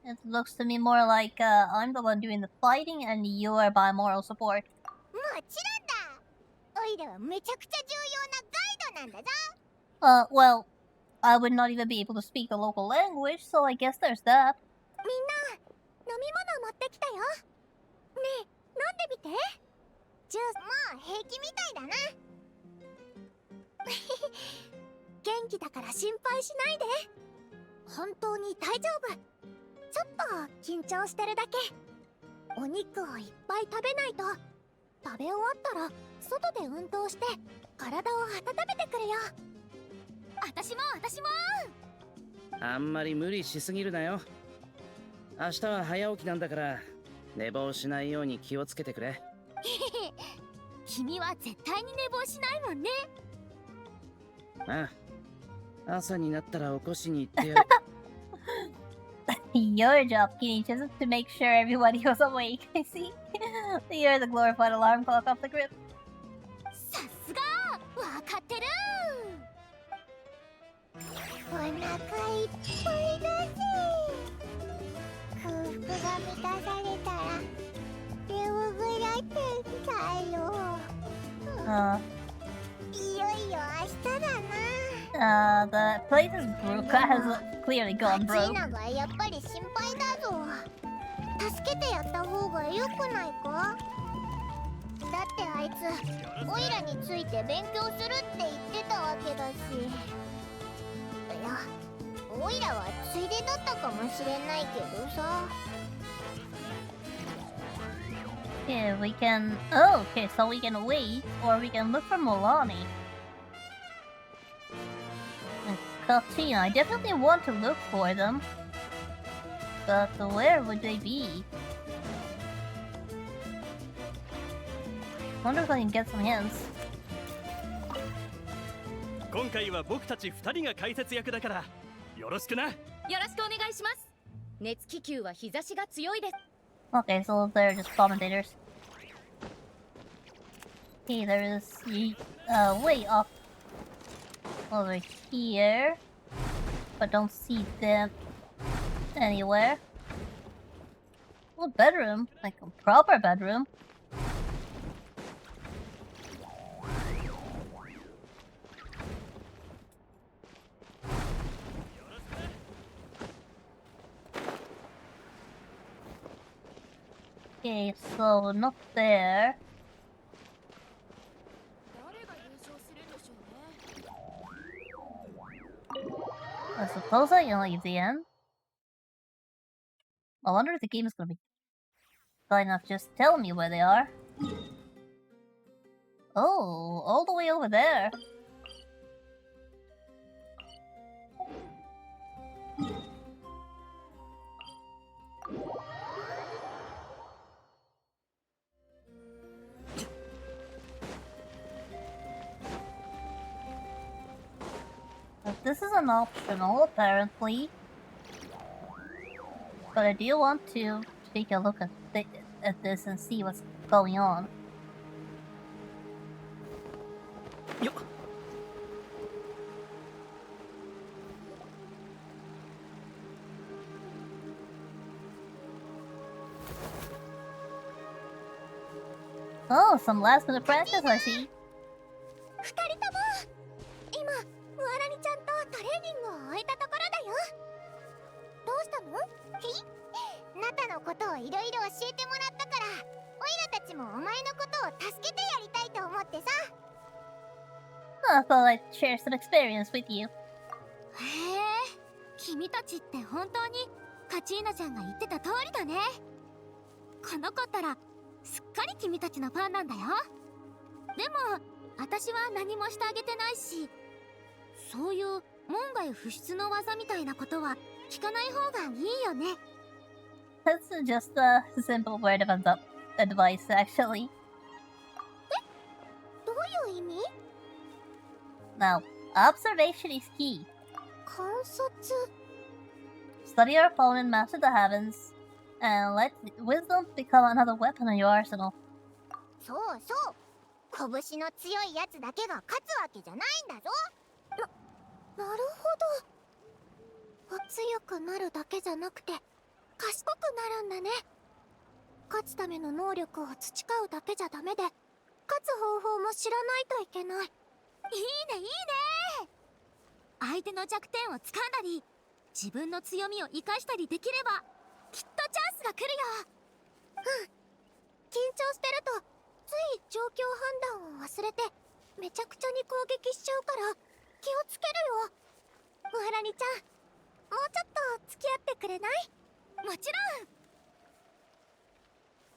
It looks to me more like I'm the one doing the fighting and you are my moral support. もちろんだ。おいらはめちゃくちゃ重要なガイドなんだぞ。Well, I would not even be able to speak the local language, so I guess there's that. みんな飲み物持ってきたよ。ねえ、飲んでみて。ジュースもう平気みたいだな。元気だから心配しないで。本当に大丈夫。ちょっと緊張してるだけ。お肉をいっぱい食べないと。食べ終わったら外で運動して体を温めてくるよ。私もあんまり無理しすぎるなよ。明日は早起きなんだから寝坊しないように気をつけてくれ。君は絶対に寝坊しないもんね。ああ、朝になったら起こしに行ってやる。Your job, Kitty, just to make sure everybody was awake. I see. You're the glorified alarm clock off the grid. さすがわかってる。お腹いっぱいだぜ。空腹が満たされたらレオグラテンだよ。いよいよ明日だな。The place is has clearly gone カチー broke. ナがやっぱり心配だぞ。助けてやった方がよくないか。だってあいつオイラについて勉強するって言ってたわけだし。いや、オイラはついでだったかもしれないけどさ。Yeah, we can... Oh, okay, so we can wait, or we can look for Milani. And Katina, I definitely want to look for them. But where would they be? Wonder if I can get some hints. 今回は僕たち2人が解説役だからよろしくな。よろしくお願いします。熱気球は日差しが強いです。Okay, so they're just commentators. Okay, there is way off. over here, but don't see them anywhere. Oh, bedroom, like a proper bedroom. Okay, so not there. I suppose I can leave the end. I wonder if the game is gonna be kind enough just tell me where they are. Oh, all the way over there. But this is an optional, apparently. But I do want to take a look at this and see what's going on. Oh, some last minute practice, I see. 二人とも今ムアラニちゃんとトレーニングを終えたところだよ。どうしたの？ナタのことをいろいろ教えてもらったから、オイラたちもお前のことを助けてやりたいと思ってさ。I thought I'd share some experience with you. へえ、君たちって本当にカチーナちゃんが言ってた通りだね。この子ったらすっかり君たちのファンなんだよ。でも私は何もしてあげてないし、そういう門外不出の技みたいなことは聞かない方がいいよね。That's just a simple word of advice, actually. どういう意味？ Now, observation is key. 観察。 Study your opponent, master the heavens, and let wisdom become another weapon in your arsenal. そうそう。拳の強いやつだけが勝つわけじゃないんだぞ。なるほど。強くなるだけじゃなくて賢くなるんだね。勝つための能力を培うだけじゃダメで、勝つ方法も知らないといけない。いいねいいね。相手の弱点を掴んだり、自分の強みを生かしたりできればきっとチャンスが来るよ。緊張してるとつい状況判断を忘れてめちゃくちゃに攻撃しちゃうから気をつけるよ。ムハラニちゃん、もうちょっと付き合ってくれない？もちろん。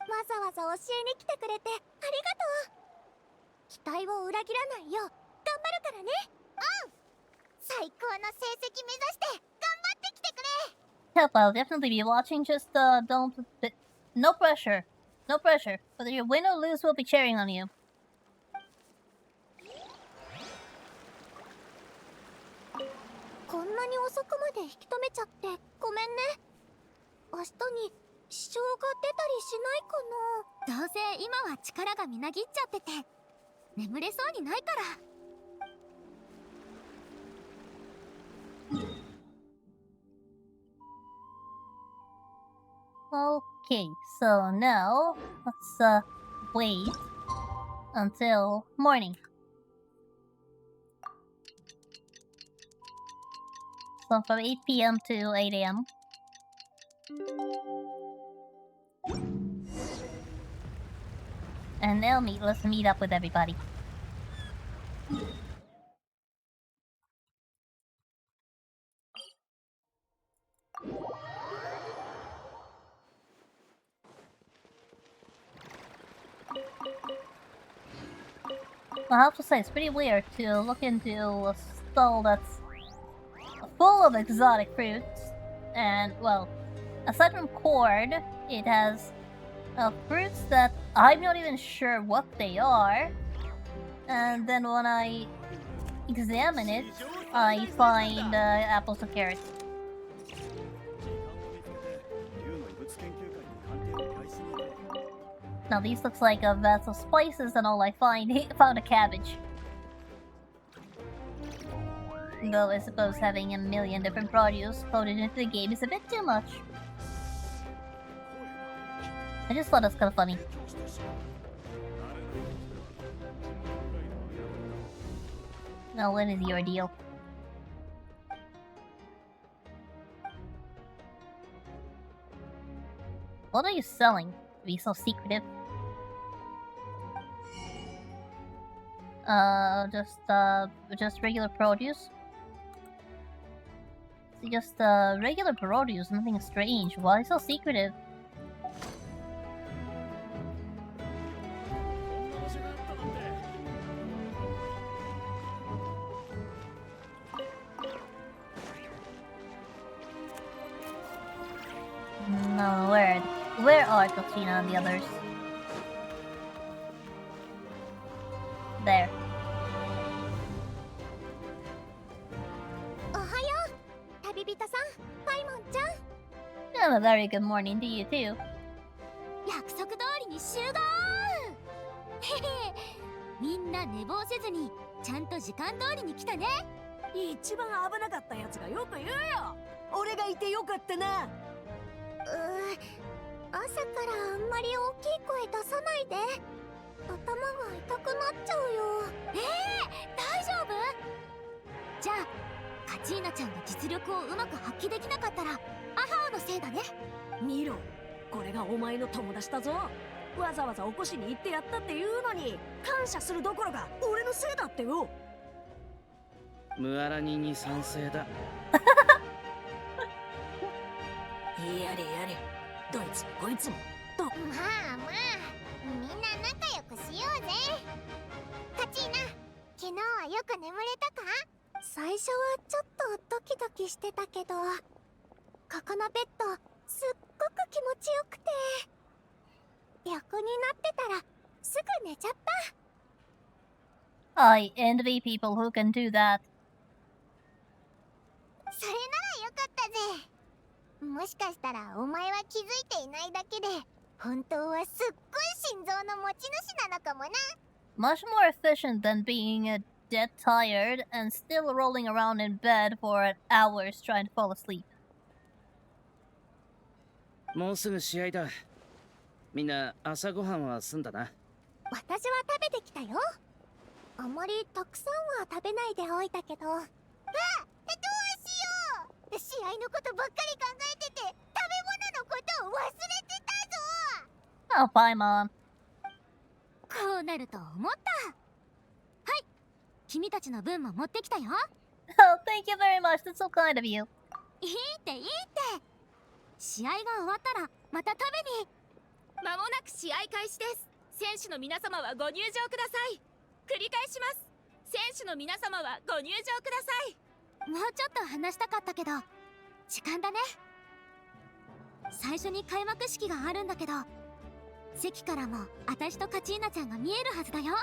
わざわざ教えに来てくれてありがとう。期待を裏切らないよう頑張るからね。うん。最高の成績目指して頑張ってきてくれ。 Yep, I'll definitely be watching. Just don't. No pressure. No pressure. Whether you win or lose, we'll be cheering on you. こんなに遅くまで引き止めちゃってごめんね。明日に支障が出たりしないかな。どうせ今は力がみなぎっちゃってて眠れそうにないから。Okay, so now let's wait until morning. So from 8 p.m. to 8 a.m. And now let's meet up with everybody. I have to say, it's pretty weird to look into a stall that's full of exotic fruits. And, well, aside from cord, it has fruits that I'm not even sure what they are. And then when I examine it, I find apples and carrots. Now these looks like a vats of spices, and all I found a cabbage. Though I suppose having a million different produce loaded into the game is a bit too much. I just thought that's kind of funny. Now, what is your deal? What are you selling to be so secretive? Just regular produce? Just regular produce, nothing strange. Why so secretive? No, where are Katrina and the others? There. おはよう旅人さんパイモンちゃん And a very good morning to you too. 約束通りに集合へへみんな寝坊せずにちゃんと時間通りに来たね一番危なかったやつがよく言うよ。俺がいてよかったな。朝からあんまり大きい声出さないで頭が痛くなっちゃうよ大丈夫じゃあカチーナちゃんが実力をうまく発揮できなかったらアハオのせいだね見ろ、これがお前の友達だぞ。わざわざ起こしに行ってやったっていうのに感謝するどころか俺のせいだってよ。ムアラニに賛成だ。やれやれ、どいつもこいつもと。まあまあみんな仲良くしようぜカチーナ昨日はよく眠れたか最初はちょっとドキドキしてたけどここのベッドすっごく気持ちよくて横になってたらすぐ寝ちゃった I envy people who can do that. それならよかったぜもしかしたらお前は気づいていないだけで本当はすっごい心臓の持ち主なのかもな Much more efficient than being dead tired and still rolling around in bed for hours trying to fall asleep. もうすぐ試合だ。みんな朝ごはんは済んだな。私は食べてきたよあまりたくさんは食べないでおいたけどどうしよう試合のことばっかり考えてて食べ物のことを忘れてたぞ Oh, Paimon. こうなると思ったはい君たちの分も持ってきたよ Oh, thank you very much. That's so kind of you. いいって試合が終わったらまた食べに間もなく試合開始です。選手の皆様はご入場ください。繰り返します。選手の皆様はご入場ください。もうちょっと話したかったけど時間だね最初に開幕式があるんだけど席からも私とカチーナちゃんが見えるはずだよ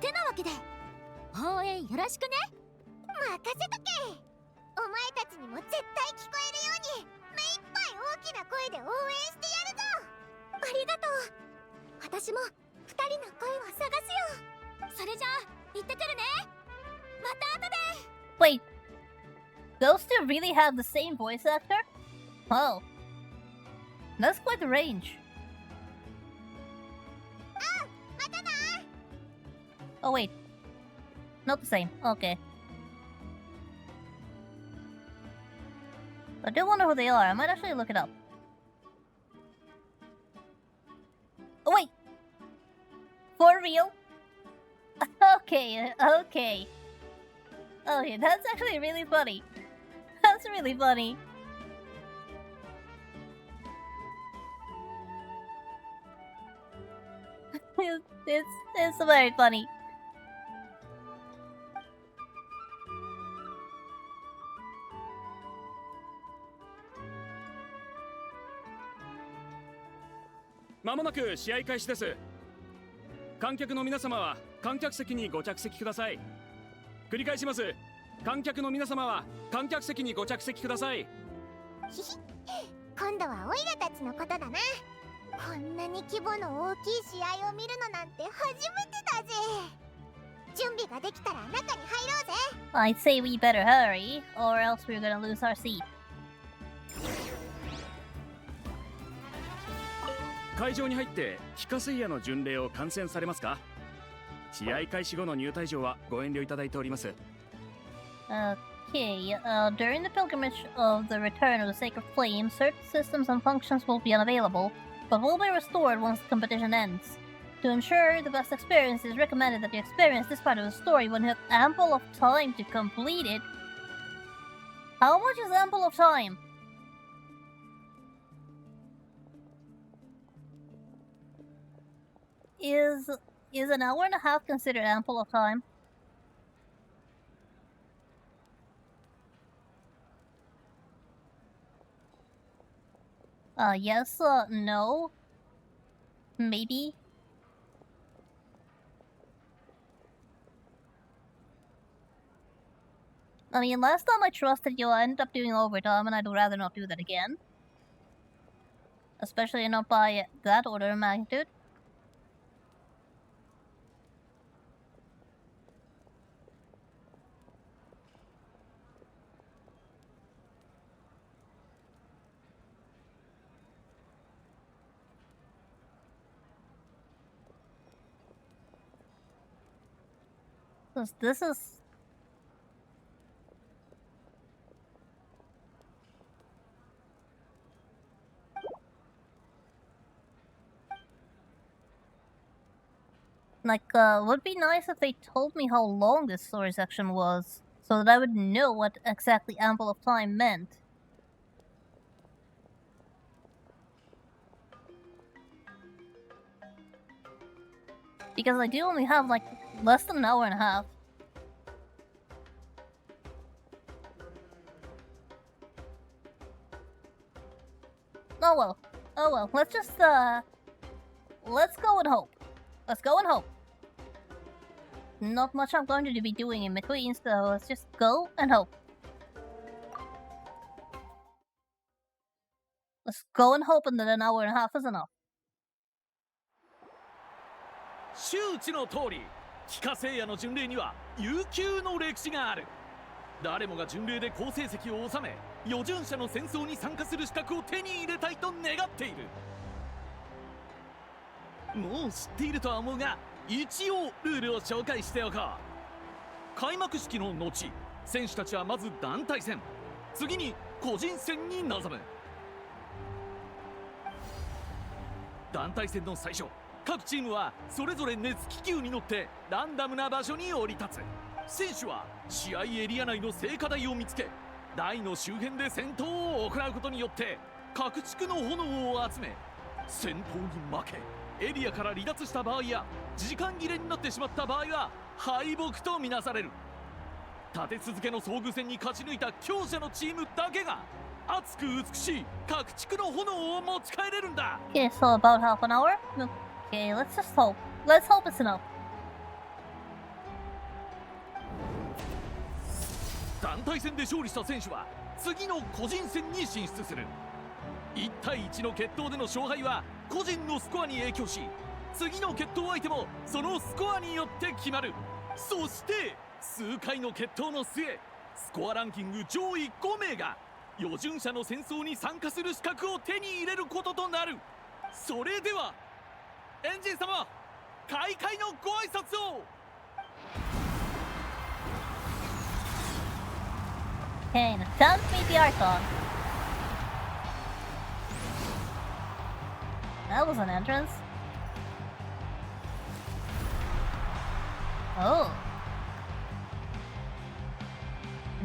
てなわけで応援よろしくね任せとけお前たちにも絶対聞こえるように目いっぱい大きな声で応援してやるぞありがとう私も二人の声を探すよそれじゃあ行ってくるねまた後で Wait, those two really have the same voice actor? Oh. That's quite the range. Oh wait. Not the same. Okay. I do wonder who they are. I might actually look it up. Oh wait! For real? Okay, okay. Okay, that's actually really funny. That's really funny. it's very funny.「まもなく試合開始です。観客の皆様は観客席にご着席ください。繰り返します。観客の皆様は観客席にご着席ください。今度はオイラたちのことだなこんなに規模の大きい試合を見るのなんて初めてだぜ準備ができたら中に入ろうぜ I'd say we better hurry, or else we're gonna lose our seat. 会場に入って帰化聖夜の巡礼を観戦されますか？試合開始後の入退場はご遠慮いただいております。 Okay, during the pilgrimage of the return of the sacred flame, certain systems and functions will be unavailable, but will be restored once the competition ends. To ensure the best experience, it is recommended that you experience this part of the story when you have ample of time to complete it. How much is ample of time? Is an hour and a half considered ample of time? Yes, no. Maybe. I mean, last time I trusted you, I ended up doing overtime, and I'd rather not do that again. Especially not by that order of magnitude. This is... Like, would be nice if they told me how long this story section was, so that I would know what exactly ample of time meant. Because I do only have, like, less than an hour and a half. Oh well. Oh well. Let's just, let's go and hope. Let's go and hope. Not much I'm going to be doing in between, so let's just go and hope. Let's go and hope that an hour and a half is enough. 周知の通り、帰化聖夜の巡礼には悠久の歴史がある。誰もが巡礼で好成績を収め、余順者の戦争に参加する資格を手に入れたいと願っている。もう知っているとは思うが、一応ルールを紹介しておこう。開幕式の後、選手たちはまず団体戦、次に個人戦に臨む。団体戦の最初、各チームはそれぞれ熱気球に乗ってランダムな場所に降り立つ。選手は試合エリア内の聖火台を見つけ、台の周辺で戦闘を行うことによって各地区の炎を集め、戦闘に負けエリアから離脱した場合や時間切れになってしまった場合は敗北とみなされる。立て続けの遭遇戦に勝ち抜いた強者のチームだけが熱く美しい各地区の炎を持ち帰れるんだ。 Okay, so about half an hour? Okay, let's just hope. Let's hope it's enough. 団体戦で勝利した選手は次の個人戦に進出する。1対1の決闘での勝敗は個人のスコアに影響し、次の決闘相手もそのスコアによって決まる。そして数回の決闘の末、スコアランキング上位5名が余順者の戦争に参加する資格を手に入れることとなる。それではエンジン様、開会のご挨拶を。 Okay, now time to meet the Archon. That was an entrance. Oh.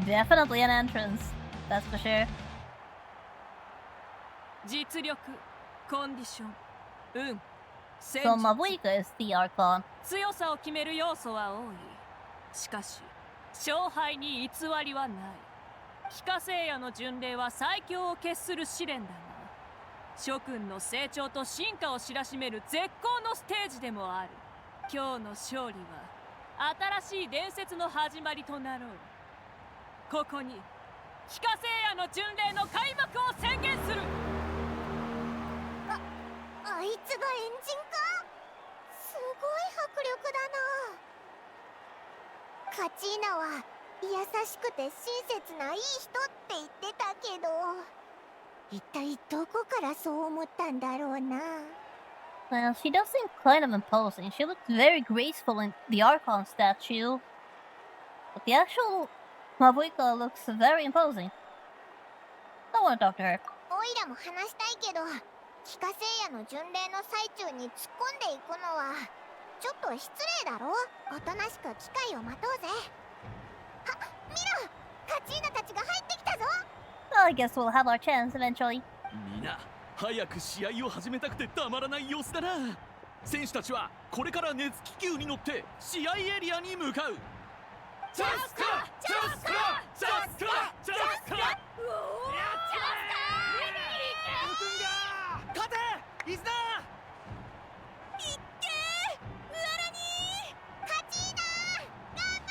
Definitely an entrance, that's for sure. 実力、コンディション、運、戦 So 術、 Mabuika is the Archon. 強さを決める要素は多い。しかし、勝敗に偽りはない。帰化聖夜の巡礼は最強を決する試練だが、諸君の成長と進化を知らしめる絶好のステージでもある。今日の勝利は新しい伝説の始まりとなろう。ここに帰化聖夜の巡礼の開幕を宣言する。あいつがエンジンか。すごい迫力だな。カチーナは優しくて親切ないい人って言ってたけど、一体どこからそう思ったんだろうな。Well, she does seem kind of imposing. She looks very graceful in the Archon statue. But the actual Mabuika looks very imposing. I want to talk to her. オイラも話したいけど、帰化聖夜の巡礼の最中に突っ込んでいくのはちょっと失礼だろ。おとなしく機会を待とうぜ。見ろ、カチーナたちが入ってきたぞ。 Well, I guess we'll have our chance eventually. みんな早く試合を始めたくてたまらない様子だな。選手たちはこれから熱気球に乗って試合エリアに向かう。チャスカチャスカチャスカチャスカ、やっちゃえ勝てイズナいってー、ウアラニー、カチーナ頑張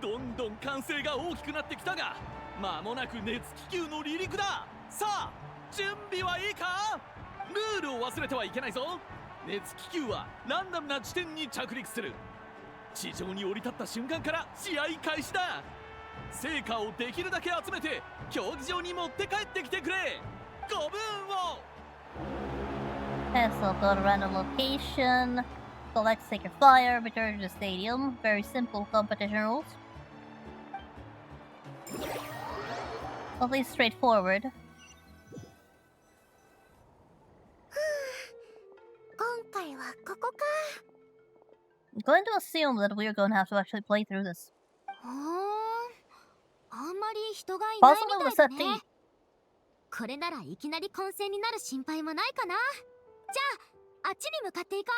れ。どんどん歓声が大きくなってきたが、間もなく熱気球の離陸だ。さあ準備はいいか。ルールを忘れてはいけないぞ。熱気球はランダムな地点に着陸する。地上に降り立った瞬間から試合開始だ。成果をできるだけ集めて競技場に持って帰ってきてくれ。ご分を。 Okay, so go to random location, select sacred fire, return to the stadium. Very simple competition rules. At least straightforward. 今回はここか。 I'm going to assume that we're going to have to actually play through this. あんまり人がいない Possible みたいだ to ね。 set これならいきなり混戦になる心配もないかな。じゃああっちに向かっていこ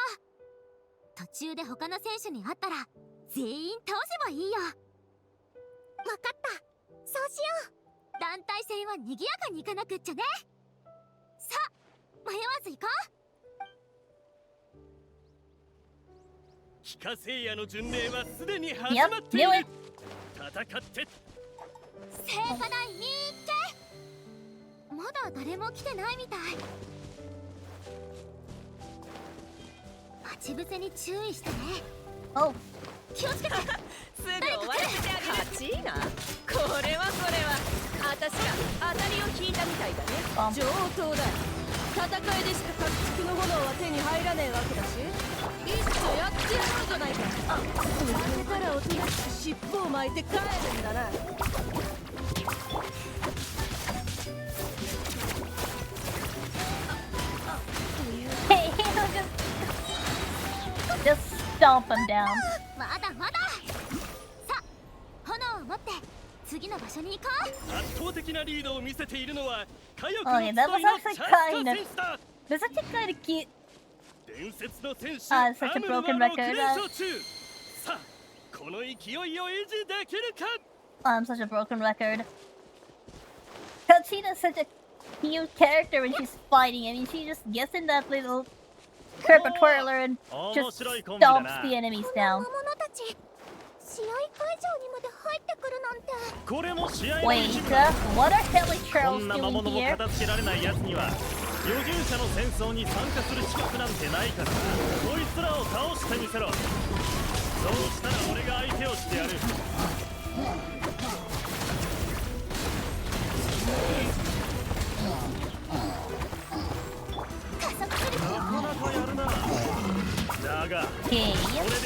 う。途中で他の選手に会ったら全員倒せばいいよ。わかった、そうしよう。団体戦は賑やかにいかなくっちゃね。さあ迷わず行こう。帰化聖夜の巡礼はすでに始まっている。戦って聖火台見っけ。まだ誰も来てないみたい。待ち伏せに注意してね。Oh. 気をつけて。すぐ終わらせてあげる。カチーナ、これはあたしが当たりを引いたみたいだね。上等だ。戦いでしか各地区の炎は手に入らねえわけだし、いっそやってやろうじゃないか。負けたらおとなしく尻尾を巻いて帰るんだな。 Hey, just stomp him down. まだまだ。さあ炎を持って次の場所に行こう。圧倒的なリードを見せているのは火力 Oh の yeah, 集い that の was チャ actually スカ kind 選 of. 手だ。 That's actually kind of cute. 伝説の選手 Such a broken アムロは record. 6連勝中。さあこの勢いを維持できるか。 I'm such a broken record. Kachina's such a cute character when she's fighting. I mean, she just gets in that little purple twirler and just stomps the enemies down. 魔物たち、試合会場にまで入ってくるなんて。これも試合の Wait, 一部だ。 what are Kelly こ Charles んな魔 doing 物も here? 片付けられない奴には預言者の戦争に参加する資格なんてないからな。こいつらを倒してみせろ。そうしたら俺が相手をしてやる。なかなかやるな。だが、これで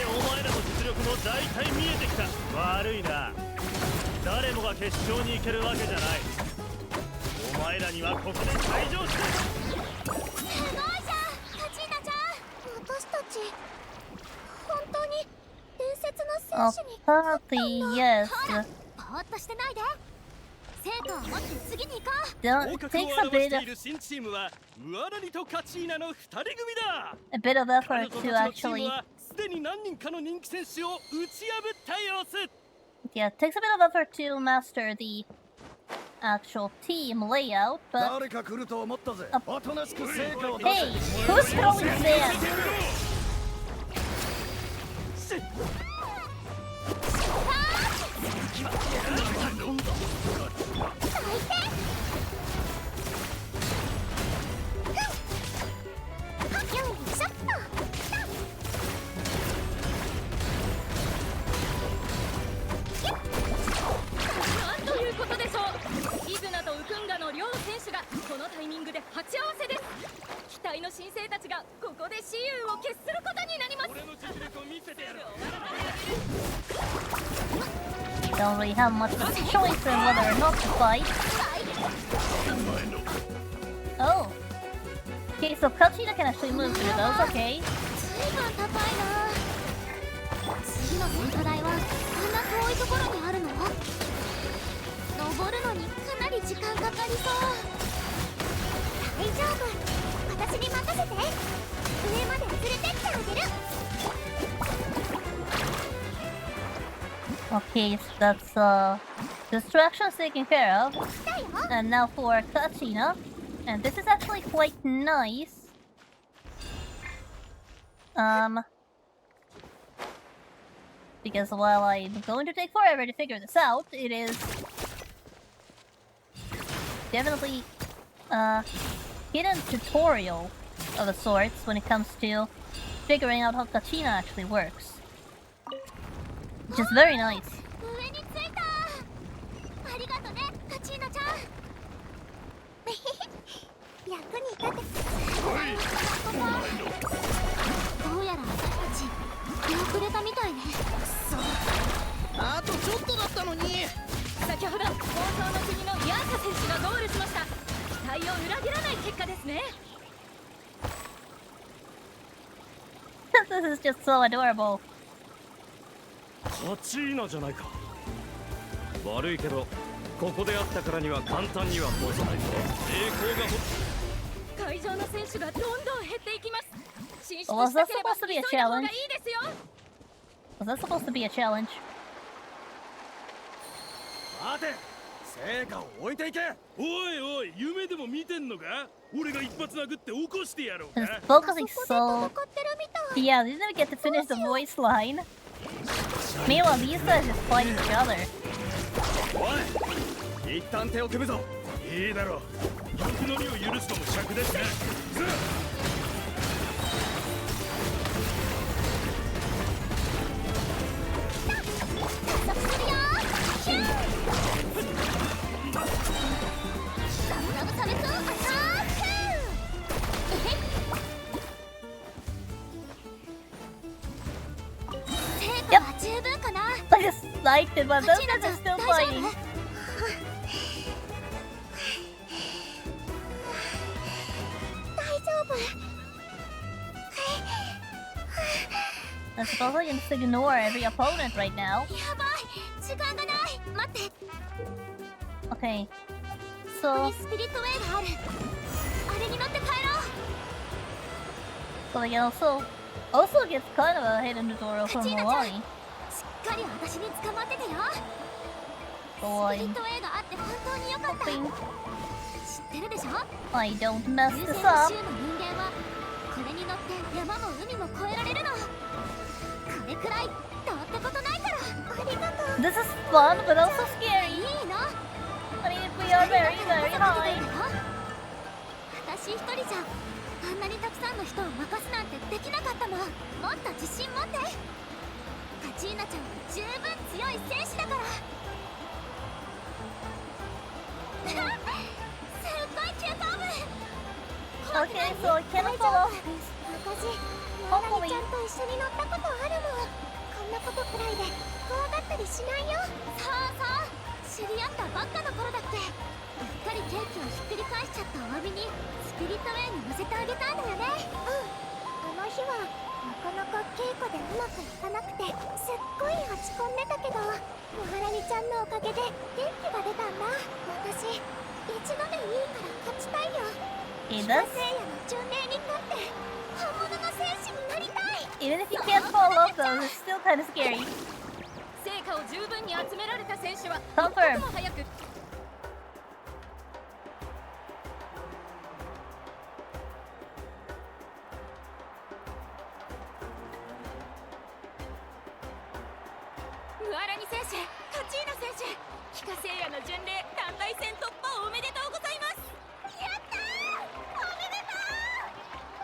お前らの実力も大体見えてきた。悪いな。誰もが決勝に行けるわけじゃない。お前らにはここで退場して。すごいじゃん、カチーナちゃん。私たち本当に伝説の Oh, 選手に勝ったんだ。 puppy, yes. ぼーっとしてないで。成果を持って次に行こう。 Don't 合格 takes を a 表し bit て of いる新チームはウアラニとカチーナの2人組だ。 a bit of 彼 effort 女 to たちのチーム actually. はすでに何人かの人気選手を打ち破った様子。 Yeah, it takes a bit of effort to master the actual team layout, but 誰か来ると思ったぜ。おとなしく成果を出 hey, せ。 who's throwing sand? よいしょっと。don't really have much of a choice in whether or not to fight. Oh. Okay, so Kachina can actually move through those, okay. 随分高いな。次の聖火台はあんな遠いところにあるの？登るのにかなり時間かかりそう。大丈夫。私に任せて。上まで連れてってあげる。Okay, so that's distractions taken care of. And now for Kachina. And this is actually quite nice. Because while I'm going to take forever to figure this out, it is definitely hidden tutorial of a sorts when it comes to figuring out how Kachina actually works. Which is very nice. 上に着いた。ありがとね、カチーナちゃん。役に立て。どうやら私たち出遅れたみたいね。あとちょっとだったのに。先ほど放送の国のヤーシャ選手がゴールしました。期待を裏切らない結果ですね。This is just so adorable. カチーナじゃないか。悪いけどここであったからには簡単には通さないぞ。栄光が会場の選手がどんどん減っていきます。進出 Was した that ければ supposed to be a 急いだ方が challenge? いいですよ。Was that supposed to be a challenge? 待て、成果を置いていけ。おいおい、夢でも見てんのか？俺が一発殴って起こしてやろうか。 It's focusing so... Yeah, they didn't get to finish the voice line. Meanwhile, these guys just fighting each other. おい、一旦手を組むぞ。いいだろう。欲乗りを許すのも尺ですね。Yep. I just liked it, but those guys are still fighting. I suppose I can just ignore every opponent right now. Okay. So... So they also gets kind of a hidden tutorial from Milani. So I'm hoping I don't mess this up. This is fun, but also scary. I mean, we are very, very high. 私一人じゃあんなにたくさんの人を任すなんてできなかったもん。もっと自信持って。カチーナちゃんは十分強い戦士だから。すっごい急カーブ。 Okay, so I cannot follow. 私、モラリちゃんと一緒に乗ったことあるもん。こんなことくらいで怖がったりしないよ。そうそう、知り合ったばっかの頃だって。うっかりケーキをひっくり返しちゃったお詫びにスピリットウェイに乗せてあげたんだよね。あの日はなかなか稽古でうまくいかなくてすっごい落ち込んでたけど、モハラニちゃんのおかげで元気が出たんだ。私一度でいいから勝ちたいよ。聖夜の巡礼に勝って本物の戦士になりたい。 Even if you can't follow those, it's still kind of scary. 成果を十分に集められた選手は Confirm. も早くムアラニ選手、カチーナ選手、帰化聖夜の巡礼団体戦突破おめでとうございます。やった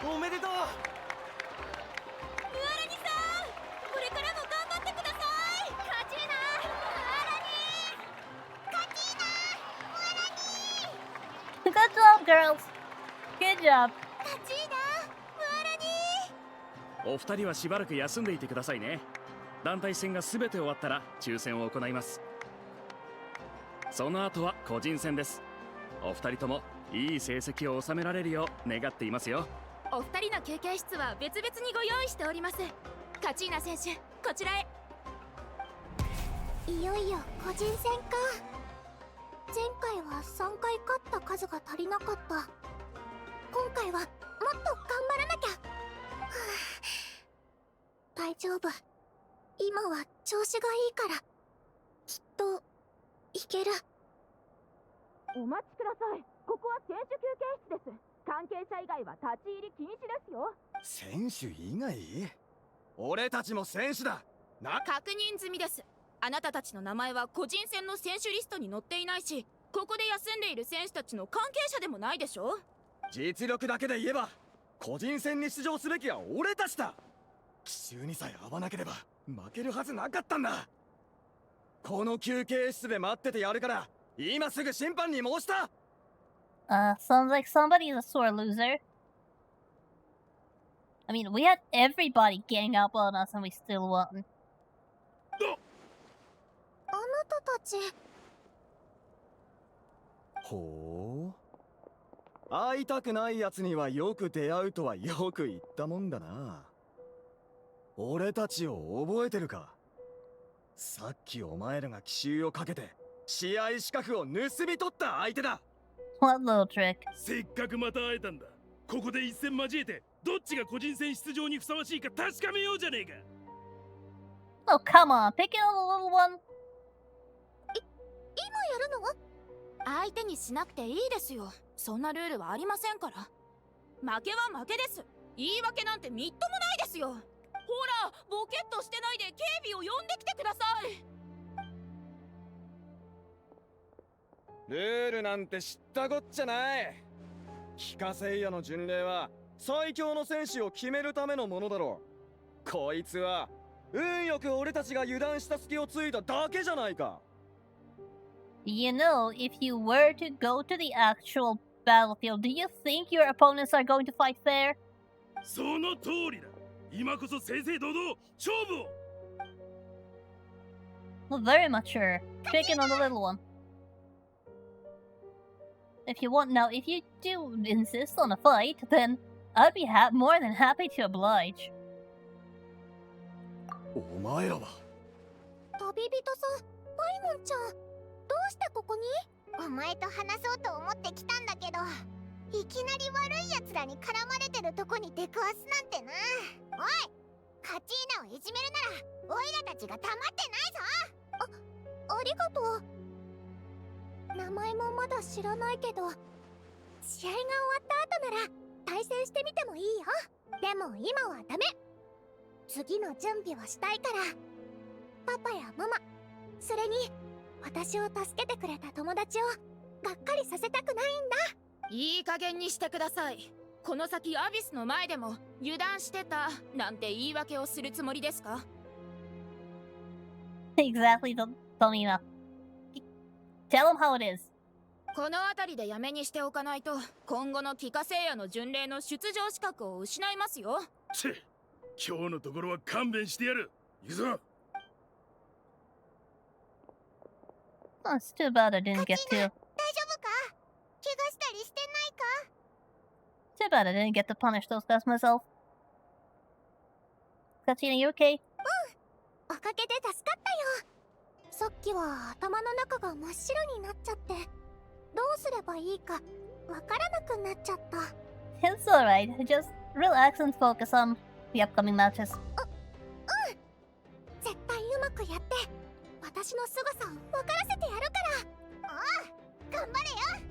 ー、おめでとう。ムアラニさん、これからも頑張ってください。カチーナ、ムアラニー、カチーナ、ムアラニー。 Good job, girls. Good job. カチーナ、ムアラニー。お二人はしばらく休んでいてくださいね。団体戦が全て終わったら抽選を行います。その後は個人戦です。お二人ともいい成績を収められるよう願っていますよ。お二人の休憩室は別々にご用意しております。カチーナ選手、こちらへ。いよいよ個人戦か。前回は3回勝った数が足りなかった。今回はもっと頑張らなきゃ。はあ、大丈夫。今は調子がいいからきっといける。お待ちください。ここは選手休憩室です。関係者以外は立ち入り禁止ですよ。選手以外？俺たちも選手だな。確認済みです。あなたたちの名前は個人戦の選手リストに載っていないし、ここで休んでいる選手たちの関係者でもないでしょ。実力だけで言えば個人戦に出場すべきは俺たちだ。奇襲にさえ合わなければ負けるはずなかったんだ。この休憩室で待っててやるから今すぐ審判に申した。Sounds like somebody is a sore loser. I mean, we had everybody gang up on us and we still won. あなたたち。ほう、会いたくないやつにはよく出会うとはよく言ったもんだな。俺たちを覚えてるか。さっきお前らが奇襲をかけて試合資格を盗み取った相手だ。 What little trick? せっかくまた会えたんだ。ここで一戦交えてどっちが個人戦出場にふさわしいか確かめようじゃねえか。 Oh, come on, pick it on the little one. 今やるの？相手にしなくていいですよ。そんなルールはありませんから。負けは負けです。言い訳なんてみっともないですよ。ほら、ボケっとしてないで警備を呼んできてください。ルールなんて知ったこっちゃない。帰化聖夜の巡礼は最強の戦士を決めるためのものだろう。こいつは運よく俺たちが油断した隙をついただけじゃないか。You know, if you were to go to the actual battlefield, do you think your opponents are going to fight fair? その通りだ。今こそ正々堂々勝負を。 Well, very mature. Pick it on the little one. If you want now, if you do insist on a fight, then I'd be more than happy to oblige. お前らは旅人さん、パイモンちゃん、どうしてここに？お前と話そうと思って来たんだけど、いきなり悪い奴らに絡まれてるとこに出くわすなんてな。おい、カチーナをいじめるならオイラたちが黙ってないぞ。ありがとう。名前もまだ知らないけど、試合が終わった後なら対戦してみてもいいよ。でも今はダメ。次の準備をしたいから。パパやママ、それに私を助けてくれた友達をがっかりさせたくないんだ。いい加減にしてください。この先アビスの前でも油断してたなんて言い訳をするつもりですか？ Exactly, tell me now. Tell them how it is. この辺りでやめにしておかないと今後の帰化聖夜の巡礼の出場資格を失いますよ。チェ、今日のところは勘弁してやる。行くぞ。 Oh, it's too bad I didn't get to. 大丈夫か？怪我したりしてないか？ Too bad I didn't get to punish those guys myself. Katina, you okay? おかげで助かったよ。さっきは頭の中が真っ白になっちゃって、どうすればいいかわからなくなっちゃった。It's alright. Just relax and focus on the upcoming matches. 絶対うまくやって、私の凄さを分からせてやるから。おう、頑張れよ。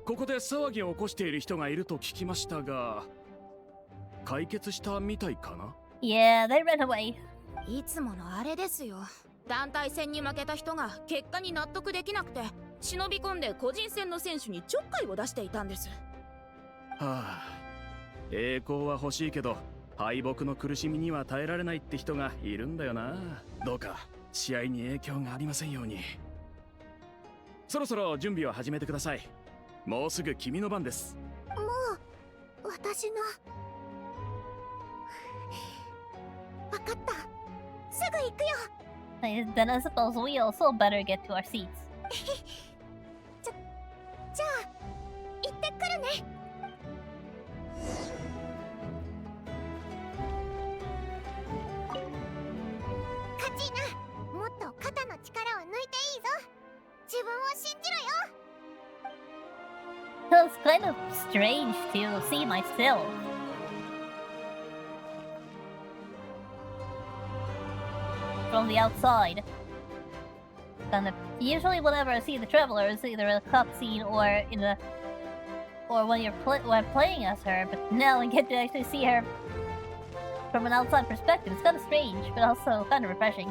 ここで騒ぎを起こしている人がいると聞きましたが、解決したみたいかな？ Yeah, they ran away. いつものあれですよ。団体戦に負けた人が結果に納得できなくて忍び込んで個人戦の選手にちょっかいを出していたんです。はあ、栄光は欲しいけど敗北の苦しみには耐えられないって人がいるんだよな。どうか試合に影響がありませんように。そろそろ準備を始めてください。もうすぐ君の番です。もう私の。分かった、すぐ行くよ。Then I suppose we also better get to our seats. じゃあ行ってくるね。カチーナ、もっと肩の力を抜いていいぞ。自分を信じろよ。It's kind of strange to see myself from the outside. And usually whenever I see the Traveler, it's either a cutscene or when you're when playing as her. But now I get to actually see her from an outside perspective. It's kind of strange, but also kind of refreshing.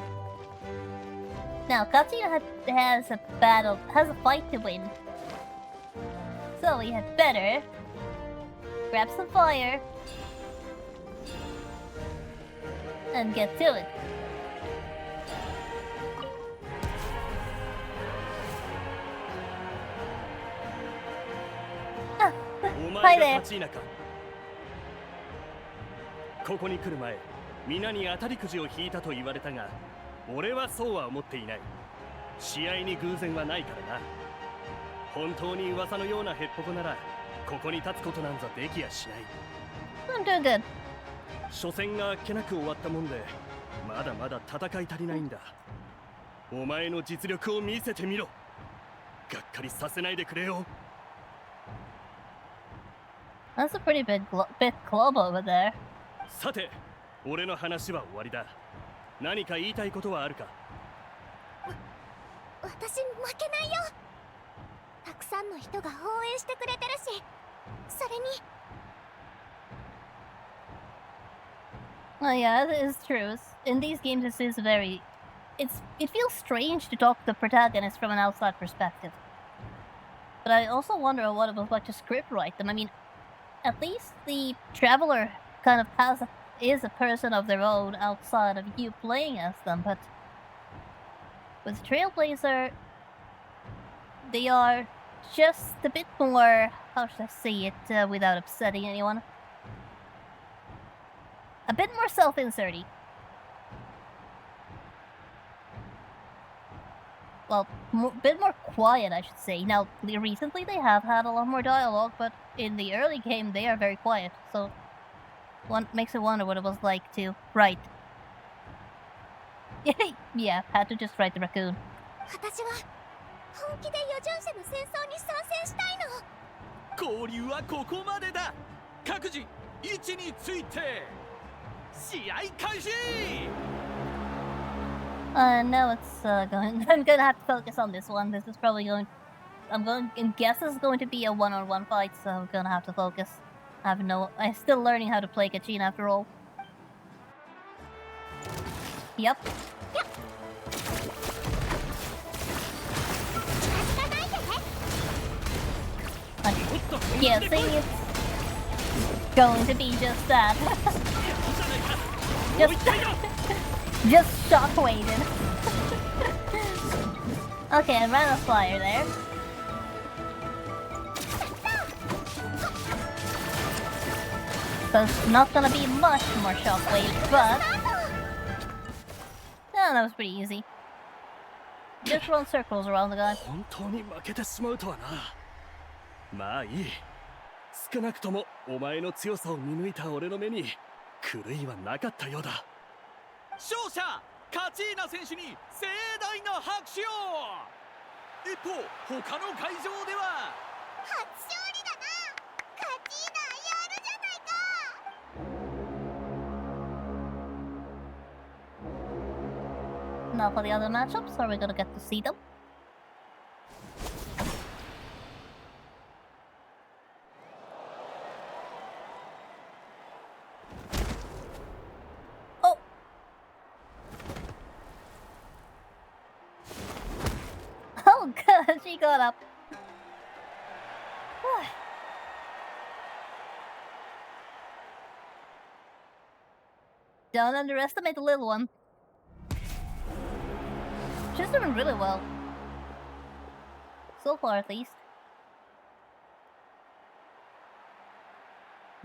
Now, Katsina has a fight to win. So we had better grab some fire and get to it. Hi there. ここに来る前、皆に当たりくじを引いたと言われたが、俺はそうは思っていない。試合に偶然はないからな。本当に噂のようなヘッポコなら、ここに立つことなんざできやしない。I'm doing good. 初戦があっけなく終わったもんで、まだまだ戦い足りないんだ。お前の実力を見せてみろ。がっかりさせないでくれよ。That's a pretty big club over there. さて、俺の話は終わりだ。何か言いたいことはあるか？私負けないよ。たくさんの人が応援してくれてるし、それに。Oh yeah, it is true. In these games, it feels strange to talk to the protagonist from an outside perspective. But I also wonder what it was like to script write them. I mean, at least the Traveler kind of is a person of their own outside of you playing as them, but with Trailblazer, they are just a bit more, how should I say it without upsetting anyone? A bit more self-inserty. Well, a bit more quiet, I should say. Now, recently they have had a lot more dialogue, but in the early game they are very quiet, so one makes me wonder what it was like to write. Yeah, had to just write the raccoon. 私は本気で余順者の戦争に参戦したいの。交流はここまでだ。各自位置について試合開始。Now it's going. I'm gonna have to focus on this one. This is probably going. Guess this is going to be a one-on-one fight, so I'm gonna have to focus. I'm still learning how to play Kachina after all. Yep. Yeah, see, it's going to be just that. just shockweighted. Okay, I ran a flyer there. So it's not gonna be much more shockwave, but yeah, that was pretty easy. Just run circles around the guy. 本当に負けてしまうとはな。まあいい。少なくともお前の強さを見抜いた俺の目に狂いはなかったようだ。勝者カチーナ選手に盛大な拍手を。一方他の会場では初勝利だな。カチーナやるじゃないか。 Now for the other matchups, are we gonna get to see them? Oh! Oh god, she got up. Don't underestimate the little one. She's doing really well. So far, at least.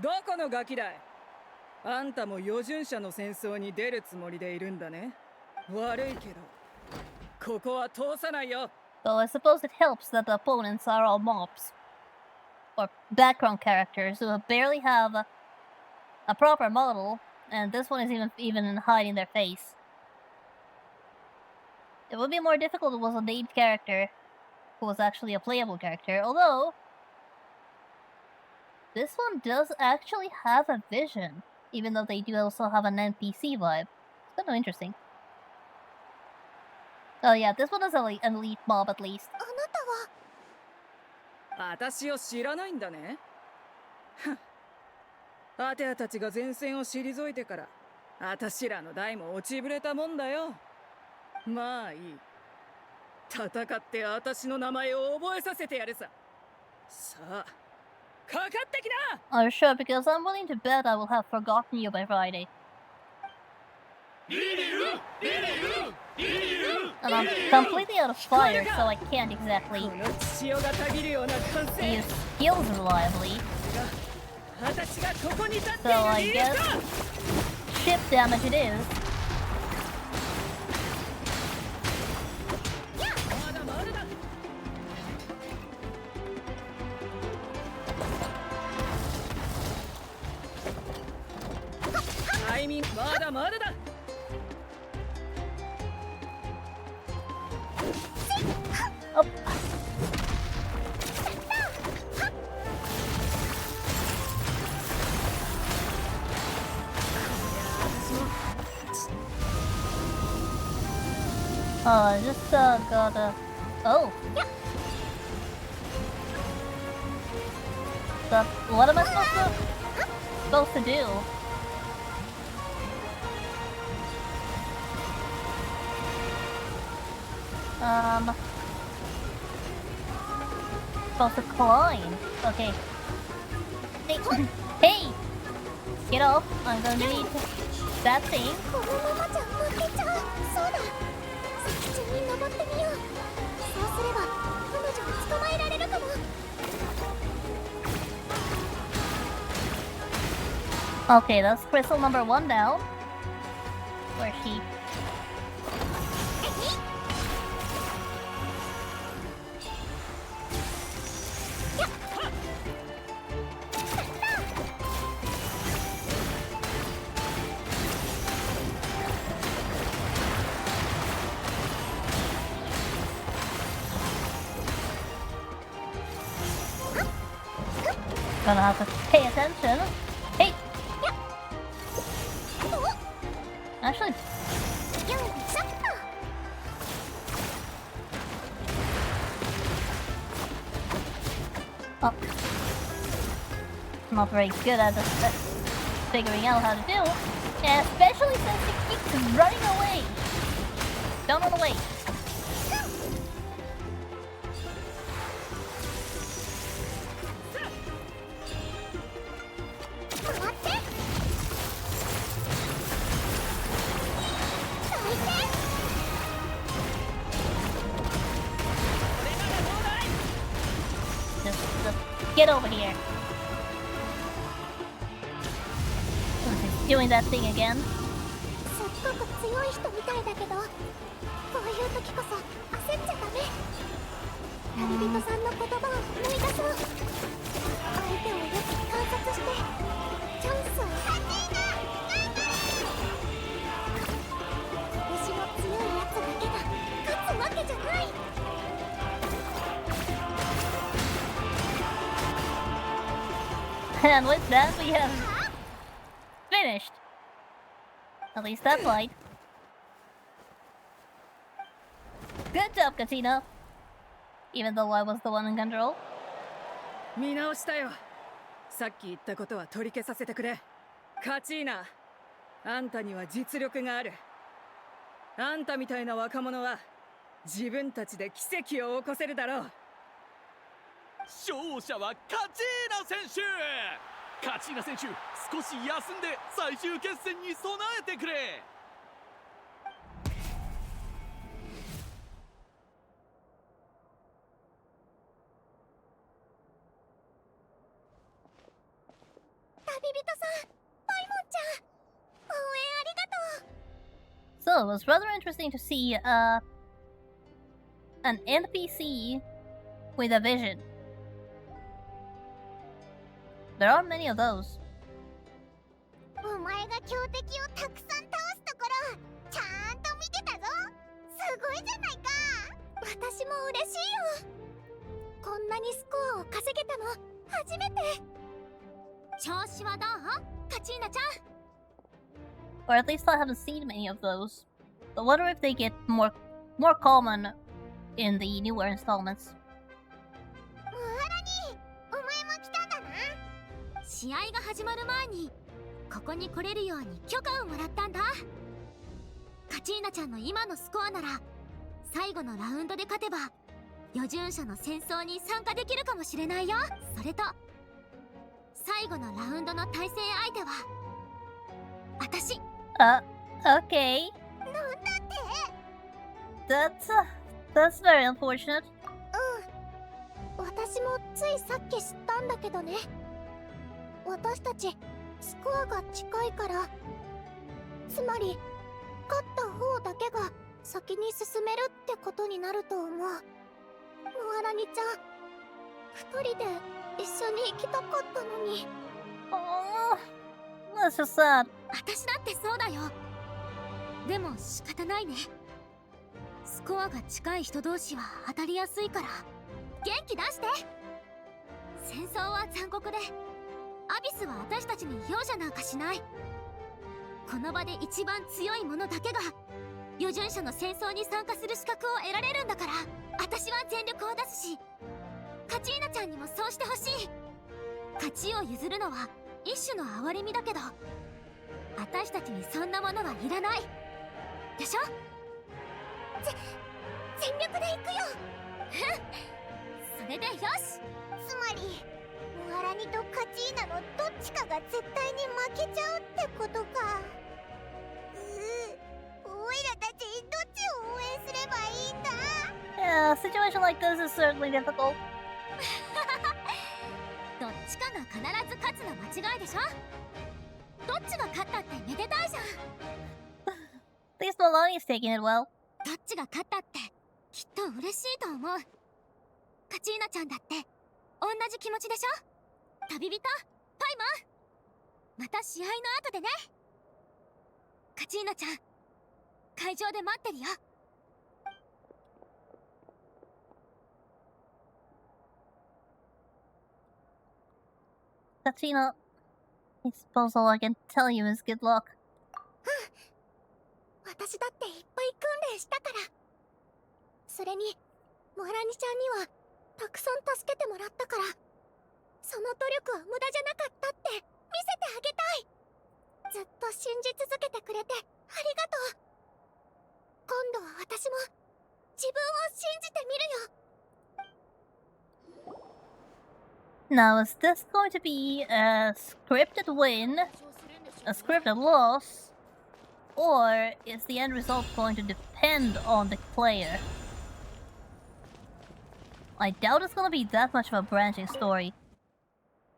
どこのガキだい？あんたも余順者の戦争に出るつもりでいるんだね。悪いけどここは通さないよ。 So I suppose it helps that the opponents are all mobs. Or background characters who barely have a proper model, and this one is even hiding their face. It would be more difficult if it was a named character who was actually a playable character, although this one does actually have a vision, even though they do also have an NPC vibe. It's kind of interesting. Oh yeah, this one is an elite mob at least. 私を知らないんだね。アテアたちが前線を退いてから私らの代も落ちぶれたもんだよ。まあいい。戦って私の名前を覚えさせてやるさ。さあ、かかってきな。 Are you sure? Because I'm willing to bet I will have forgotten you by Friday. And I'm completely out of fire, so I can't exactly use skills reliably. So I guess ship damage it is. Oh. I just gotta. Oh. So, what am I supposed to do? Supposed to climb. Okay. Hey, hey! Get off. I'm gonna need that thing. Okay, that's crystal number 1 now. Where's she? Gonna have to pay attention. Hey! Actually... Oh. Not very good at figuring out how to do. Especially since he keeps running away. Don't run away. Get over here. He's doing that thing again. And with that, we have finished. At least that fight. Good job, Katina. Even though I was the one in control. 見直したよ。さっき言ったことは取り消させてくれ。カチーナ、あんたには実力がある。あんたみたいな若者は自分たちで奇跡を起こせるだろう。勝者はカチーナ選手。カチーナ選手、少し休んで最終決戦に備えてくれ。旅人さん、パイモンちゃん、応援ありがとう。So Oh, it was rather interesting to see an NPC with a vision. There are many of those. お前が強敵をたくさん倒すところちゃんと見てたぞ。すごいじゃないか。私も嬉しいよ。こんなにスコアを稼げたの初めて。調子はどう？カチーナちゃん。 Or at least I haven't seen many of those. I wonder if they get more common in the newer installments. ムハラニ、お前も来たんだな。試合が始まる前にここに来れるように許可をもらったんだ。カチーナちゃんの今のスコアなら最後のラウンドで勝てば余順者の戦争に参加できるかもしれないよ。それと最後のラウンドの対戦相手は私。Okay. なんだって。That's very unfortunate. うん。私もついさっき知ったんだけどね。私たちスコアが近いから、つまり勝った方だけが先に進めるってことになると思う。モアラニちゃん、二人で一緒に行きたかったのに。Oh, that's so sad. 私だってそうだよ。でも仕方ないね。スコアが近い人同士は当たりやすいから元気出して。戦争は残酷でアビスは私たちに容赦なんかしない。この場で一番強い者だけが余順者の戦争に参加する資格を得られるんだから、私は全力を出すし、カチーナちゃんにもそうしてほしい。勝ちを譲るのは一種の哀れみだけど、私たちにそんなものはいらないでしょ。全力で行くよ。それでよし。つまりモアラニとカチーナのどっちかが絶対に負けちゃうってことか。おいらたちどっちを応援すればいいんだ。Yeah, a situation like this is certainly difficult. どっちかが必ず勝つの間違いでしょ。どっちが勝ったってめでたいじゃん。At least Maloney's taking it well. どっちが勝ったってきっと嬉しいと思う。カチーナちゃんだって同じ気持ちでしょ。旅人パイモン、また試合の後でね。カチーナちゃん、会場で待ってるよ。Katina, I suppose all I can tell you is good luck. 私だっていっぱい訓練したから。それにモアラニちゃんにはたくさん助けてもらったから、その努力は無駄じゃなかったって見せてあげたい。ずっと信じ続けてくれてありがとう。今度は私も自分を信じてみるよ。 Now, is this going to be a scripted win, a scripted loss, or is the end result going to depend on the player? I doubt it's going to be that much of a branching story.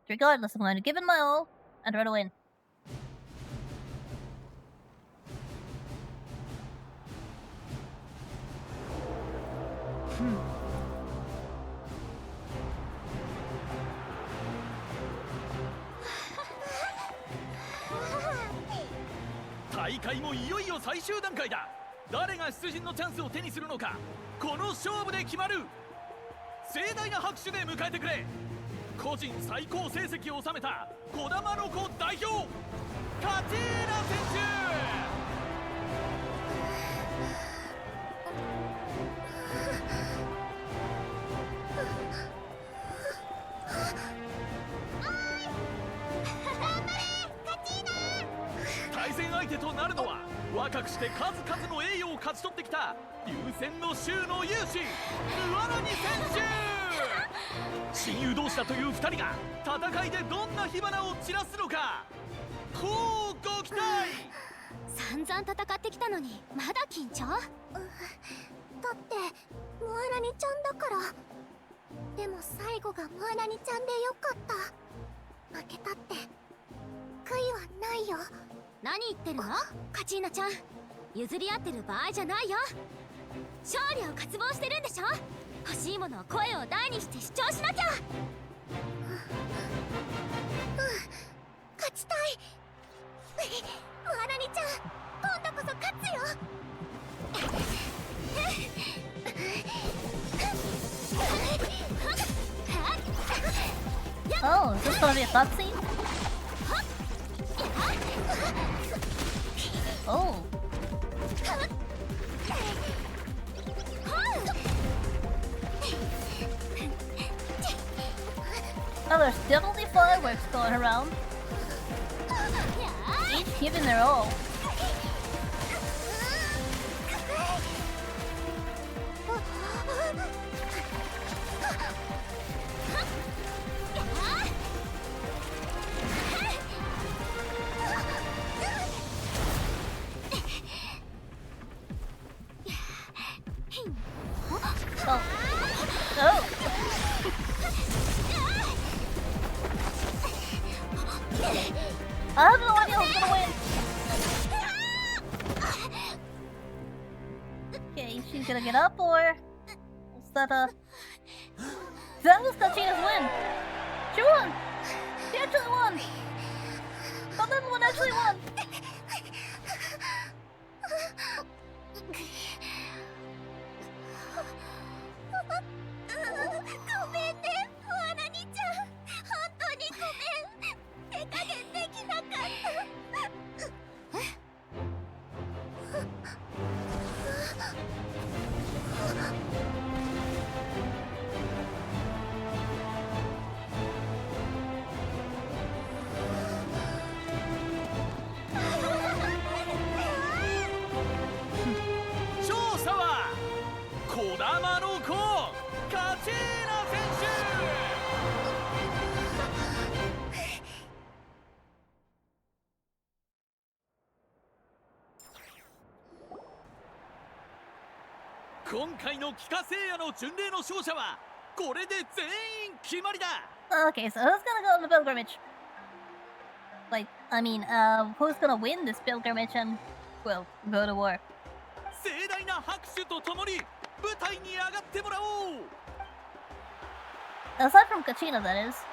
Regardless, I'm going to give it my all and try to win. Hmm. 大会もいよいよ最終段階だ。誰が出陣のチャンスを手にするのか、この勝負で決まる。盛大な拍手で迎えてくれ。個人最高成績を収めた児玉の子代表カチーナ選手。対戦相手となるのは若くして数々の栄誉を勝ち取ってきた優先の州の勇士ムアラニ選手。親友同士だという2人が戦いでどんな火花を散らすのか、こうご期待。散々戦ってきたのにまだ緊張？だってモアラニちゃんだから。でも最後がモアラニちゃんでよかった。負けたって悔いはないよ。何言ってるのカチーナちゃん。譲り合ってる場合じゃないよ。勝利を渇望してるんでしょ。欲しいものを声を大にして主張しなきゃ。勝ちたい。モアナニちゃん、今度こそ勝つよ。Oh, is this gonna be a cutscene? Oh. Oh, there's definitely fireworks going around. Each giving their all. Oh. Oh. I have no idea who's gonna win. Okay, she's gonna get up, or is that that was Kachina's win. She won. She actually won. The little one actually won. ごめんね、モアナニちゃん。本当にごめん。手加減できなかった勝者は児玉の子カチーナ選手。今回の帰化聖夜の巡礼の勝者はこれで全員決まりだ。 Okay, so who's gonna go on the pilgrimage? Like, I mean, who's gonna win this pilgrimage and, well, go to war? 盛大な拍手とともに舞台に上がってもらおう。 Aside from Kachina, that is.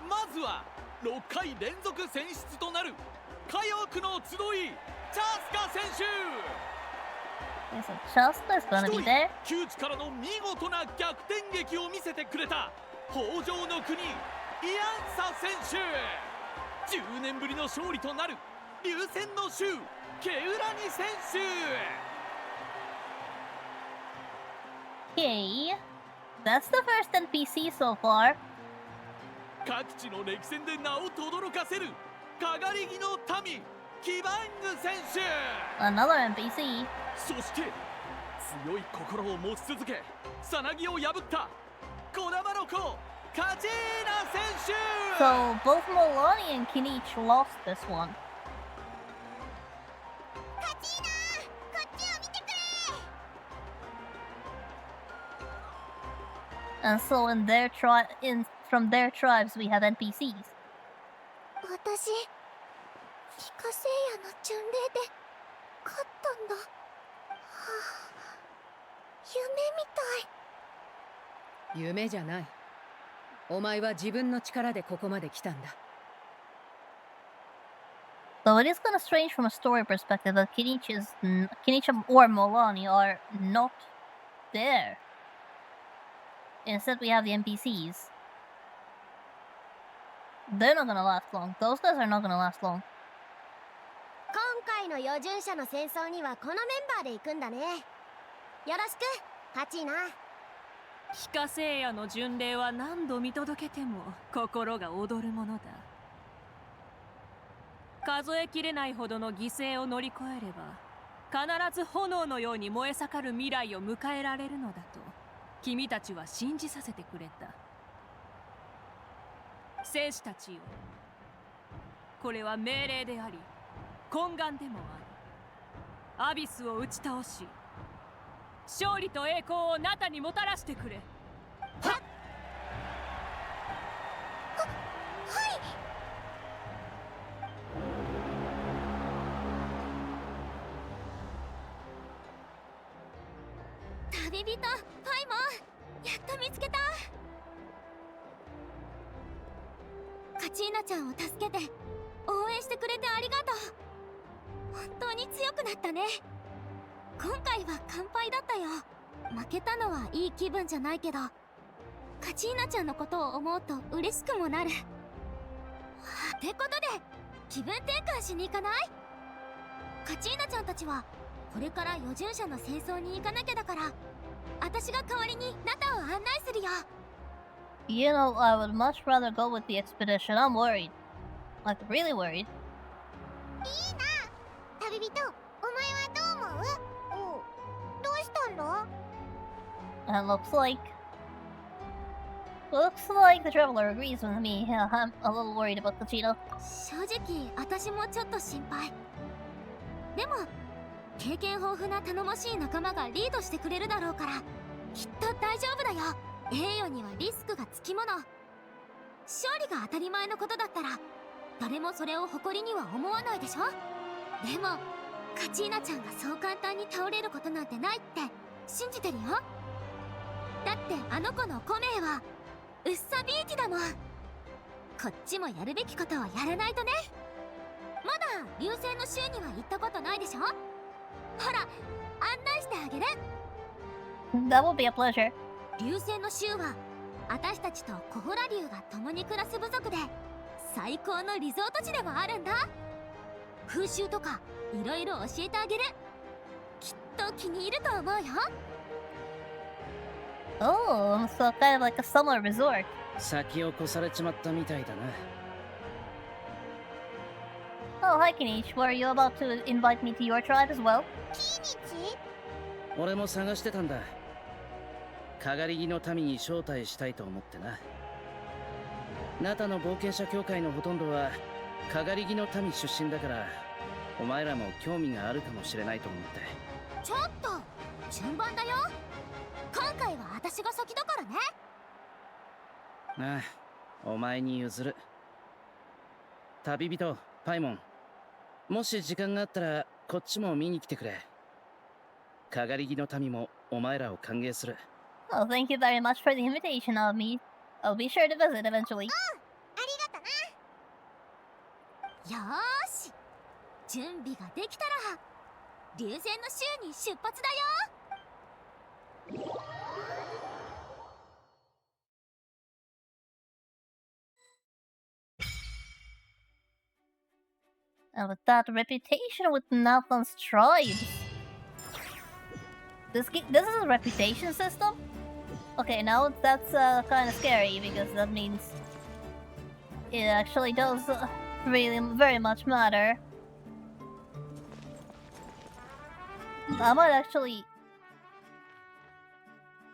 まずは6回連続選出となる火翼の集いチャスカ選手。 Okay, so Chasta's gonna be there. 窮地からの見事な逆転劇を見せてくれた北条の国イアンサ選手。10年ぶりの勝利となる流戦の州ケウラニ選手。 Okay, that's the first NPC so far. 各地の歴戦で名を轟かせるかがり木の民キバング選手。 Another NPC. そして強い心を持ち続けさなぎを破った児玉の子カチーナ選手。 So both Molani and Kinich lost this one. カチーナ、こっちを見てくれ。 And so from their tribes we have NPCs. 私、帰化聖夜の巡礼で勝ったんだ。はあ、夢みたい。夢じゃない。お前は自分の力でここまで来たんだ。 So it is kind of strange from a story perspective that Kinich or Molani are not there. Instead, we have the NPCs. They're not gonna last long. Those guys are not gonna last long. 今回の余順者の戦争にはこのメンバーで行くんだね。よろしくカチーナ。帰化聖夜の巡礼は何度見届けても心が躍るものだ。数えきれないほどの犠牲を乗り越えれば必ず炎のように燃え盛る未来を迎えられるのだと君たちは信じさせてくれた。戦士たちよ、これは命令であり懇願でもある。アビスを打ち倒し勝利と栄光をナタにもたらしてくれ。ははい。旅人パイモン、やっと見つけた。カチーナちゃんを助けて応援してくれてありがとう。本当に強くなったね。今回は完敗だったよ。負けたのはいい気分じゃないけど、カチーナちゃんのことを思うと嬉しくもなる。ってことで気分転換しに行かない？カチーナちゃんたちはこれから余順者の戦争に行かなきゃだから、私が代わりにナタを案内するよ。 You know, I would much rather go with the expedition. I'm worried. Like, really worried. いいな。旅人、お前はどう思う？お、どうしたんだ？ And looks like the traveler agrees with me. Yeah, I'm a little worried about Kachino. 正直私もちょっと心配。でも経験豊富な頼もしい仲間がリードしてくれるだろうから、きっと大丈夫だよ。栄誉にはリスクがつきもの。勝利が当たり前のことだったら誰もそれを誇りには思わないでしょ。でもカチーナちゃんがそう簡単に倒れることなんてないって信じてるよ。だってあの子のコメイはウッサビーティだもん。こっちもやるべきことをやらないとね。まだ流星の州には行ったことないでしょ。ほら案内してあげる。 That would be a pleasure. 流星の州は私たちとコホラ竜が共に暮らす部族で最高のリゾート地でもあるんだ。風習とかいろいろ教えてあげる。きっと気に入ると思うよ。 Oh, so kind of like a summer resort. 先を越されちまったみたいだな。Oh, hi Kenichi. Were you about to invite me to your tribe as well? キニチ？俺も探してたんだ。かがり木の民に招待したいと思ってな。ナタの冒険者協会のほとんどはかがり木の民出身だから、お前らも興味があるかもしれないと思って。ちょっと順番だよ。今回は私が先だからね。ああ、お前に譲る。旅人パイモン、もし時間があったらこっちも見に来てくれ。かがり木の民もお前らを歓迎する。 Oh, thank you very much for the invitation of me. I'll be sure to visit eventually. ありがとな。よーし、準備ができたら流星の州に出発だよ。 And with that reputation with Nathan's tribes. This is a reputation system? Okay, now that's kind of scary because that means it actually does really very much matter. I might actually.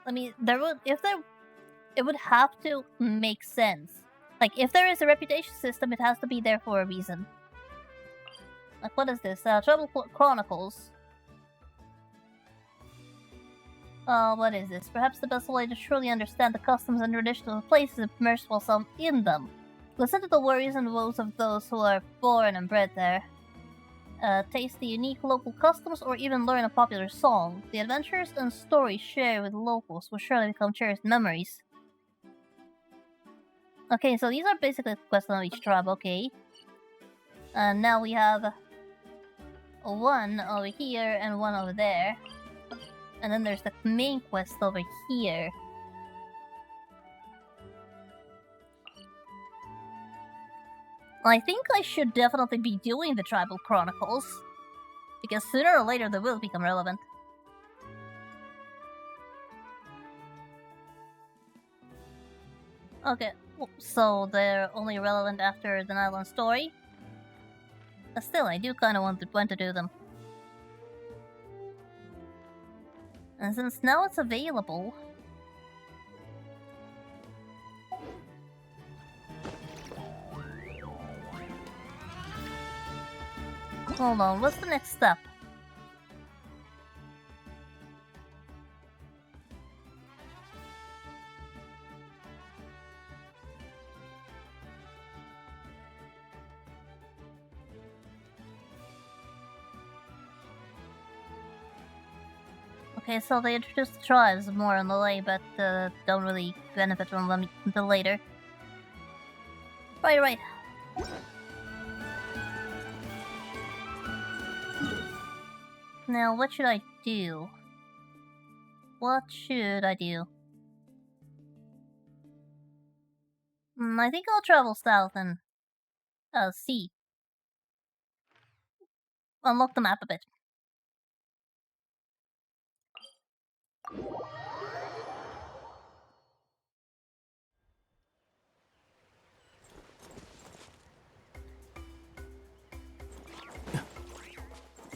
I mean, it would have to make sense. Like, if there is a reputation system, it has to be there for a reason. Like, what is this? Trouble Chronicles. What is this? Perhaps the best way to truly understand the customs and traditions of a place is to immerse oneself in them. Listen to the worries and woes of those who are born and bred there. Taste the unique local customs or even learn a popular song. The adventures and stories shared with locals will surely become cherished memories. Okay, so these are basically quests on each tribe, okay. And now we have one over here and one over there. And then there's the main quest over here. I think I should definitely be doing the Tribal Chronicles, because sooner or later they will become relevant. Okay, so they're only relevant after the Nylon story? But still, I do kind of want to do them. And since now it's available... Hold on, what's the next step? Okay, so they introduced the tribes more on the way, but don't really benefit from them until later. Right. Now, what should I do? What should I do? I think I'll travel south and see. Unlock the map a bit.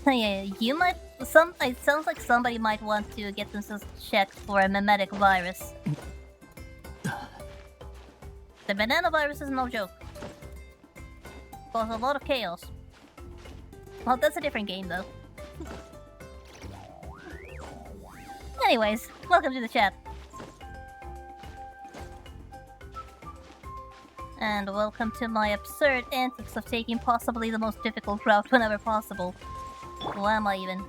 Yeah, you might. It sounds like somebody might want to get themselves checked for a mimetic virus. The banana virus is no joke. Causes a lot of chaos. Well, that's a different game, though. Anyways, welcome to the chat. And welcome to my absurd antics of taking possibly the most difficult route whenever possible. Why am I even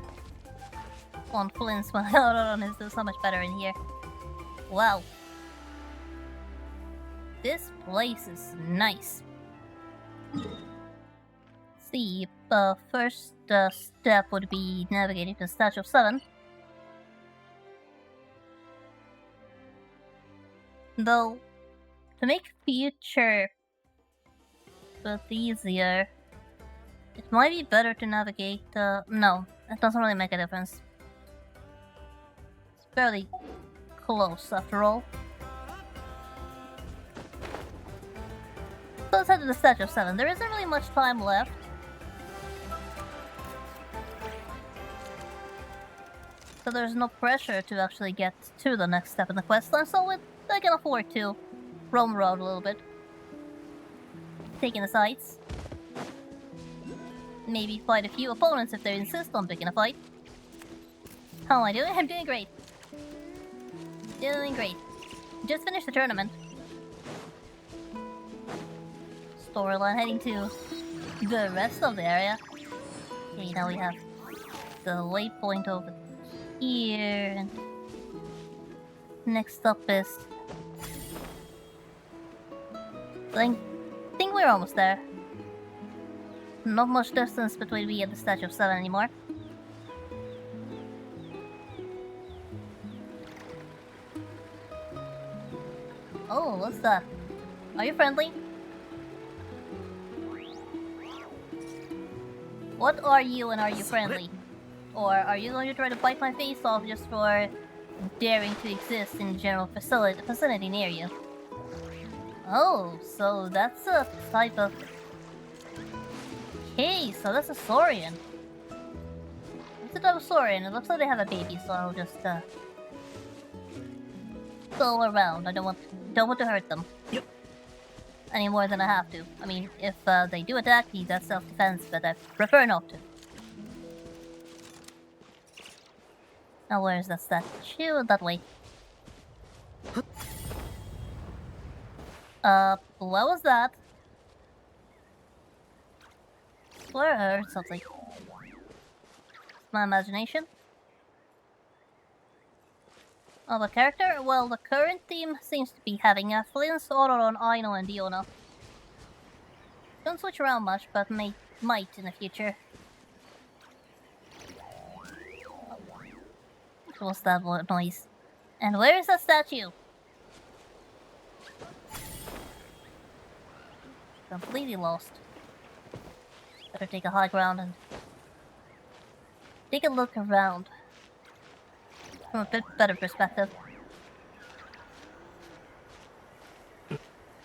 on Flynn's when Auron is so much better in here? Wow. This place is nice. See, first step would be navigating to Statue of 7. Though, to make future bit easier, it might be better to navigate, no, it doesn't really make a difference. It's fairly close after all. So let's head to the Statue of 7. There isn't really much time left. So there's no pressure to actually get to the next step in the questline, so I can afford to roam around a little bit. Taking the sights. Maybe fight a few opponents if they insist on picking a fight. How am I doing? I'm doing great. Doing great. Just finished the tournament. Storyline heading to the rest of the area. Okay, now we have the waypoint over here. And next up is... I think we're almost there. Not much distance between me and the Statue of 7 anymore. Oh, what's that? Are you friendly? What are you and are you friendly? Or are you going to try to bite my face off just for daring to exist in the general vicinity near you? Oh, so that's a type of... Hey, so that's a Saurian. It's a type of Saurian. It looks like they have a baby, so I'll just go around. I don't want to hurt them. Yep. Any more than I have to. I mean, if they do attack me, that's self-defense, but I prefer not to. Now where's that statue? That way. What was that? Swear I heard something. It's my imagination. Oh, the character? Well, the current team seems to be having Flynn, Auron, Aino, and Diona. Don't switch around much, but might in the future. What was that noise? And where is that statue? Completely lost. Better take a high ground and take a look around from a bit better perspective.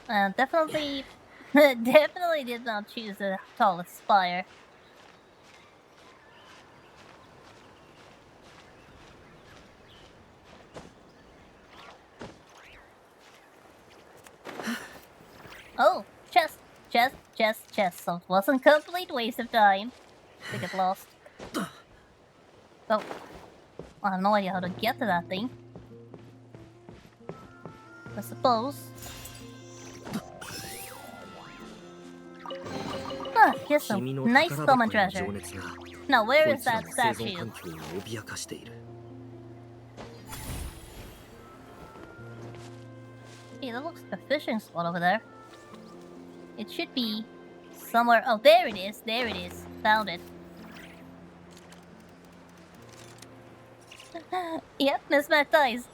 Definitely did not choose the tallest spire. Oh, chest. So it wasn't a complete waste of time to get lost. Oh, I have no idea how to get to that thing. I suppose. Ah, just some nice common treasure. Now, where is that statue? Okay, that looks like a fishing spot over there. It should be somewhere. Oh, there it is. There it is. Found it. Yep, mismatched eyes.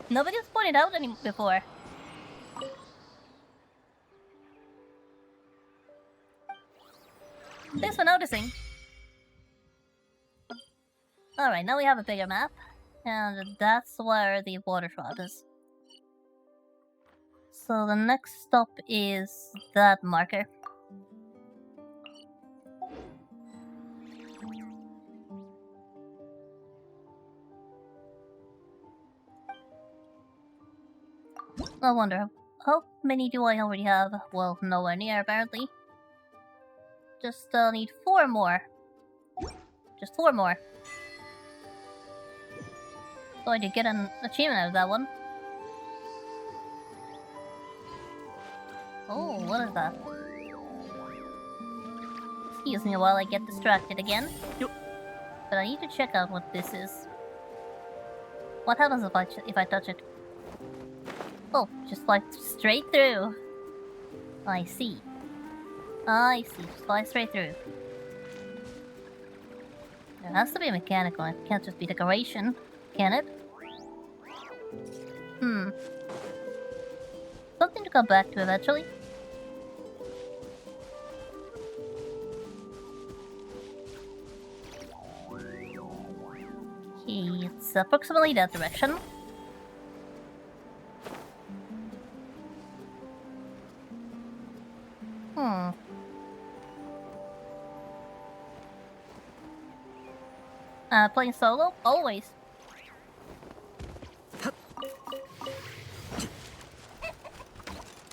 Nobody was pointed out any before. Thanks for noticing. Alright, now we have a bigger map. And that's where the water shroud is. So the next stop is that marker. I wonder, how many do I already have? Well, nowhere near apparently. Just need 4 more. Just 4 more. So I did get an achievement out of that one. Oh, what is that? Excuse me while I get distracted again. But I need to check out what this is. What happens if I touch it? Oh, just fly straight through. I see. I see. Just fly straight through. There has to be a mechanical. It can't just be decoration, can it? Something to come back to eventually. Okay, it's approximately that direction. Playing solo? Always.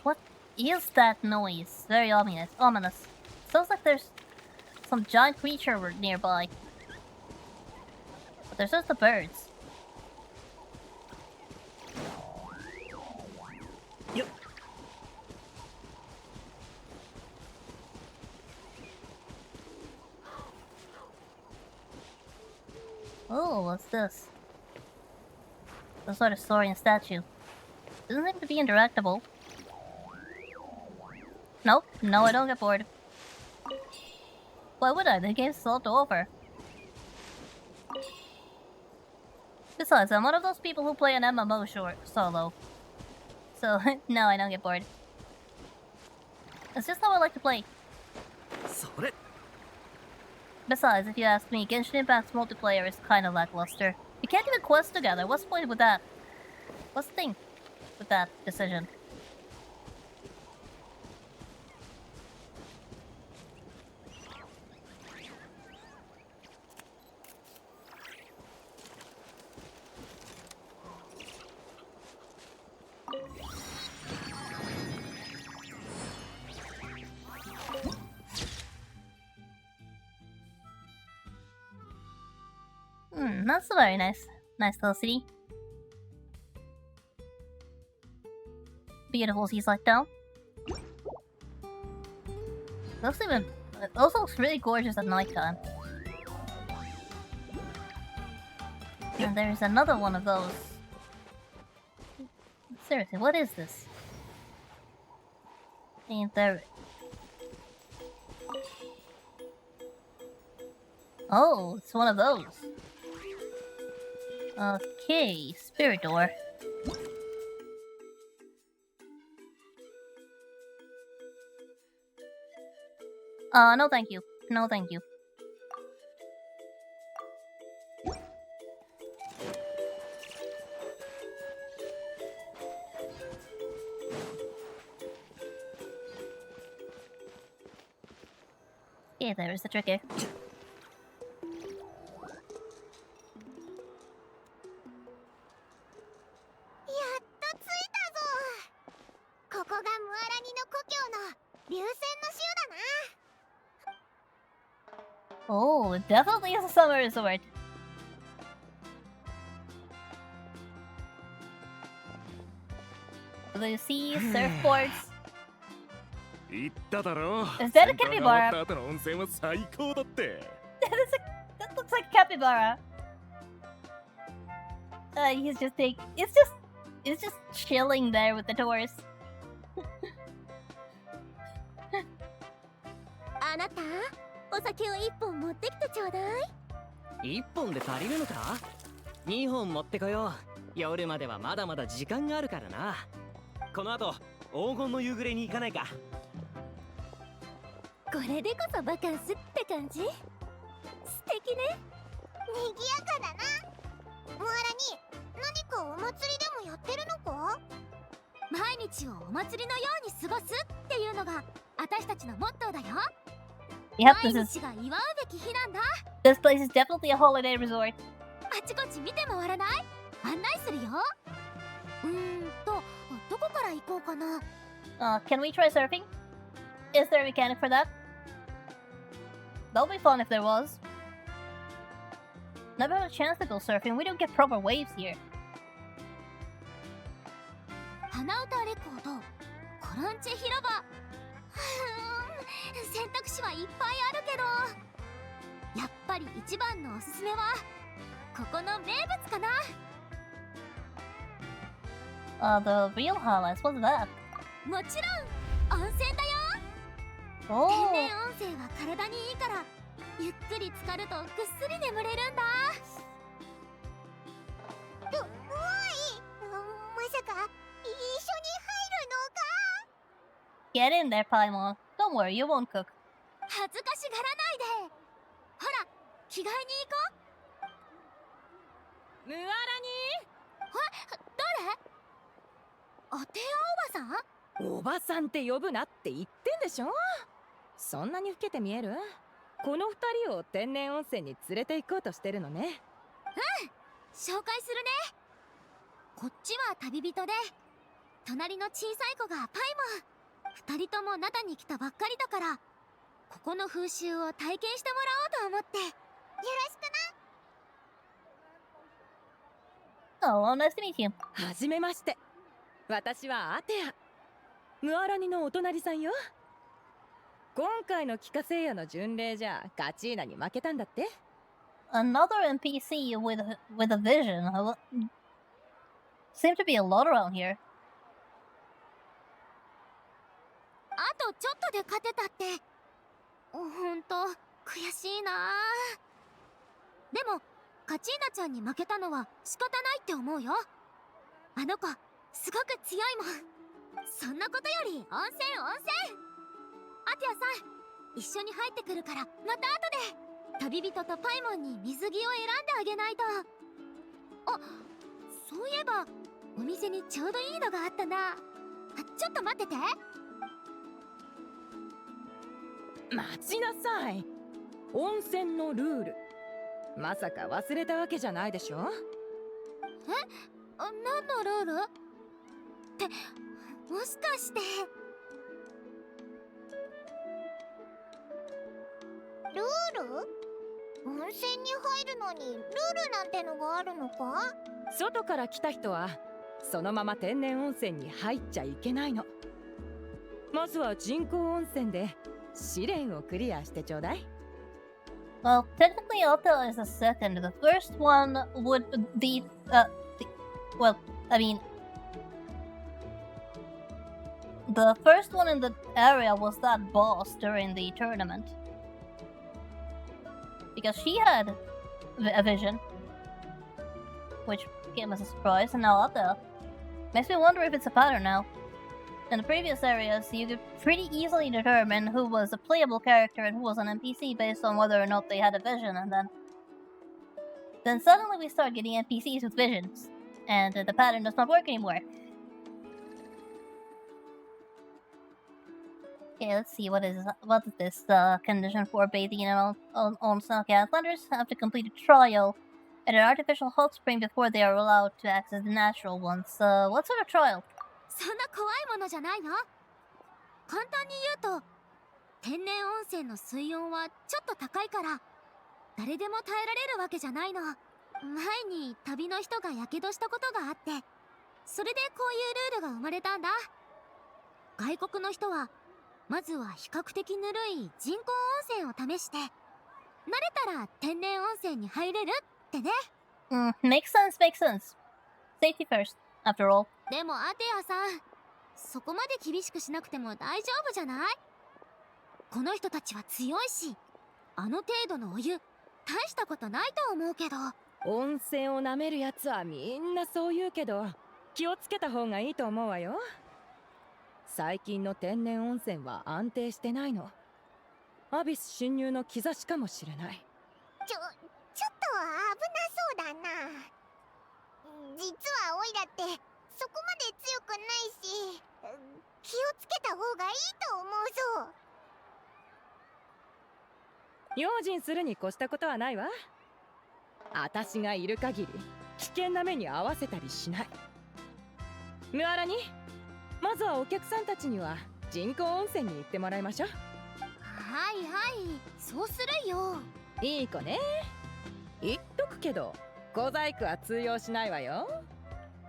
What is that noise? Very ominous. Sounds like there's some giant creature nearby. But there's just the birds. Yep. Oh, what's this? Some sort of saurian statue. Doesn't seem to be interactable. Nope, no, I don't get bored. Why would I? The game's sold over. Besides, I'm one of those people who play an MMO solo. So, no, I don't get bored. It's just how I like to play. Besides, if you ask me, Genshin Impact's multiplayer is kinda lackluster. You can't even quest together, what's the point with that? What's the thing with that decision? That's a very nice little city. Beautiful seaside town. It also looks really gorgeous at nighttime. And there's another one of those. Seriously, what is this? Ain't there... Oh, it's one of those. Okay, spirit door. No thank you. No thank you. Okay, there is the trigger. Oh, it definitely is a summer resort. Do you see surfboards? Is that a capybara? That looks like a capybara. He's just taking. It's just It's just chilling there with the tourists. あなた、お酒を一本持ってきてちょうだい。1本で足りるのか？2本持ってこよう。夜まではまだまだ時間があるからな。この後黄金の夕暮れに行かないか？これでこそバカンスって感じ。素敵ね。賑やかだな。ムアラに何かお祭りでもやってるのか？毎日をお祭りのように過ごすっていうのが私たちのモットーだよ。Yep, 毎 this is 日が祝うべき日なんだ。 this place is definitely a holiday resort. あちこち見て回らない？案内するよ。どこから行こうかな。Can we try surfing? Is there a mechanic for that? That would be fun if there was. Never had a chance to go surfing. We don't get proper waves here. 花歌レコード、コランチェ広場。選択肢はいっぱいあるけど、やっぱり一番のおすすめはここの名物かな。The real highlights, what's that? もちろん温泉だよ。Oh. 天然温泉は体にいいからゆっくり浸かるとぐっすり眠れるんだ。うわい、まさか一緒に入るのか？ Get in there, Paimon. Don't worry, you won't cook. 恥ずかしがらないで。ほら、着替えに行こう。ムアラニ誰？アテアおばさん？おばさんって呼ぶなって言ってんでしょ。そんなに老けて見える？この二人を天然温泉に連れて行こうとしてるのね。うん、紹介するね。こっちは旅人で、隣の小さい子がパイモン。二人とも灘に来たばっかりだから、ここの風習を体験してもらおうと思って。よろしくな。 Oh, nice to meet you. はじめまして。私はアテア。ムアラニのお隣さんよ。今回のキカセイヤの巡礼じゃガチーナに負けたんだって。 Another NPC with a vision. Seem to be a lot around here. あとちょっとで勝てたって。ほんと悔しいな。でもカチーナちゃんに負けたのは仕方ないって思うよ。あの子すごく強いもん。そんなことより温泉。アティアさん、一緒に入ってくるからまた後で。旅人とパイモンに水着を選んであげないと。あ、そういえばお店にちょうどいいのがあったな。ちょっと待ってて。待ちなさい。温泉のルールまさか忘れたわけじゃないでしょ。何のルールってもしかして。ルール？温泉に入るのにルールなんてのがあるのか？外から来た人はそのまま天然温泉に入っちゃいけないの。まずは人工温泉で試練をクリアしてちょうだい。 Well, technically Alta is the second. The first one would be well, I mean, the first one in the area was that boss during the tournament. Because she had a vision, which came as a surprise, and now Alta. Makes me wonder if it's a pattern now. In the previous areas, you could pretty easily determine who was a playable character and who was an NPC based on whether or not they had a vision, and then suddenly we start getting NPCs with visions, and the pattern does not work anymore. Okay, let's see, what is this condition for bathing in on Snowy Outlanders? Have to complete a trial at an artificial hot spring before they are allowed to access the natural ones. What sort of trial? そんな怖いものじゃないの。簡単に言うと、天然温泉の水温はちょっと高いから誰でも耐えられるわけじゃないの。前に旅の人がやけどしたことがあって、それでこういうルールが生まれたんだ。外国の人はまずは比較的ぬるい人工温泉を試して、慣れたら天然温泉に入れるってね。Makes sense, makes sense. Safety first. after all. でもアテアさん、そこまで厳しくしなくても大丈夫じゃない？この人たちは強いし、あの程度のお湯大したことないと思うけど。温泉を舐めるやつはみんなそう言うけど、気をつけた方がいいと思うわよ。最近の天然温泉は安定してないの。アビス侵入の兆しかもしれない。ちょっと危なそうだな。実はオイラってそこまで強くないし、気をつけた方がいいと思うぞ。用心するに越したことはないわ。私がいる限り危険な目に合わせたりしない。ムアラにまずはお客さんたちには人工温泉に行ってもらいましょう。はいはい、そうするよ。いい子ね。言っとくけど小細工は通用しないわよ。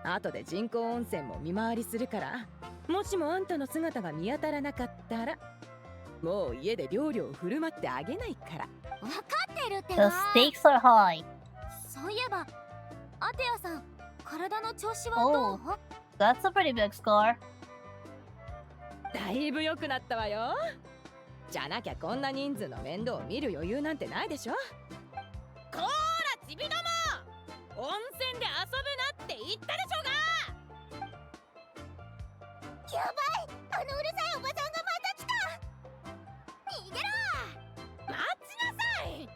後で人工温泉も見回りするから、もしもあんたの姿が見当たらなかったらもう家で料理を振る舞ってあげないから。分かってるって The ば。 stakes are high. そういえばアテアさん、体の調子はどう？ That's a pretty big scar. だいぶ良くなったわよ。じゃなきゃこんな人数の面倒を見る余裕なんてないでしょ。こーらちびども、温泉で遊ぶなって言ったでしょが。やばい、あのうるさいおばさんがまた来た。逃げろ。待ちなさい。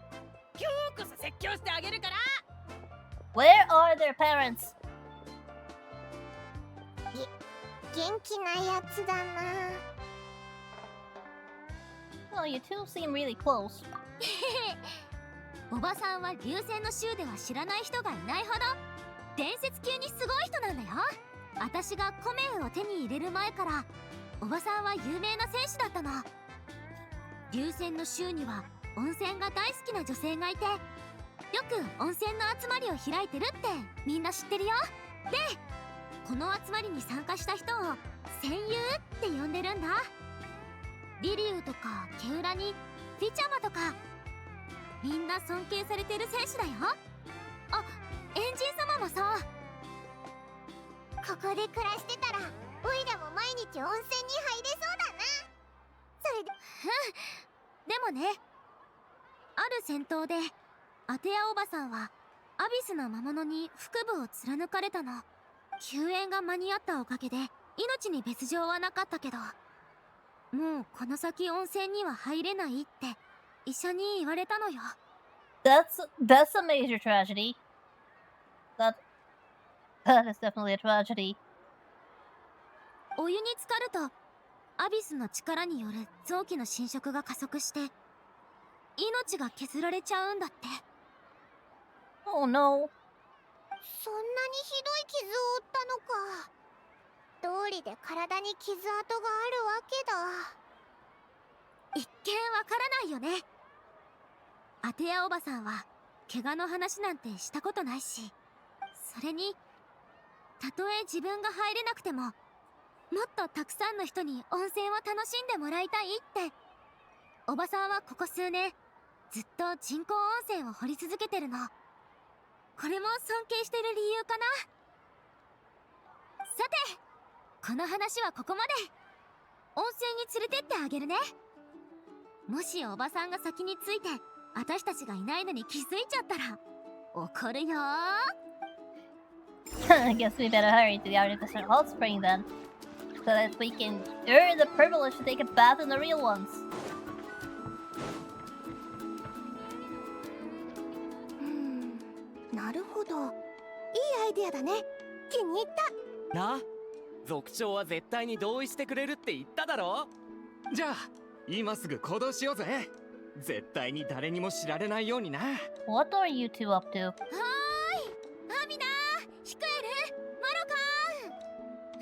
今日こそ説教してあげるから。 Where are their parents? 元気なやつだな。Oh, you two seem really close. おばさんは流星の州では知らない人がいないほど伝説級にすごい人なんだよ。私がコメウを手に入れる前からおばさんは有名な選手だったの。流星の州には温泉が大好きな女性がいて、よく温泉の集まりを開いてるってみんな知ってるよ。でこの集まりに参加した人を戦友って呼んでるんだ。リリュウとかケウラにフィチャマとか、みんな尊敬されてる選手だよ。あ、エンジン様もそう。ここで暮らしてたらオイラも毎日温泉に入れそうだな。それででもね、ある戦闘でアテアおばさんはアビスの魔物に腹部を貫かれたの。救援が間に合ったおかげで命に別状はなかったけど、もうこの先温泉には入れないって医者に言われたのよ。That's a major tragedy. That is definitely a tragedy. お湯に浸かるとアビスの力による臓器の侵食が加速して命が削られちゃうんだって。 Oh no. そんなにひどい傷を負ったのか。道理で体に傷跡があるわけだ。一見わからないよね。アテアおばさんは怪我の話なんてしたことないし、それにたとえ自分が入れなくてももっとたくさんの人に温泉を楽しんでもらいたいっておばさんはここ数年ずっと人工温泉を掘り続けてるの。これも尊敬してる理由かな。さてこの話はここまで。温泉に連れてってあげるね。もしおばさんが先に着いて私たちがいないのに気づいちゃったら怒るよ。I guess we better hurry to the artificial hot spring then, so that we can earn the privilege to take a bath in the real ones. なるほど、いいアイデアだね。気に入ったな。族長は絶対に同意してくれるって言っただろ。じゃあ今すぐ行動しようぜ。絶対に誰にも知られないようにな。 What are you two up to? はーい、アミナ、ヒクエル、マロ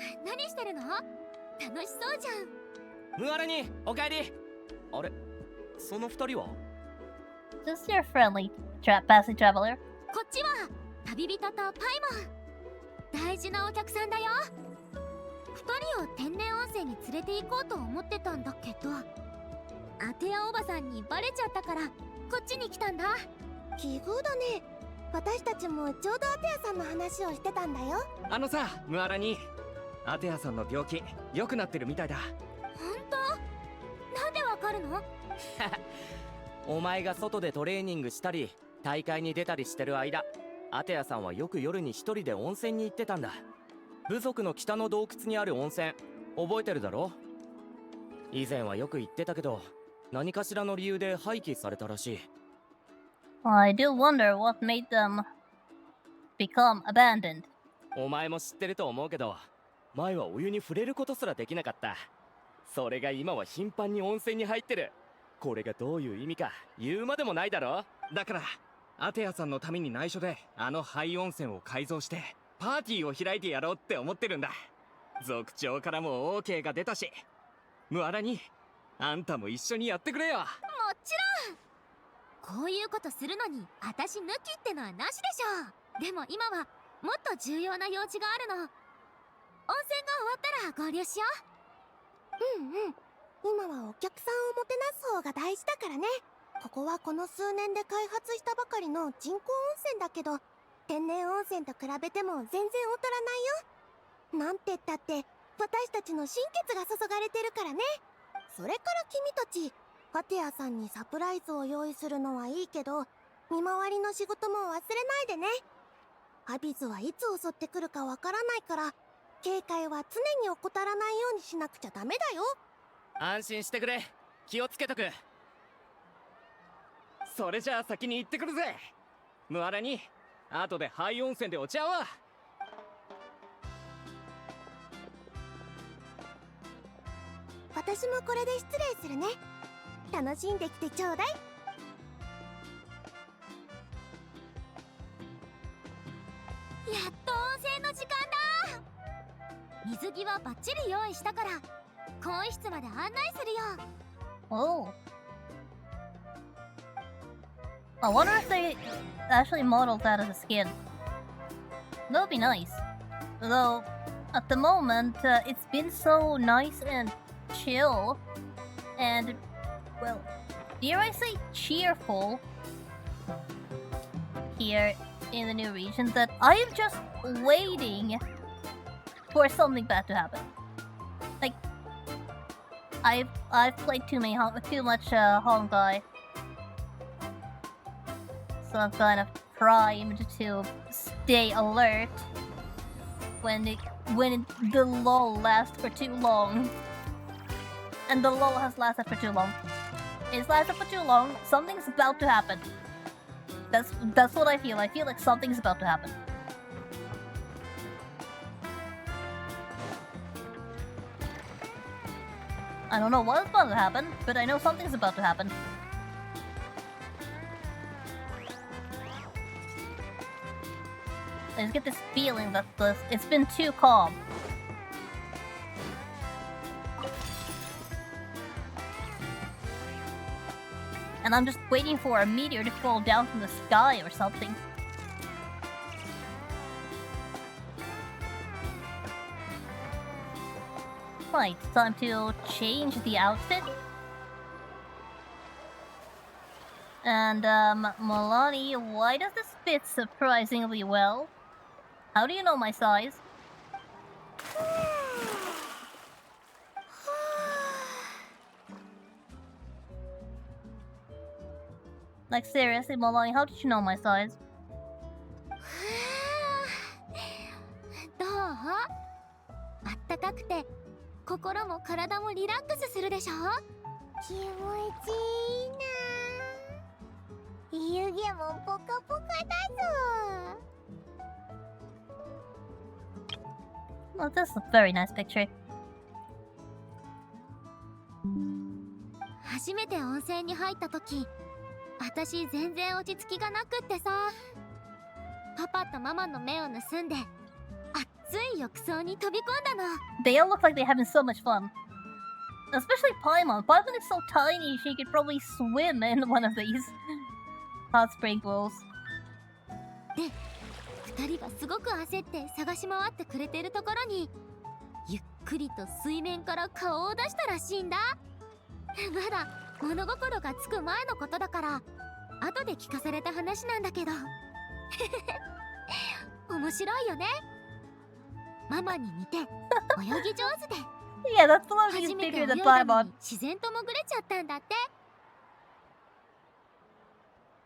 カン、何してるの？楽しそうじゃん。ムアラにおかえり。あれ、その二人は？ Just your friendly passing traveler. こっちは旅人とパイモン、大事なお客さんだよ。二人を天然温泉に連れて行こうと思ってたんだけど、アテアおばさんにバレちゃったからこっちに来たんだ。奇遇だね。私たちもちょうどアテアさんの話をしてたんだよ。あのさ、ムアラにアテアさんの病気良くなってるみたいだ。本当？なんでわかるの？お前が外でトレーニングしたり大会に出たりしてる間、アテアさんはよく夜に一人で温泉に行ってたんだ。部族の北の洞窟にある温泉、覚えてるだろ？以前はよく行ってたけど、何かしらの理由で廃棄されたらしい。I do wonder what made them become abandoned. お前も知ってると思うけど、前はお湯に触れることすらできなかった。それが今は頻繁に温泉に入ってる。これがどういう意味か言うまでもないだろ。だからアテアさんのために内緒であの廃温泉を改造してパーティーを開いてやろうって思ってるんだ。族長からも OK が出たし、ムアラにあんたも一緒にやってくれよ。もちろん。こういうことするのに私抜きってのはなしでしょ。でも今はもっと重要な用事があるの。温泉が終わったら合流しよう。うんうん。今はお客さんをもてなす方が大事だからね。ここはこの数年で開発したばかりの人工温泉だけど、天然温泉と比べても全然劣らないよ。なんて言ったって私たちの心血が注がれてるからね。それから君たちアテアさんにサプライズを用意するのはいいけど、見回りの仕事も忘れないでね。アビズはいつ襲ってくるかわからないから、警戒は常に怠らないようにしなくちゃダメだよ。安心してくれ、気をつけとく。それじゃあ先に行ってくるぜ。ムアラに後で廃温泉でお茶を。私もこれで失礼するね。楽しんできてちょうだい。やっと温泉の時間だ。水着はバッチリ用意したから更衣室まで案内するよ。Oh. I wonder if they actually modeled that as a skin. That would be nice. Though, at the moment, it's been so nice and chill, and, well, dare I say cheerful here in the new region that I am just waiting for something bad to happen. Like, I've played too much Honkai, so I'm kind of primed to stay alert when the lull lasts for too long. And the lull has lasted for too long. It's lasted for too long. Something's about to happen. That's what I feel. I feel like something's about to happen. I don't know what's about to happen, but I know something's about to happen. I just get this feeling that it's been too calm. And I'm just waiting for a meteor to fall down from the sky or something. Right, time to change the outfit. And, Milani, why does this fit surprisingly well? How do you know my size? Like, seriously, Milani, how did you know my size? どう？あったかくて心も体もリラックスするでしょ？気持ちいいな。湯気もポカポカだぞ。Well, this is a very nice picture. 初めて温泉に入った時、私全然落ち着きがなくってさ、パパとママの目を盗んで熱い浴槽に飛び込んだの。 They all look like they're having so much fun. Especially Paimon. Paimon is so tiny, she could probably swim in one of these hot spring pools. で、二人がすごく焦って探し回ってくれてるところに、ゆっくりと水面から顔を出したらしいんだ。まだ物心がつく前のことだから、後で聞かされた話なんだけど。面白いよね。ママに似て泳ぎ上手で Yeah, that floaty 初 is めて bigger 泳い than だの Paimon. に自然と潜れちゃったんだって。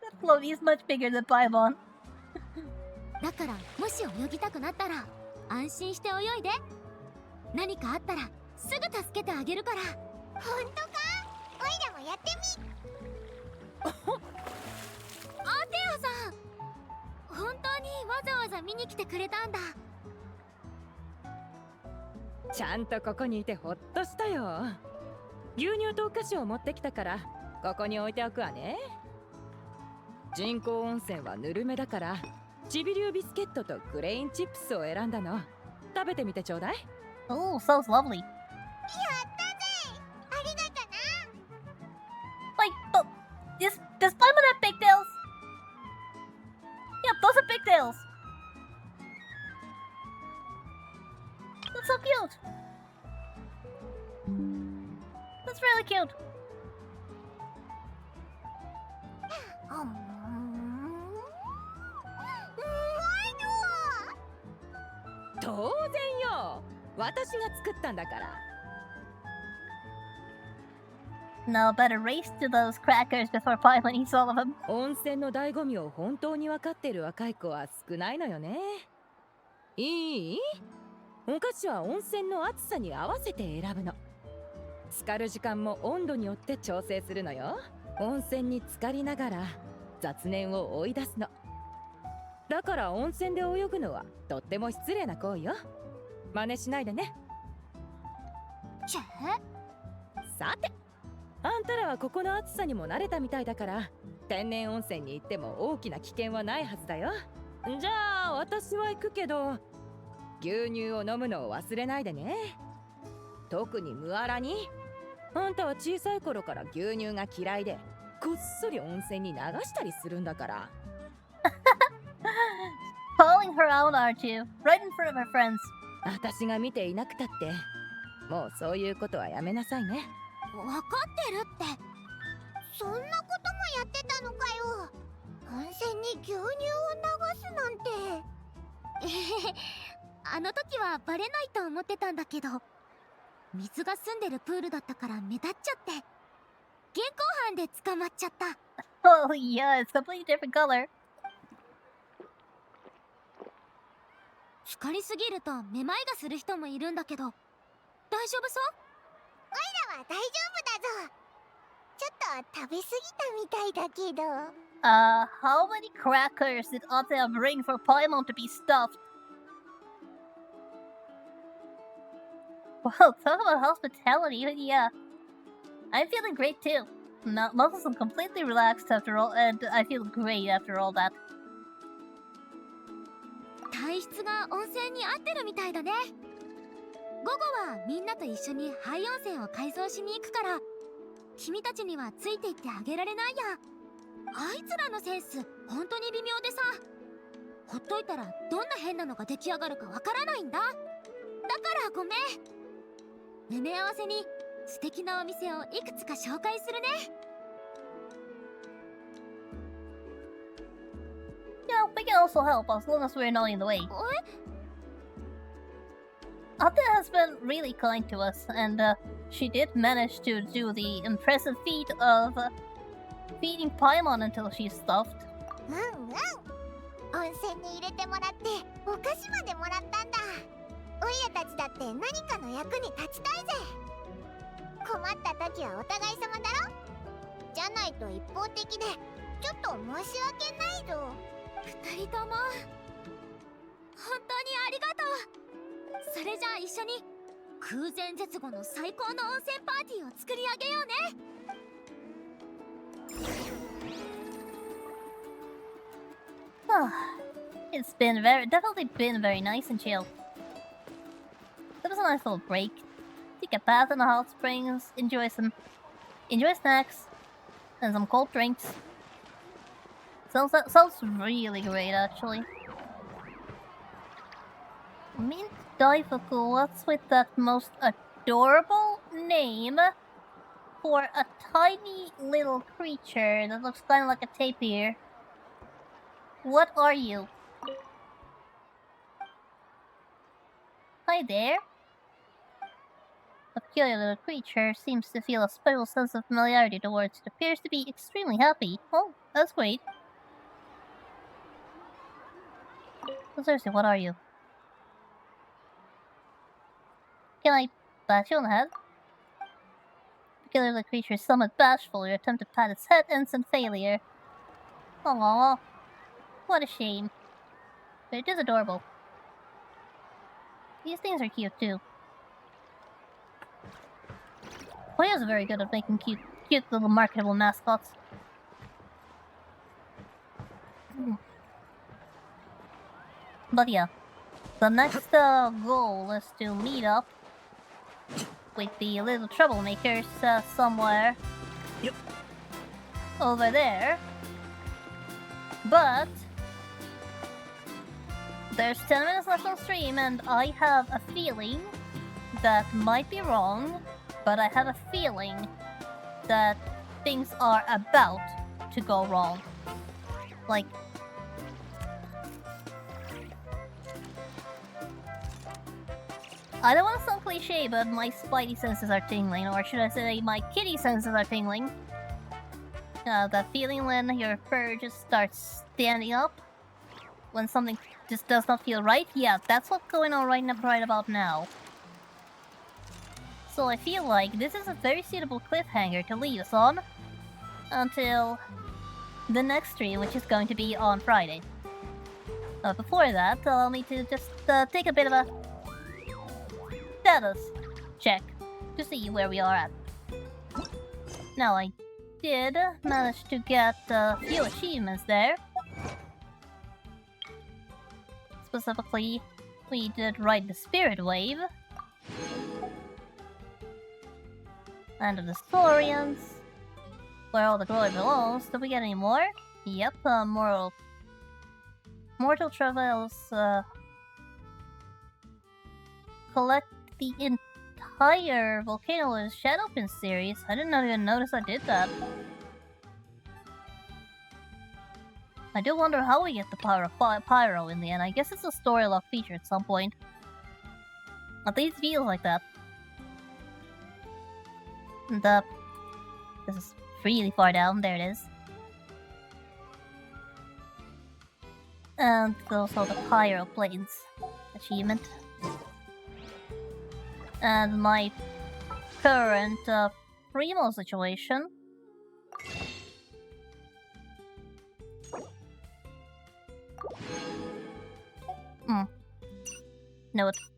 That floaty is much bigger than Paimon. だからもし泳ぎたくなったら安心して泳いで。何かあったらすぐ助けてあげるから。ほんとか？おいらもやってみ。アテアさん、本当にわざわざ見に来てくれたんだ。ちゃんとここにいてほっとしたよ。牛乳とお菓子を持ってきたからここに置いておくわね。人工温泉はぬるめだからチビ流ビスケットとグレインチップスを選んだの。食べてみてちょうだい。Oh, sounds lovely. やったぜ。ありがとな。 Wait, but does Paimon have pigtails? Yep, those are pigtails. That's so cute. That's really cute. 当然よ。私が作ったんだから。Now better race to those crackers before Paimon eats all of them. 温泉の醍醐味を本当に分かっている若い子は少ないのよね。いい？お菓子は温泉の暑さに合わせて選ぶの。浸かる時間も温度によって調整するのよ。温泉に浸かりながら雑念を追い出すの。だから温泉で泳ぐのはとっても失礼な行為よ。真似しないでね。さて、あんたらはここの暑さにも慣れたみたいだから天然温泉に行っても大きな危険はないはずだよ。じゃあ私は行くけど牛乳を飲むのを忘れないでね。特にムアラに。あんたは小さい頃から牛乳が嫌いでこっそり温泉に流したりするんだから。Calling her out, aren't you? Right in front of her friends. 私が見ていなくたってもうそういうことはやめなさいね。わかってるって。そんなこともやってたのかよ。温泉に牛乳を流すなんて。あの時はバレないと思ってたんだけど、水が澄んでるプールだったから目立っちゃって現行犯で捕まっちゃった。Oh yeah, it's completely different color. 浸かりすぎるとめまいがする人もいるんだけど、大丈夫そう？おいらは大丈夫だぞ。ちょっと食べ過ぎたみたいだけど。How many crackers did Atea bring for Paimon to be stuffed? Well, talk about hospitality, yeah. I'm feeling great too. Muscles are completely relaxed after all, and I feel great after all that. 体質が温泉に合ってるみたいだね。午後はみんなと一緒に廃温泉を改造しに行くから、君たちにはついていってあげられないや。あいつらのセンス本当に微妙でさ、ほっといたらどんな変なのが出来上がるかわからないんだ。だからごめん。埋め合わせに素敵なお店をいくつか紹介するね。Yeah, we can also help as long as we're not in the way. Atea has been really kind to us, and she did manage to do the impressive feat of feeding Paimon until she's stuffed. 温泉に入れてもらってお菓子までもらったんだ。おいらたちだって何かの役に立ちたいぜ。困った時はお互い様だろ。じゃないと一方的でちょっと申し訳ないぞ。二人とも本当にありがとう。それじゃあ一緒に空前絶後の最高の温泉パーティーを作り上げようね。It's been definitely been very nice and chill. That was a nice little break. Take a bath in the hot springs, enjoy snacks, and some cold drinks. Sounds really great, actually. Mint Daifuku, what's with that most adorable name for a tiny little creature that looks kind of like a tapir? What are you? Hi there. A peculiar little creature seems to feel a special sense of familiarity towards it. Appears to be extremely happy. Oh, that's great. So seriously, what are you? Can I pat you on the head? The peculiar little creature is somewhat bashful. Your attempt to pat its head ends in failure. Aww. What a shame. But it is adorable. These things are cute too. Toyo's very good at making cute little marketable mascots. But yeah, the next goal is to meet up with the little troublemakers somewhere over there. But there's 10 minutes left on stream, and I have a feeling that might be wrong, but I have a feeling that things are about to go wrong. Like, I don't want to sound cliche, but my spidey senses are tingling, or should I say my kitty senses are tingling. That feeling when your fur just starts standing up when something just does not feel right? Yeah, that's what's going on right about now. So I feel like this is a very suitable cliffhanger to leave us on until the next stream, which is going to be on Friday. Before that, allow me to just take a bit of a status check to see where we are at. Now, I did manage to get a few achievements there. Specifically, we did ride the Spirit Wave. Land of the Saurians. Where all the glory belongs. Did we get any more? Yep, Mortal Travels, collect the entire Volcano Shadowpin series. I did not even notice I did that. I do wonder how we get the power of Pyro in the end. I guess it's a story lock feature at some point. At least feels like that. And this is really far down. There it is. And also the Pyro Plains achievement. And my current Primo situation. No, it's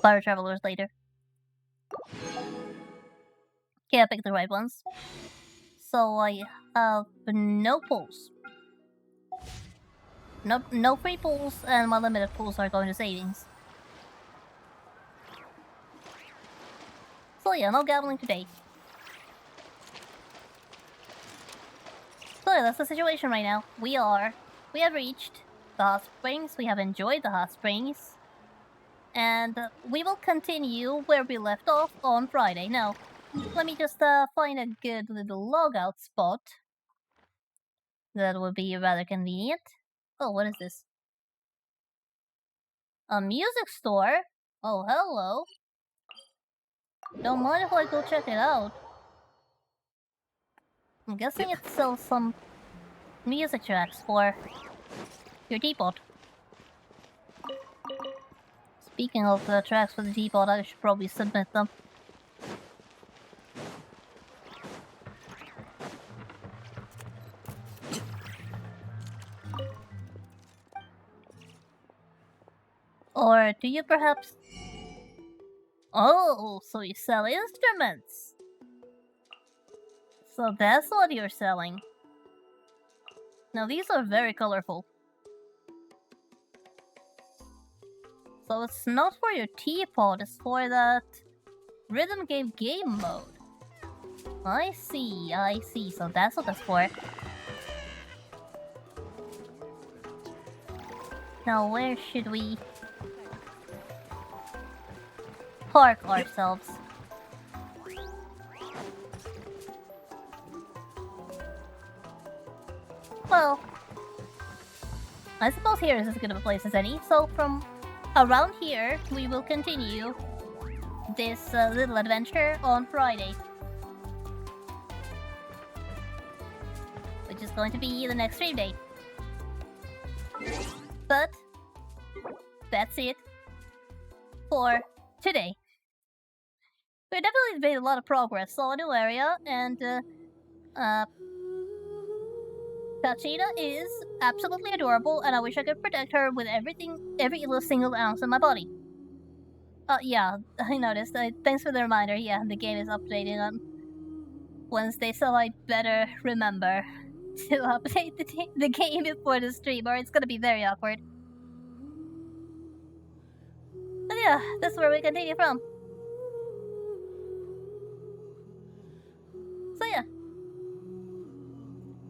Fire Travelers later. Okay, I picked the right ones. So I have no pulls. No free pulls, and my limited pulls are going to savings. So yeah, no gambling today. So yeah, that's the situation right now. We have reached the hot springs, we have enjoyed the hot springs, and we will continue where we left off on Friday. Now, let me just find a good little logout spot. That would be rather convenient. Oh, what is this? A music store? Oh, hello. Don't mind if I go check it out. I'm guessing it sells some music tracks for your teapot. Speaking of the tracks for the teapot, I should probably submit them. Or do you perhaps... Oh, so you sell instruments! So that's what you're selling. Now these are very colorful. So it's not for your teapot, it's for that rhythm game mode. I see, so that's what that's for. Now where should we park ourselves? Well, I suppose here is as good of a place as any, so from around here, we will continue this little adventure on Friday. Which is going to be the next stream day. But that's it for today. We definitely made a lot of progress. Saw a new area, and Tachina is absolutely adorable, and I wish I could protect her with every single ounce of my body. Yeah, I noticed. Thanks for the reminder. Yeah, the game is updating on Wednesday, so I better remember to update the game before the stream, or it's gonna be very awkward. But yeah, that's where we continue from. So yeah.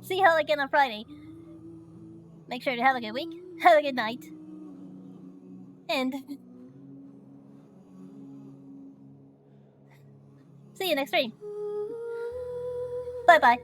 See you all again on Friday. Make sure to have a good week, have a good night, and see you next stream. Bye bye.